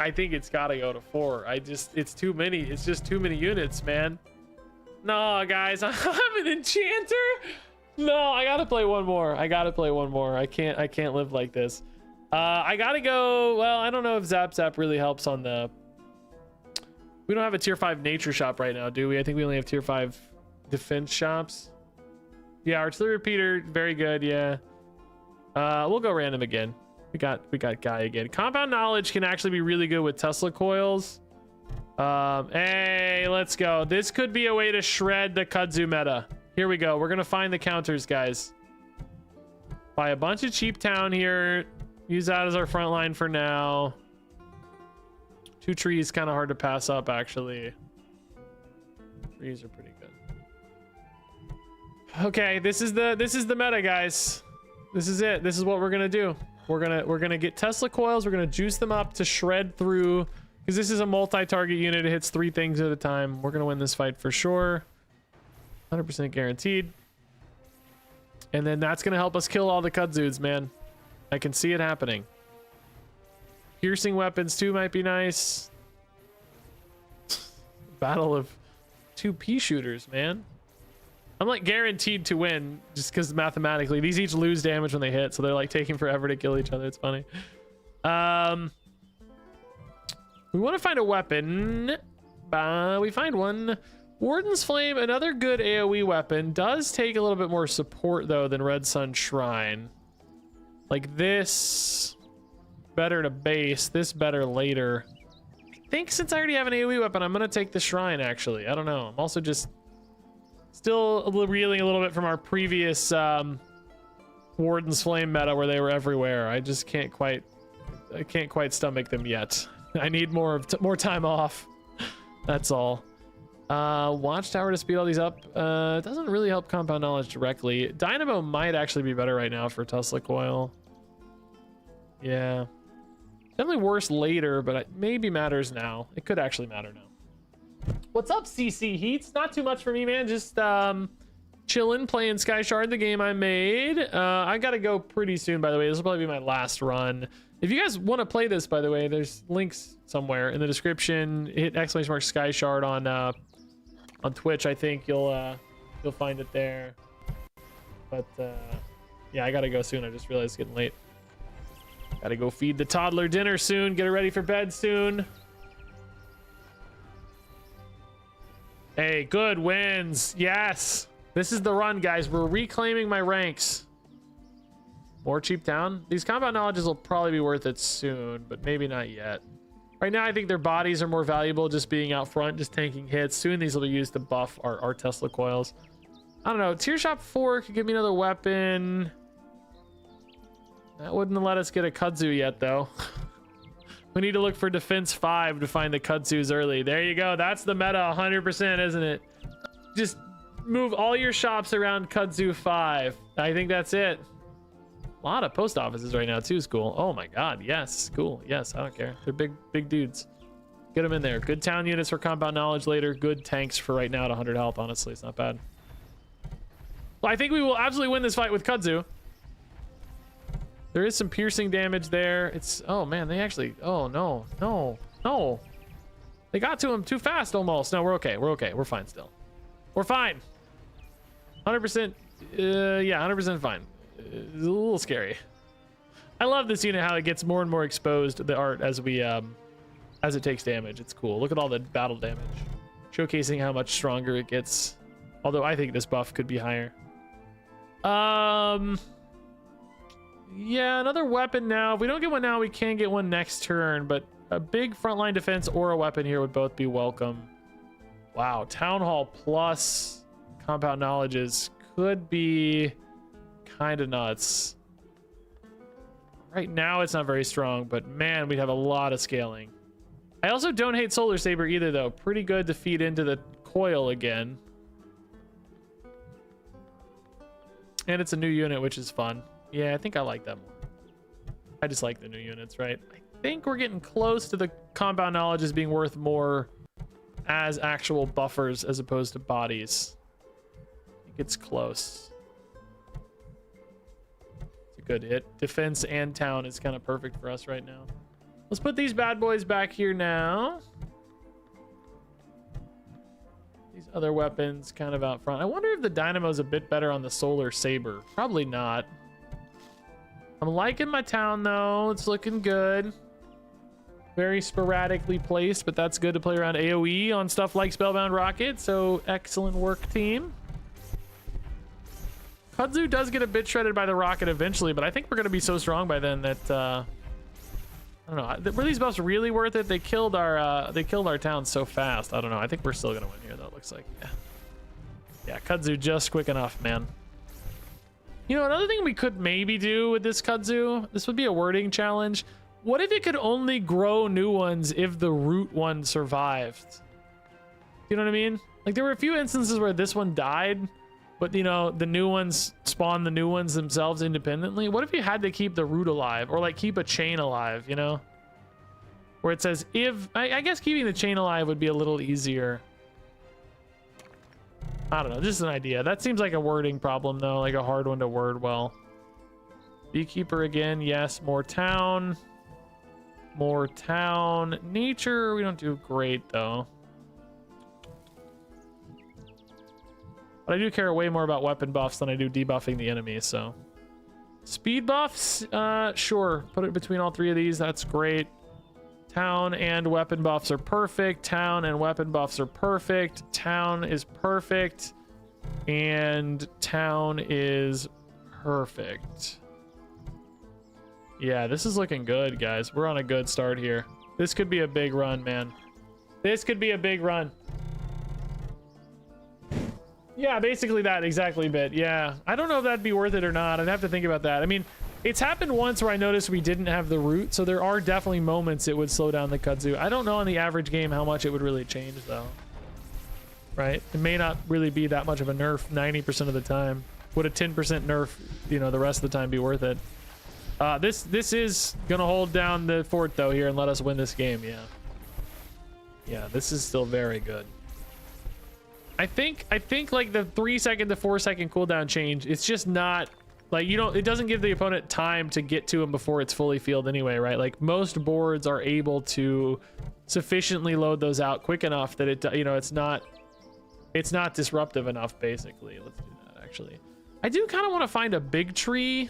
got to go to 4. It's too many. It's just too many units, man. No, guys, I'm an enchanter. No, I gotta play one more. I can't live like this. I gotta go. Well, I don't know if Zap really helps on the. We don't have a tier 5 nature shop right now, do we? I think we only have tier 5 defense shops. Yeah, artillery repeater, very good. Yeah. We'll go random again. We got guy again. Compound knowledge can actually be really good with Tesla coils. Hey, let's go. This could be a way to shred the kudzu meta. Here we go. We're gonna find the counters, guys. Buy a bunch of cheap town here. Use that as our front line for now. 2 trees, kind of hard to pass up, actually. Trees are pretty good. Okay, this is the meta, guys. This is it. This is what we're gonna do. We're gonna get Tesla coils. We're gonna juice them up to shred through, because this is a multi-target unit. It hits 3 things at a time. We're gonna win this fight for sure. 100% guaranteed. And then that's gonna help us kill all the kudzuds, man. I can see it happening. Piercing weapons too might be nice. Battle of 2 pea shooters, man. I'm like guaranteed to win just because mathematically these each lose damage when they hit, so they're like taking forever to kill each other. It's funny. We want to find a weapon. We find one. Warden's Flame, another good AoE weapon. Does take a little bit more support though than Red Sun Shrine. Like this. better to base, this better later. I think since I already have an AoE weapon, I'm gonna take the shrine, actually. I don't know. I'm also just still reeling a little bit from our previous Warden's Flame meta where they were everywhere. I just can't quite stomach them yet. I need more time off. That's all. Watchtower to speed all these up. It doesn't really help compound knowledge directly. Dynamo might actually be better right now for Tesla coil. Yeah. Definitely worse later, but it maybe matters now. It could actually matter now. What's up, CC Heats? Not too much for me, man. Just chilling, playing SkyShard, the game I made. I gotta go pretty soon, by the way. This will probably be my last run. If you guys want to play this, by the way, there's links somewhere in the description. Hit !SkyShard on Twitch. I think you'll find it there. But yeah, I gotta go soon. I just realized it's getting late. Gotta go feed the toddler dinner soon. Get her ready for bed soon. Hey, good wins. Yes. This is the run, guys. We're reclaiming my ranks. More cheap town. These compound knowledges will probably be worth it soon, but maybe not yet. Right now, I think their bodies are more valuable just being out front, just tanking hits. Soon these will be used to buff our Tesla coils. I don't know. Tier Shop 4 could give me another weapon. That wouldn't let us get a kudzu yet, though. We need to look for defense 5 to find the kudzus early. There you go. That's the meta 100%, isn't it? Just move all your shops around kudzu 5. I think that's it. A lot of post offices right now too is cool. Oh my god, yes, cool. Yes, I don't care. They're big dudes. Get them in there. Good town units for compound knowledge later. Good tanks for right now at 100 health. Honestly, it's not bad. Well, I think we will absolutely win this fight with kudzu. There is some piercing damage there. It's, oh man, they actually, oh no. They got to him too fast almost. No, we're okay. We're okay. We're fine still. We're fine. 100%, yeah, 100% fine. It's a little scary. I love this unit, how it gets more and more exposed, the art, as we, as it takes damage. It's cool. Look at all the battle damage. Showcasing how much stronger it gets. Although I think this buff could be higher. Yeah, another weapon now. If we don't get one now, we can get one next turn, but a big frontline defense or a weapon here would both be welcome. Wow, Town Hall plus compound knowledges could be kind of nuts. Right now, it's not very strong, but man, we'd have a lot of scaling. I also don't hate Solar Saber either, though. Pretty good to feed into the coil again. And it's a new unit, which is fun. Yeah, I think I like that more. I just like the new units, right? I think we're getting close to the compound knowledge as being worth more as actual buffers as opposed to bodies. I think it's close. It's a good hit. Defense and town is kind of perfect for us right now. Let's put these bad boys back here now. These other weapons kind of out front. I wonder if the dynamo's a bit better on the Solar Saber. Probably not. I'm liking my town though. It's looking good. Very sporadically placed, but that's good to play around AoE on stuff like Spellbound Rocket. So excellent work, team. Kudzu does get a bit shredded by the rocket eventually, but I think we're going to be so strong by then that I don't know. Were these buffs really worth it? They killed our town so fast. I don't know. I think we're still going to win here though. It looks like. Yeah, Kudzu just quick enough, man. You know, another thing we could maybe do with this kudzu, this would be a wording challenge. What if it could only grow new ones if the root one survived? You know what I mean? Like there were a few instances where this one died, but you know, the new ones spawn the new ones themselves independently. What if you had to keep the root alive or like keep a chain alive, you know? Where it says if, I guess keeping the chain alive would be a little easier. I don't know, just an idea. That seems like a wording problem though, like a hard one to word well. Beekeeper again, yes. More town. More town. Nature, we don't do great though. But I do care way more about weapon buffs than I do debuffing the enemy, so. Speed buffs, sure. Put it between all three of these, that's great. Town and weapon buffs are perfect. Town and weapon buffs are perfect. Town is perfect. And town is perfect. Yeah, this is looking good, guys. We're on a good start here. This could be a big run, man. This could be a big run. Yeah, basically that exactly bit. Yeah, I don't know if that'd be worth it or not. I'd have to think about that. I mean, it's happened once where I noticed we didn't have the root, so there are definitely moments it would slow down the kudzu. I don't know on the average game how much it would really change, though. Right? It may not really be that much of a nerf 90% of the time. Would a 10% nerf, you know, the rest of the time be worth it? This is gonna hold down the fort though here and let us win this game. Yeah, this is still very good. I think like the 3 second to 4 second cooldown change, it's just not like, you know, it doesn't give the opponent time to get to him before it's fully filled anyway, right? Like most boards are able to sufficiently load those out quick enough that it, you know, it's not disruptive enough, basically. Let's do that. Actually, I do kind of want to find a big tree.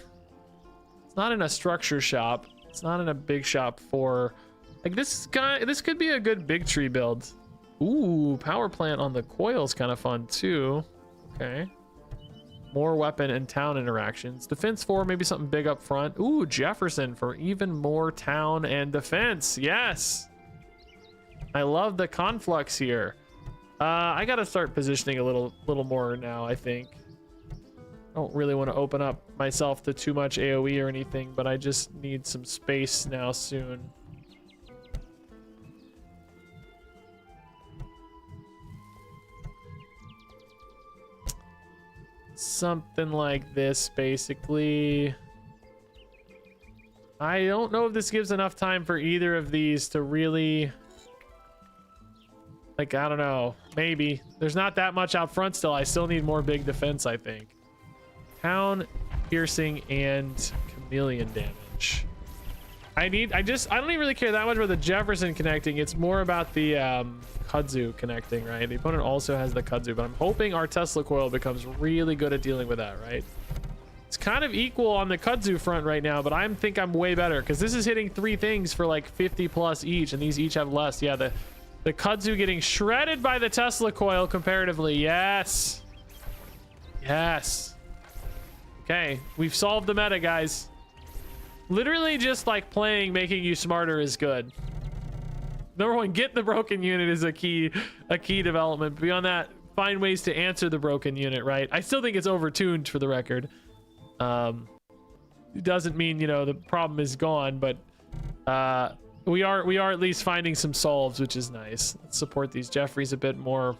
It's not in a structure shop. It's not in a big shop for like this guy. This could be a good big tree build. Ooh, power plant on the coil's kind of fun too. Okay. More weapon and town interactions. Defense 4, maybe something big up front. Ooh, Jefferson for even more town and defense. Yes. I love the conflux here. I gotta start positioning a little more now, I think. I don't really want to open up myself to too much AoE or anything, but I just need some space now soon. Something like this, basically. I don't know if this gives enough time for either of these to really... Like, I don't know.Maybe. There's not that much out front still. I still need more big defense, I think. Town, piercing, and chameleon damage. I don't even really care that much about the Jefferson connecting. It's more about the kudzu connecting, right? The opponent also has the kudzu, but I'm hoping our Tesla coil becomes really good at dealing with that, right? It's kind of equal on the kudzu front right now, but I think I'm way better because this is hitting 3 things for like 50 plus each, and these each have less. Yeah, the kudzu getting shredded by the Tesla coil comparatively. Yes. Yes. Okay, we've solved the meta, guys. Literally just like playing making you smarter is good. Number 1, get the broken unit is a key development. Beyond that, find ways to answer the broken unit, right? I still think it's overtuned for the record. It doesn't mean, you know, the problem is gone, but we are at least finding some solves, which is nice. Let's support these Jeffreys a bit more.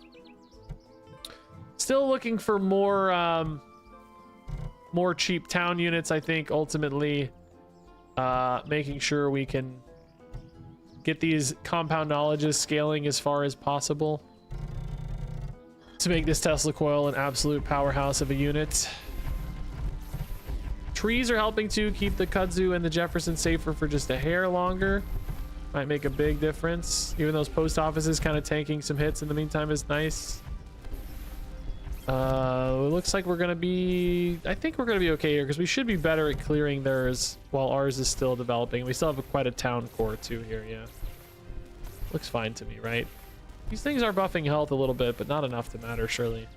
Still looking for more cheap town units, I think, ultimately. Making sure we can get these compound knowledges scaling as far as possible to make this Tesla coil an absolute powerhouse of a unit. Trees are helping to keep the kudzu and the Jefferson safer for just a hair longer. Might make a big difference. Even those post offices kind of tanking some hits in the meantime is nice. It looks like we're gonna be, I think we're gonna be okay here because we should be better at clearing theirs while ours is still developing. We still have quite a town core too here. Yeah, looks fine to me, right? These things are buffing health a little bit, but not enough to matter, surely.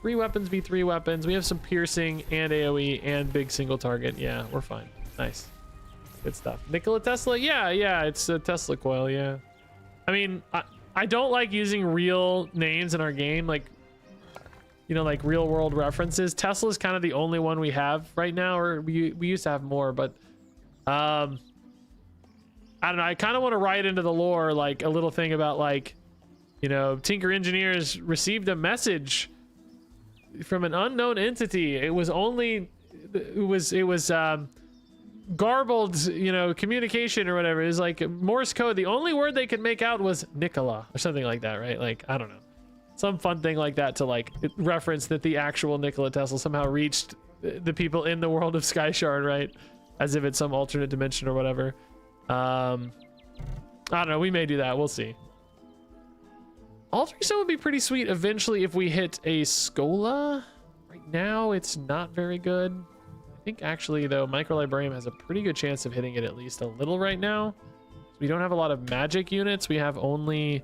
3 weapons v 3 weapons. We have some piercing and AoE and big single target. Yeah, we're fine. Nice, good stuff. Nikola Tesla. Yeah, it's a Tesla coil. Yeah, I mean, I don't like using real names in our game, like, you know, like real world references. Tesla's kind of the only one we have right now, or we used to have more, but I don't know. I kind of want to write into the lore like a little thing about, like, you know, Tinker Engineers received a message from an unknown entity. It was garbled, you know, communication or whatever. It was like Morse code. The only word they could make out was Nikola or something like that, right? Like, I don't know. Some fun thing like that to like reference that the actual Nikola Tesla somehow reached the people in the world of SkyShard, right? As if it's some alternate dimension or whatever. I don't know. We may do that. We'll see. Alteration would be pretty sweet eventually if we hit a Scola. Right now, it's not very good. I think actually, though, Micro Librarium has a pretty good chance of hitting it at least a little right now. We don't have a lot of magic units. We have only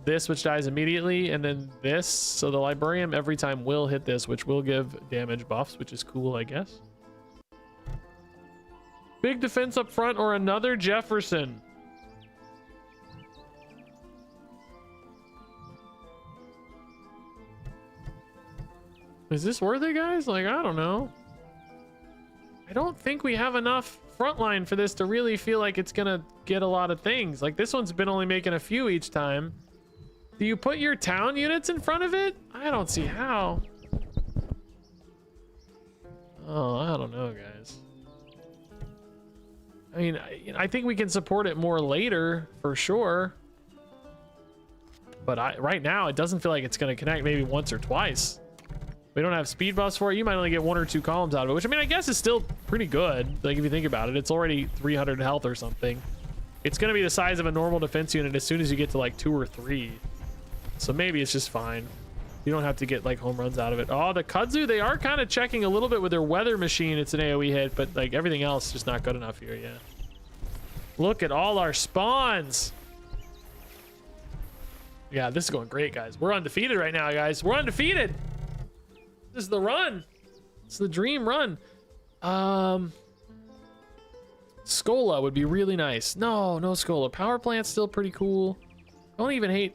this, which dies immediately, and then this. So the Librarium every time will hit this, which will give damage buffs, which is cool, I guess. Big defense up front or another Jefferson. Is this worth it, guys? Like, I don't know. I don't think we have enough frontline for this to really feel like it's gonna get a lot of things. Like, this one's been only making a few each time. Do you put your town units in front of it? I don't see how. Oh, I don't know, guys. I mean, I think we can support it more later for sure. But right now, it doesn't feel like it's going to connect maybe once or twice. We don't have speed buffs for it. You might only get 1 or 2 columns out of it, which I mean, I guess is still pretty good. Like if you think about it, it's already 300 health or something. It's going to be the size of a normal defense unit as soon as you get to like 2 or 3. So maybe it's just fine. You don't have to get like home runs out of it. Oh, the kudzu, they are kind of checking a little bit with their weather machine. It's an AoE hit, but like everything else is just not good enough here. Yeah. Look at all our spawns. Yeah, this is going great, guys. We're undefeated right now, guys. We're undefeated. This is the run. It's the dream run. Scola would be really nice. No Scola. Power plant's still pretty cool. I don't even hate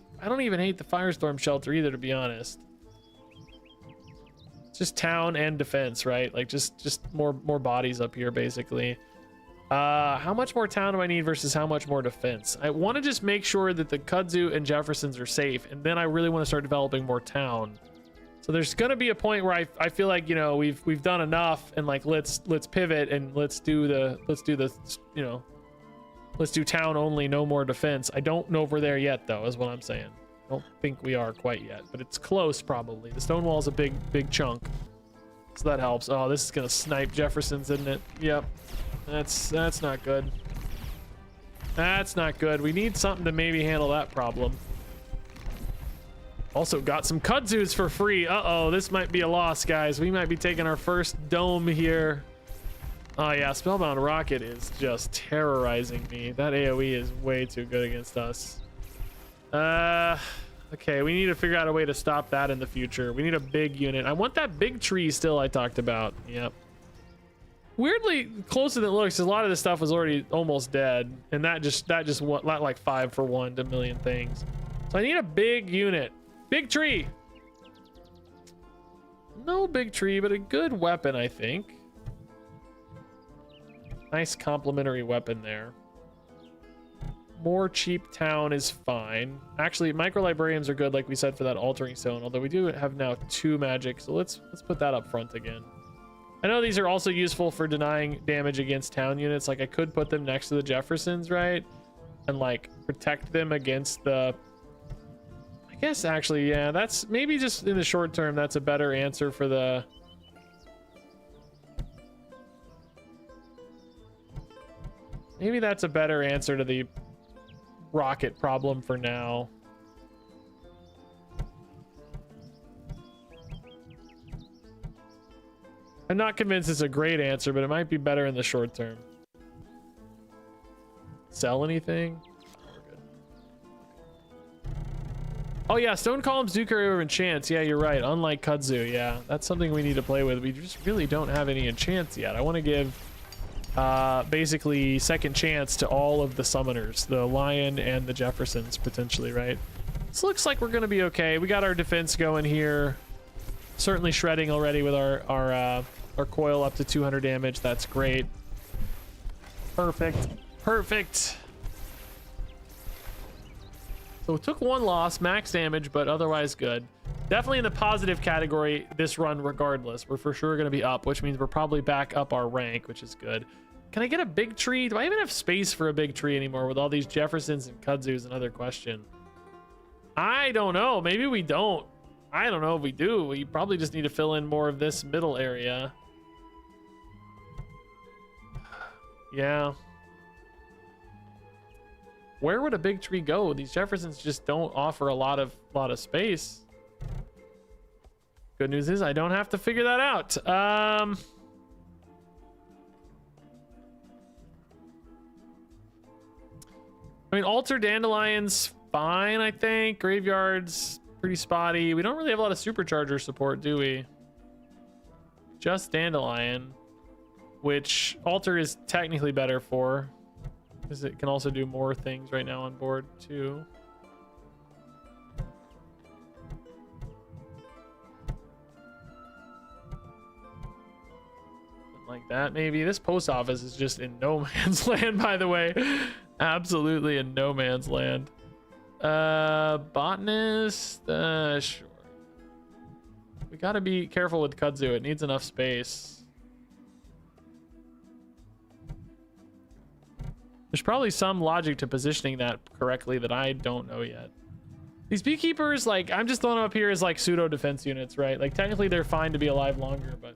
the Firestorm shelter either, to be honest. It's just town and defense, right? Like just more bodies up here, basically. How much more town do I need versus how much more defense? I want to just make sure that the kudzu and Jeffersons are safe, and then I really want to start developing more town. So there's gonna be a point where I feel like, you know, we've done enough, and like let's pivot and let's do you know, let's do town only, no more defense. I don't know if we're there yet, though, is what I'm saying. I don't think we are quite yet, but it's close, probably. The stone wall is a big chunk, so that helps. Oh, this is gonna snipe Jeffersons, isn't it? Yep. That's not good. That's not good. We need something to maybe handle that problem. Also got some kudzus for free. Uh-oh, this might be a loss, guys. We might be taking our first dome here. Oh yeah, Spellbound Rocket is just terrorizing me. That AoE is way too good against us. Okay, we need to figure out a way to stop that in the future. We need a big unit. I want that big tree still I talked about. Yep. Weirdly closer than it looks, because a lot of this stuff was already almost dead, and that just went like 5 for 1 to a million things. So I need a big unit. Big tree. No big tree, but a good weapon, I think. Nice complementary weapon there. More cheap town is fine. Actually, micro librarians are good, like we said, for that altering stone, although we do have now 2 magic, so let's put that up front again. I know these are also useful for denying damage against town units. Like I could put them next to the Jeffersons, right? And like protect them against the... I guess actually, yeah, that's maybe just in the short term, that's a better answer for the... Maybe that's a better answer to the rocket problem for now. I'm not convinced it's a great answer, but it might be better in the short term. Sell anything? We're good. Oh yeah, stone columns do carry over enchants. Yeah, you're right. Unlike kudzu, yeah, that's something we need to play with. We just really don't have any enchants yet. I want to give basically second chance to all of the summoners, the lion and the Jeffersons potentially, right? This looks like we're gonna be okay. We got our defense going here. Certainly shredding already with our coil up to 200 damage. That's great. Perfect. So it took 1 loss, max damage, but otherwise good. Definitely in the positive category this run regardless. We're for sure going to be up, which means we're probably back up our rank, which is good. Can I get a big tree? Do I even have space for a big tree anymore with all these Jeffersons and kudzus? Another question. I don't know. Maybe we don't. I don't know if we do. We probably just need to fill in more of this middle area. Yeah. Where would a big tree go? These Jeffersons just don't offer a lot of space. Good news is I don't have to figure that out. I mean, altar dandelions, fine, I think. Graveyards, pretty spotty. We don't really have a lot of supercharger support, do we? Just dandelion. which Alter is technically better for, because it can also do more things right now on board too. Like that maybe. This post office is just in no man's land, by the way. Absolutely in no man's land. Botanist, sure. We gotta be careful with kudzu. It needs enough space. There's probably some logic to positioning that correctly that I don't know yet. These beekeepers, like, I'm just throwing them up here as like pseudo defense units, right? Like technically they're fine to be alive longer, but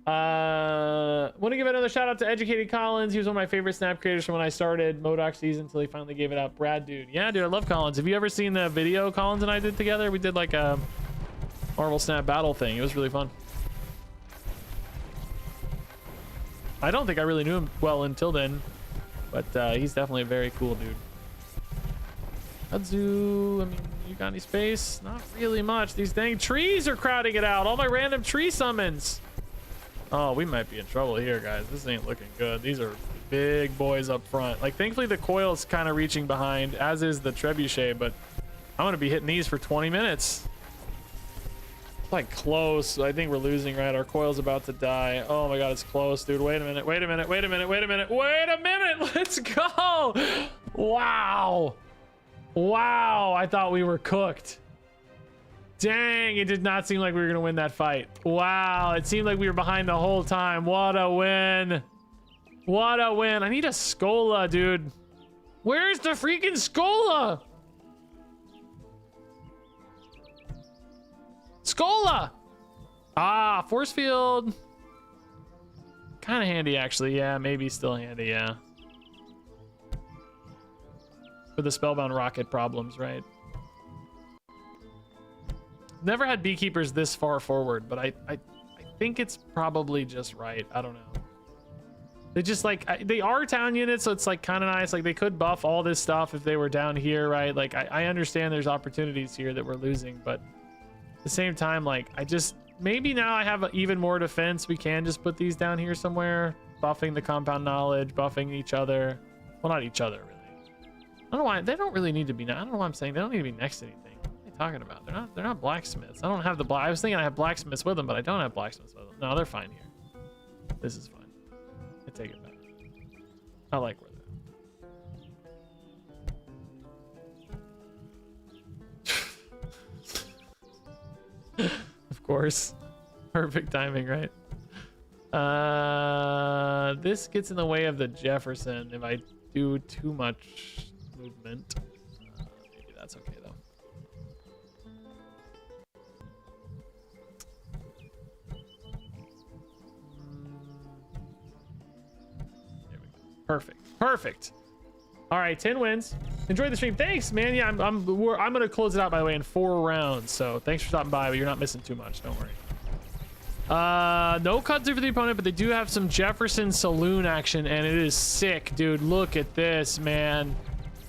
want to give another shout out to Educated Collins. He was one of my favorite snap creators from when I started MODOK season until he finally gave it up. Brad, dude. Yeah, dude, I love Collins. Have you ever seen the video Collins and I did together? We did like a Marvel Snap battle thing. It was really fun. I don't think I really knew him well until then, but he's definitely a very cool dude. Kudzu, I mean, you got any space? Not really much. These dang trees are crowding it out. All my random tree summons. Oh, we might be in trouble here, guys. This ain't looking good. These are big boys up front. Like, thankfully the coil's kind of reaching behind, as is the trebuchet, but I'm gonna be hitting these for 20 minutes. It's like close. I think we're losing, right? Our coil's about to die. Oh my god, it's close, dude. Wait a minute, wait a minute, wait a minute, wait a minute, wait a minute. Let's go. Wow. Wow, I thought we were cooked. Dang, it did not seem like we were gonna win that fight. Wow, it seemed like we were behind the whole time. What a win. What a win. I need a Scola, dude. Where's the freaking Scola? Scola! Ah, force field. Kind of handy, actually. Yeah, maybe still handy, yeah. For the Spellbound Rocket problems, right? Never had beekeepers this far forward, but I think it's probably just right. I don't know. They just like, they are town units, so it's like kind of nice. Like they could buff all this stuff if they were down here, right? Like I understand there's opportunities here that we're losing, but at the same time, like I just, maybe now I have even more defense. We can just put these down here somewhere, buffing the compound knowledge, buffing each other. Well, not each other really. I don't know why they don't really need to be. I don't know why I'm saying they don't need to be next to anything. Talking about they're not blacksmiths. I don't have the I was thinking I have blacksmiths with them, but I don't have blacksmiths with them. No, they're fine here. This is fine. I take it back. I like where they're at. Of course. Perfect timing, right? This gets in the way of the Jefferson if I do too much movement. Maybe that's okay though. Perfect. Perfect. All right, 10 wins. Enjoy the stream. Thanks, man. Yeah, I'm gonna close it out by the way in 4 rounds. So thanks for stopping by, but you're not missing too much. Don't worry. No kudzu for the opponent, but they do have some Jefferson Saloon action, and it is sick, dude. Look at this, man.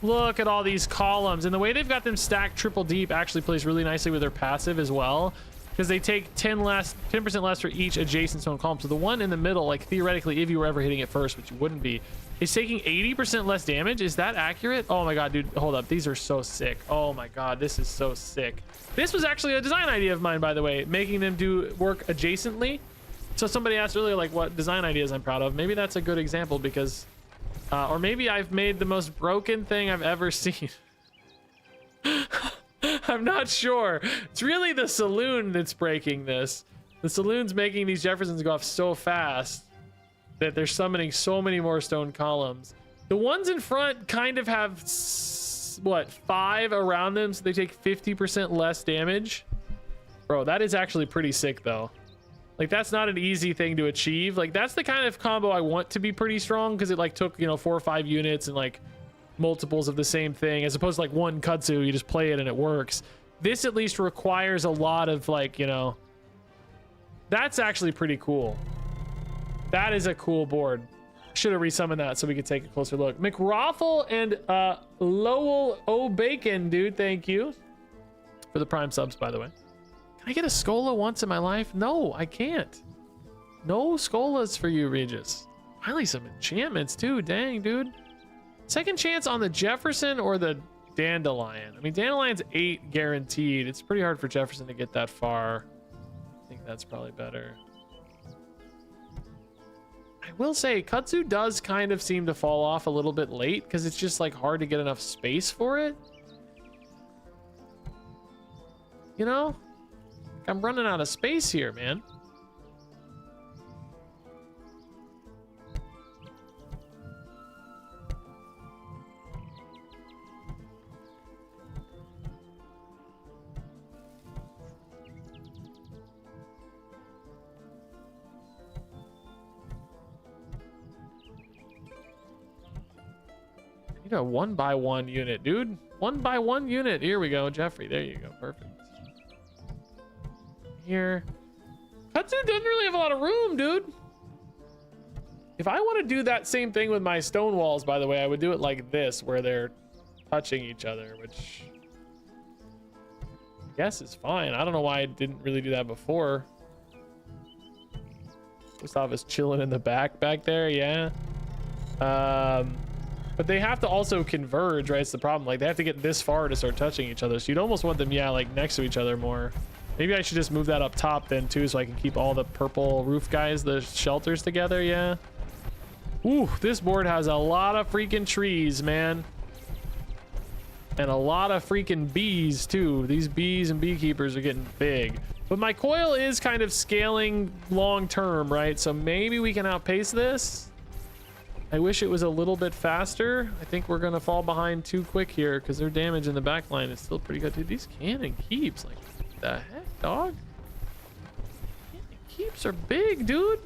Look at all these columns, and the way they've got them stacked triple deep actually plays really nicely with their passive as well, because they take 10% less for each adjacent stone column. So the one in the middle, like theoretically, if you were ever hitting it first, which you wouldn't be, is taking 80% less damage. Is that accurate? Oh my god, dude, hold up. These are so sick. Oh my god, this is so sick. This was actually a design idea of mine, by the way, making them do work adjacently. So somebody asked earlier, like, what design ideas I'm proud of. Maybe that's a good example because, or maybe I've made the most broken thing I've ever seen. I'm not sure. It's really the saloon that's breaking this. The saloon's making these Jeffersons go off so fast that they're summoning so many more stone columns. The ones in front kind of have, what, 5 around them, so they take 50% less damage. Bro, that is actually pretty sick, though. Like, that's not an easy thing to achieve. Like, that's the kind of combo I want to be pretty strong, because it, like, took, you know, 4 or 5 units and, like, multiples of the same thing, as opposed to, like, one kudzu, you just play it and it works. This at least requires a lot of, like, you know... That's actually pretty cool. That is a cool board. Should have resummoned that so we could take a closer look. McRaffle and Lowell O'Bacon, dude, thank you for the prime subs, by the way. Can I get a Scola once in my life? No, I can't. No Skolas for you, Regis. Finally some enchantments too. Dang, dude. Second chance on the Jefferson or the Dandelion. I mean, Dandelion's 8 guaranteed. It's pretty hard for Jefferson to get that far. I think that's probably better. I will say Kudzu does kind of seem to fall off a little bit late because it's just like hard to get enough space for it. You know? I'm running out of space here, man. A 1x1 unit, dude. 1x1 unit. Here we go, Jeffrey. There you go. Perfect. Here. Kudzu doesn't really have a lot of room, dude. If I want to do that same thing with my stone walls, by the way, I would do it like this, where they're touching each other, which I guess is fine. I don't know why I didn't really do that before. Post office chilling in the back there, yeah. But they have to also converge, right? It's the problem. Like, they have to get this far to start touching each other. So you'd almost want them, yeah, like next to each other more. Maybe I should just move that up top then too, so I can keep all the purple roof guys, the shelters together, yeah. Ooh, this board has a lot of freaking trees, man. And a lot of freaking bees too. These bees and beekeepers are getting big. But my coil is kind of scaling long term, right? So maybe we can outpace this. I wish it was a little bit faster. I think we're gonna fall behind too quick here because their damage in the back line is still pretty good. Dude, these cannon keeps, like, what the heck, dog? Cannon keeps are big, dude.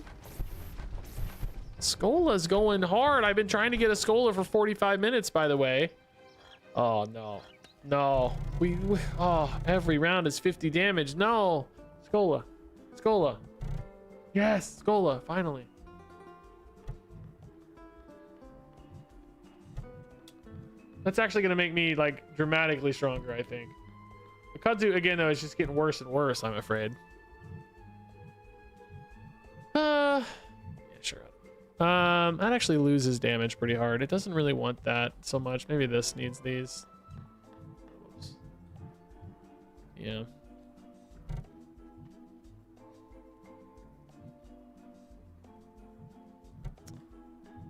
Skola's going hard. I've been trying to get a Skola for 45 minutes, by the way. Oh, no. No. Oh, every round is 50 damage. No. Skola. Skola. Yes, Skola, finally. That's actually going to make me, like, dramatically stronger, I think. The Kudzu, again, though, is just getting worse and worse, I'm afraid. Yeah, sure. That actually loses damage pretty hard. It doesn't really want that so much. Maybe this needs these. Oops. Yeah.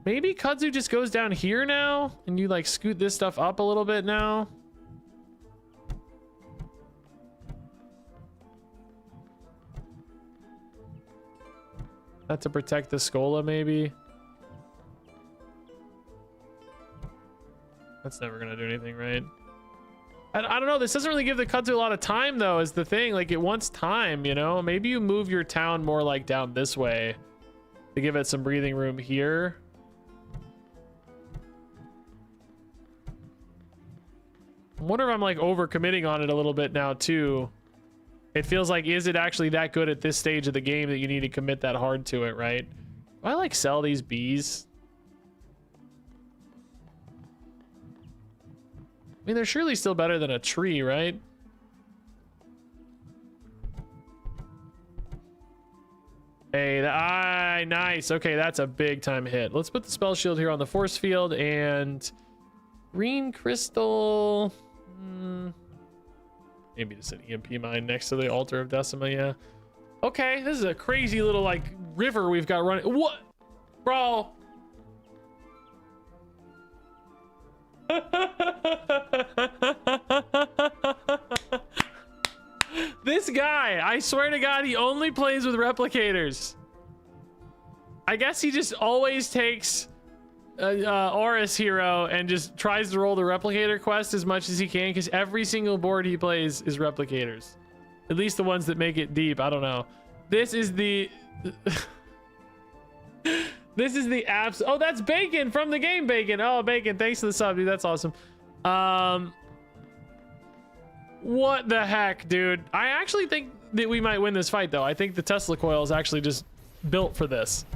Maybe Kudzu just goes down here now and you like scoot this stuff up a little bit now. That to protect the Skola, maybe. That's never gonna do anything, right? I don't know. This doesn't really give the Kudzu a lot of time, though, is the thing. Like, it wants time, you know? Maybe you move your town more like down this way to give it some breathing room here. I wonder if I'm like over committing on it a little bit now too. It feels like, is it actually that good at this stage of the game that you need to commit that hard to it, right? Do I like sell these bees? I mean, they're surely still better than a tree, right? Hey, nice. Okay, that's a big time hit. Let's put the spell shield here on the force field and green crystal. Maybe just an EMP mine next to the altar of Decima, yeah. Okay, this is a crazy little like river we've got running. What, bro? This guy, I swear to God, he only plays with replicators. I guess he just always takes Aurus hero and just tries to roll the replicator quest as much as he can, because every single board he plays is replicators, at least the ones that make it deep. I don't know. This is the this is the apps. Oh, that's Bacon from the game. Bacon. Oh, Bacon, thanks for the sub, dude. That's awesome. What the heck, dude? I actually think that we might win this fight, though. I think the Tesla coil is actually just built for this.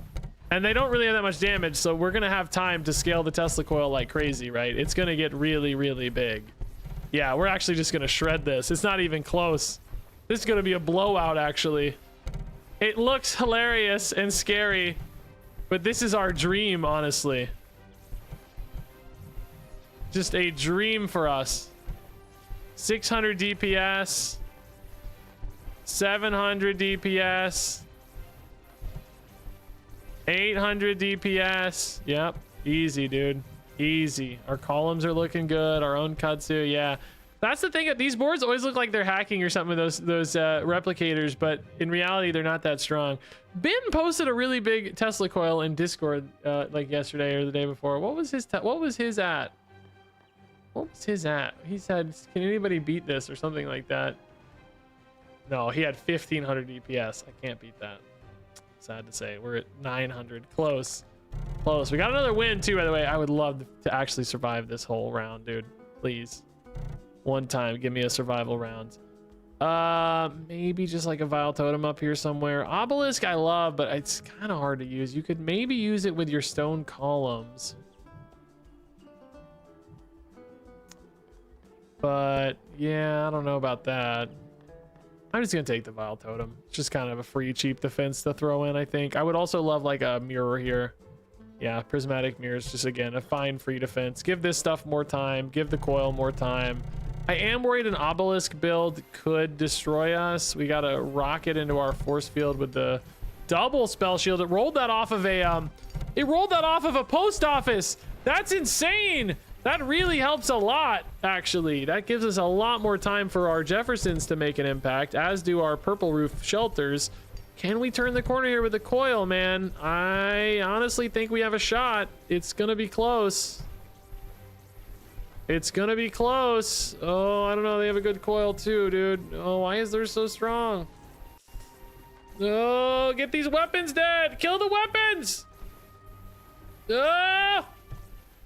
And they don't really have that much damage, so we're gonna have time to scale the Tesla coil like crazy, right? It's gonna get really, really big. Yeah, we're actually just gonna shred this. It's not even close. This is gonna be a blowout, actually. It looks hilarious and scary, but this is our dream, honestly. Just a dream for us. 600 DPS, 700 DPS, 800 DPS. Yep, easy, dude. Easy. Our columns are looking good. Our own kudzu, yeah. That's the thing. These boards always look like they're hacking or something with those replicators, but in reality, they're not that strong. Ben posted a really big Tesla coil in Discord like yesterday or the day before. What was his at? What was his at? He said, "Can anybody beat this?" or something like that. No, he had 1500 DPS. I can't beat that. Sad to say. We're at 900. Close. Close. We got another win too, by the way. I would love to actually survive this whole round, dude. Please. One time, give me a survival round. Maybe just like a vile totem up here somewhere. Obelisk I love, but it's kind of hard to use. You could maybe use it with your stone columns. But yeah, I don't know about that. I'm just gonna take the vile totem. It's just kind of a free, cheap defense to throw in, I think. I would also love like a mirror here. Yeah, prismatic mirrors, just again, a fine free defense. Give this stuff more time, give the coil more time. I am worried an obelisk build could destroy us. We got a rocket into our force field with the double spell shield. It rolled that off of a post office. That's insane. That really helps a lot, actually. That gives us a lot more time for our Jeffersons to make an impact, as do our purple roof shelters. Can we turn the corner here with the coil, man? I honestly think we have a shot. It's gonna be close. It's gonna be close. Oh, I don't know. They have a good coil too, dude. Oh, why is theirs so strong? Oh, get these weapons dead. Kill the weapons. Oh,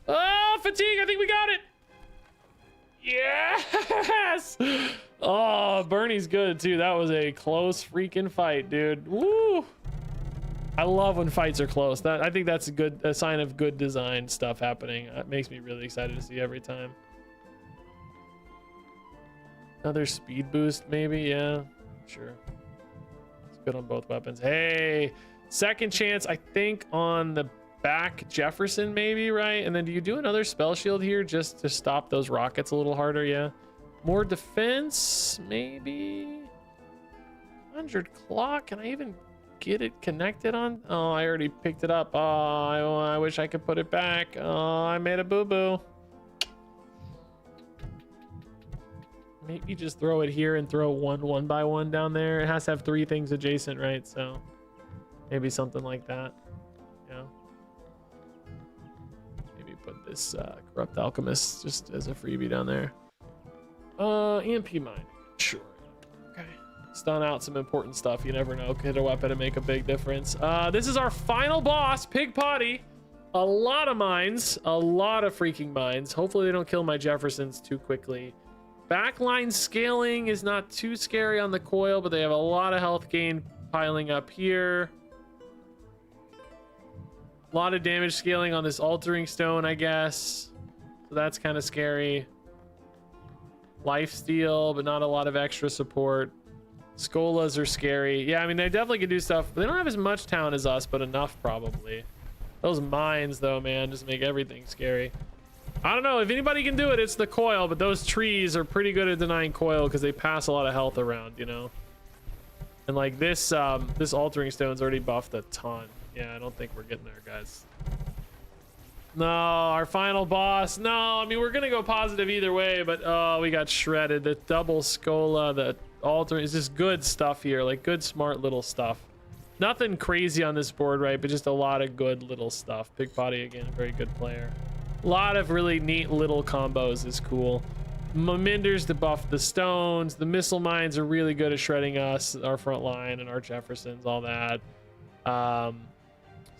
oh, fatigue. I think we got it. Yes. Oh, Bernie's good too. That was a close freaking fight, dude. Woo. I love when fights are close. I think that's a sign of good design stuff happening. It makes me really excited to see every time. Another speed boost, maybe. Yeah, sure. It's good on both weapons. Hey, second chance, I think, on the back Jefferson, maybe, right? And then do you do another spell shield here just to stop those rockets a little harder? Yeah. More defense, maybe. 100 clock. Can I even get it connected on? Oh, I already picked it up. Oh, I wish I could put it back. Oh, I made a boo-boo. Maybe just throw it here and throw one by one down there. It has to have 3 things adjacent, right? So maybe something like that. Yeah. Maybe put this corrupt alchemist just as a freebie down there. EMP mine. Sure. Okay. Stun out some important stuff. You never know. Hit a weapon and make a big difference. This is our final boss, Pig Potty. A lot of mines. A lot of freaking mines. Hopefully they don't kill my Jeffersons too quickly. Backline scaling is not too scary on the coil, but they have a lot of health gain piling up here. A lot of damage scaling on this altering stone, I guess. So that's kind of scary. Life steal, but not a lot of extra support. Skolas are scary. Yeah, I mean, they definitely can do stuff. They don't have as much town as us, but enough probably. Those mines, though, man, just make everything scary. I don't know. If anybody can do it, it's the coil, but those trees are pretty good at denying coil because they pass a lot of health around, you know? And like this altering stone's already buffed a ton. Yeah, I don't think we're getting there, guys. No, our final boss. No, I mean, we're gonna go positive either way, but oh, we got shredded. The double Skola, the alter is just good stuff here, like good, smart little stuff. Nothing crazy on this board, right? But just a lot of good little stuff. Pig Potty, again, a very good player. A lot of really neat little combos is cool. Minders to buff the stones. The missile mines are really good at shredding us, our front line, and our Jeffersons, all that.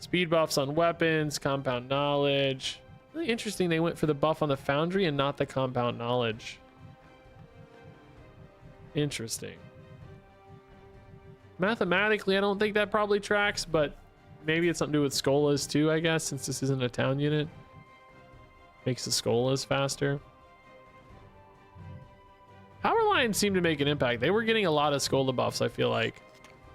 Speed buffs on weapons, compound knowledge. Really interesting they went for the buff on the foundry and not the compound knowledge. Interesting. Mathematically, I don't think that probably tracks, but maybe it's something to do with Skolas too, I guess, since this isn't a town unit. Makes the Skolas faster. Power lines seem to make an impact. They were getting a lot of Skola buffs, I feel like.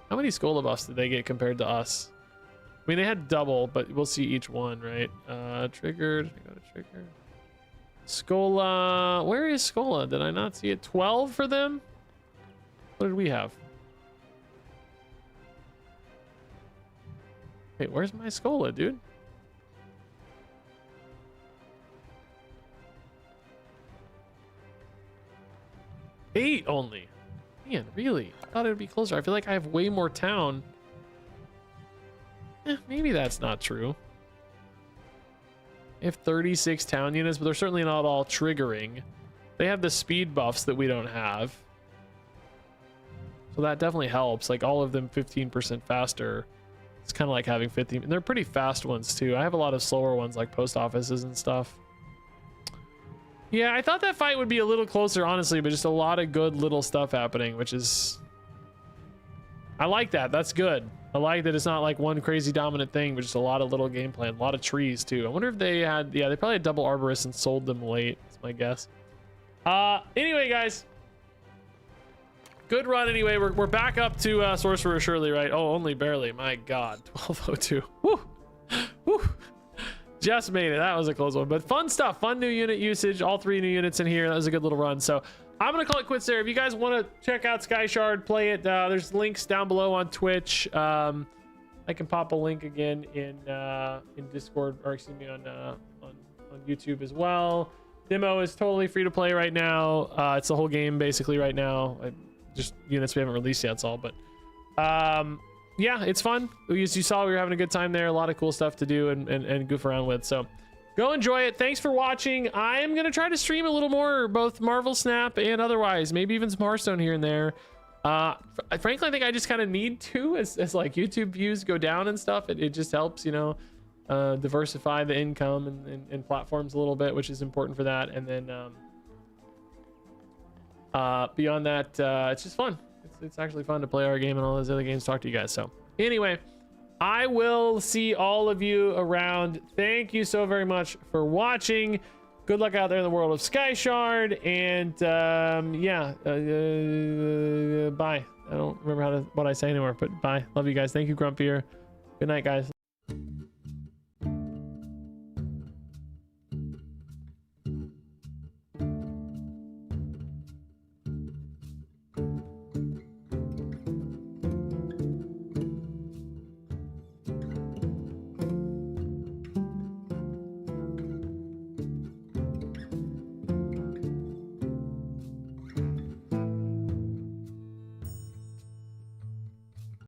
How many Scola buffs did they get compared to us? I mean, they had double, but we'll see each one, right? Triggered. Go to trigger. Scola. Where is Scola? Did I not see it? 12 for them? What did we have? Wait, where's my Scola, dude? Eight only. Man, really? I thought it would be closer. I feel like I have way more town. Maybe that's not true. They have 36 town units, but they're certainly not all triggering. They have the speed buffs that we don't have. So that definitely helps. Like all of them 15% faster. It's kind of like having 15. And they're pretty fast ones too. I have a lot of slower ones like post offices and stuff. Yeah, I thought that fight would be a little closer, honestly, but just a lot of good little stuff happening, which is... I like that. That's good. I like that it's not like one crazy dominant thing, but just a lot of little game plan. A lot of trees, too. I wonder if they had... Yeah, they probably had double arborists and sold them late. That's my guess. Anyway, guys. Good run, anyway. We're back up to Sorcerer Shirley, right? Oh, only barely. My God. 1202. Woo! Woo! Just made it. That was a close one, but fun stuff. Fun new unit usage. All 3 new units in here. That was a good little run. So I'm gonna call it quits there. If you guys want to check out SkyShard, play it. There's links down below on Twitch. I can pop a link again in Discord, or excuse me, on YouTube as well. Demo is totally free to play right now. It's the whole game basically right now. Just units we haven't released yet. That's all. But yeah, it's fun. As you saw, we were having a good time there. A lot of cool stuff to do and goof around with. So go enjoy it. Thanks for watching. I am going to try to stream a little more, both Marvel Snap and otherwise. Maybe even some Hearthstone here and there. Frankly, I think I just kind of need to as like YouTube views go down and stuff. It just helps, you know, diversify the income and platforms a little bit, which is important for that. And then beyond that, it's just fun. It's actually fun to play our game and all those other games, talk to you guys. So anyway, I will see all of you around. Thank you so very much for watching. Good luck out there in the world of SkyShard, and yeah, bye. I don't remember what I say anymore, but bye. Love you guys. Thank you, Grumpier. Good night, guys.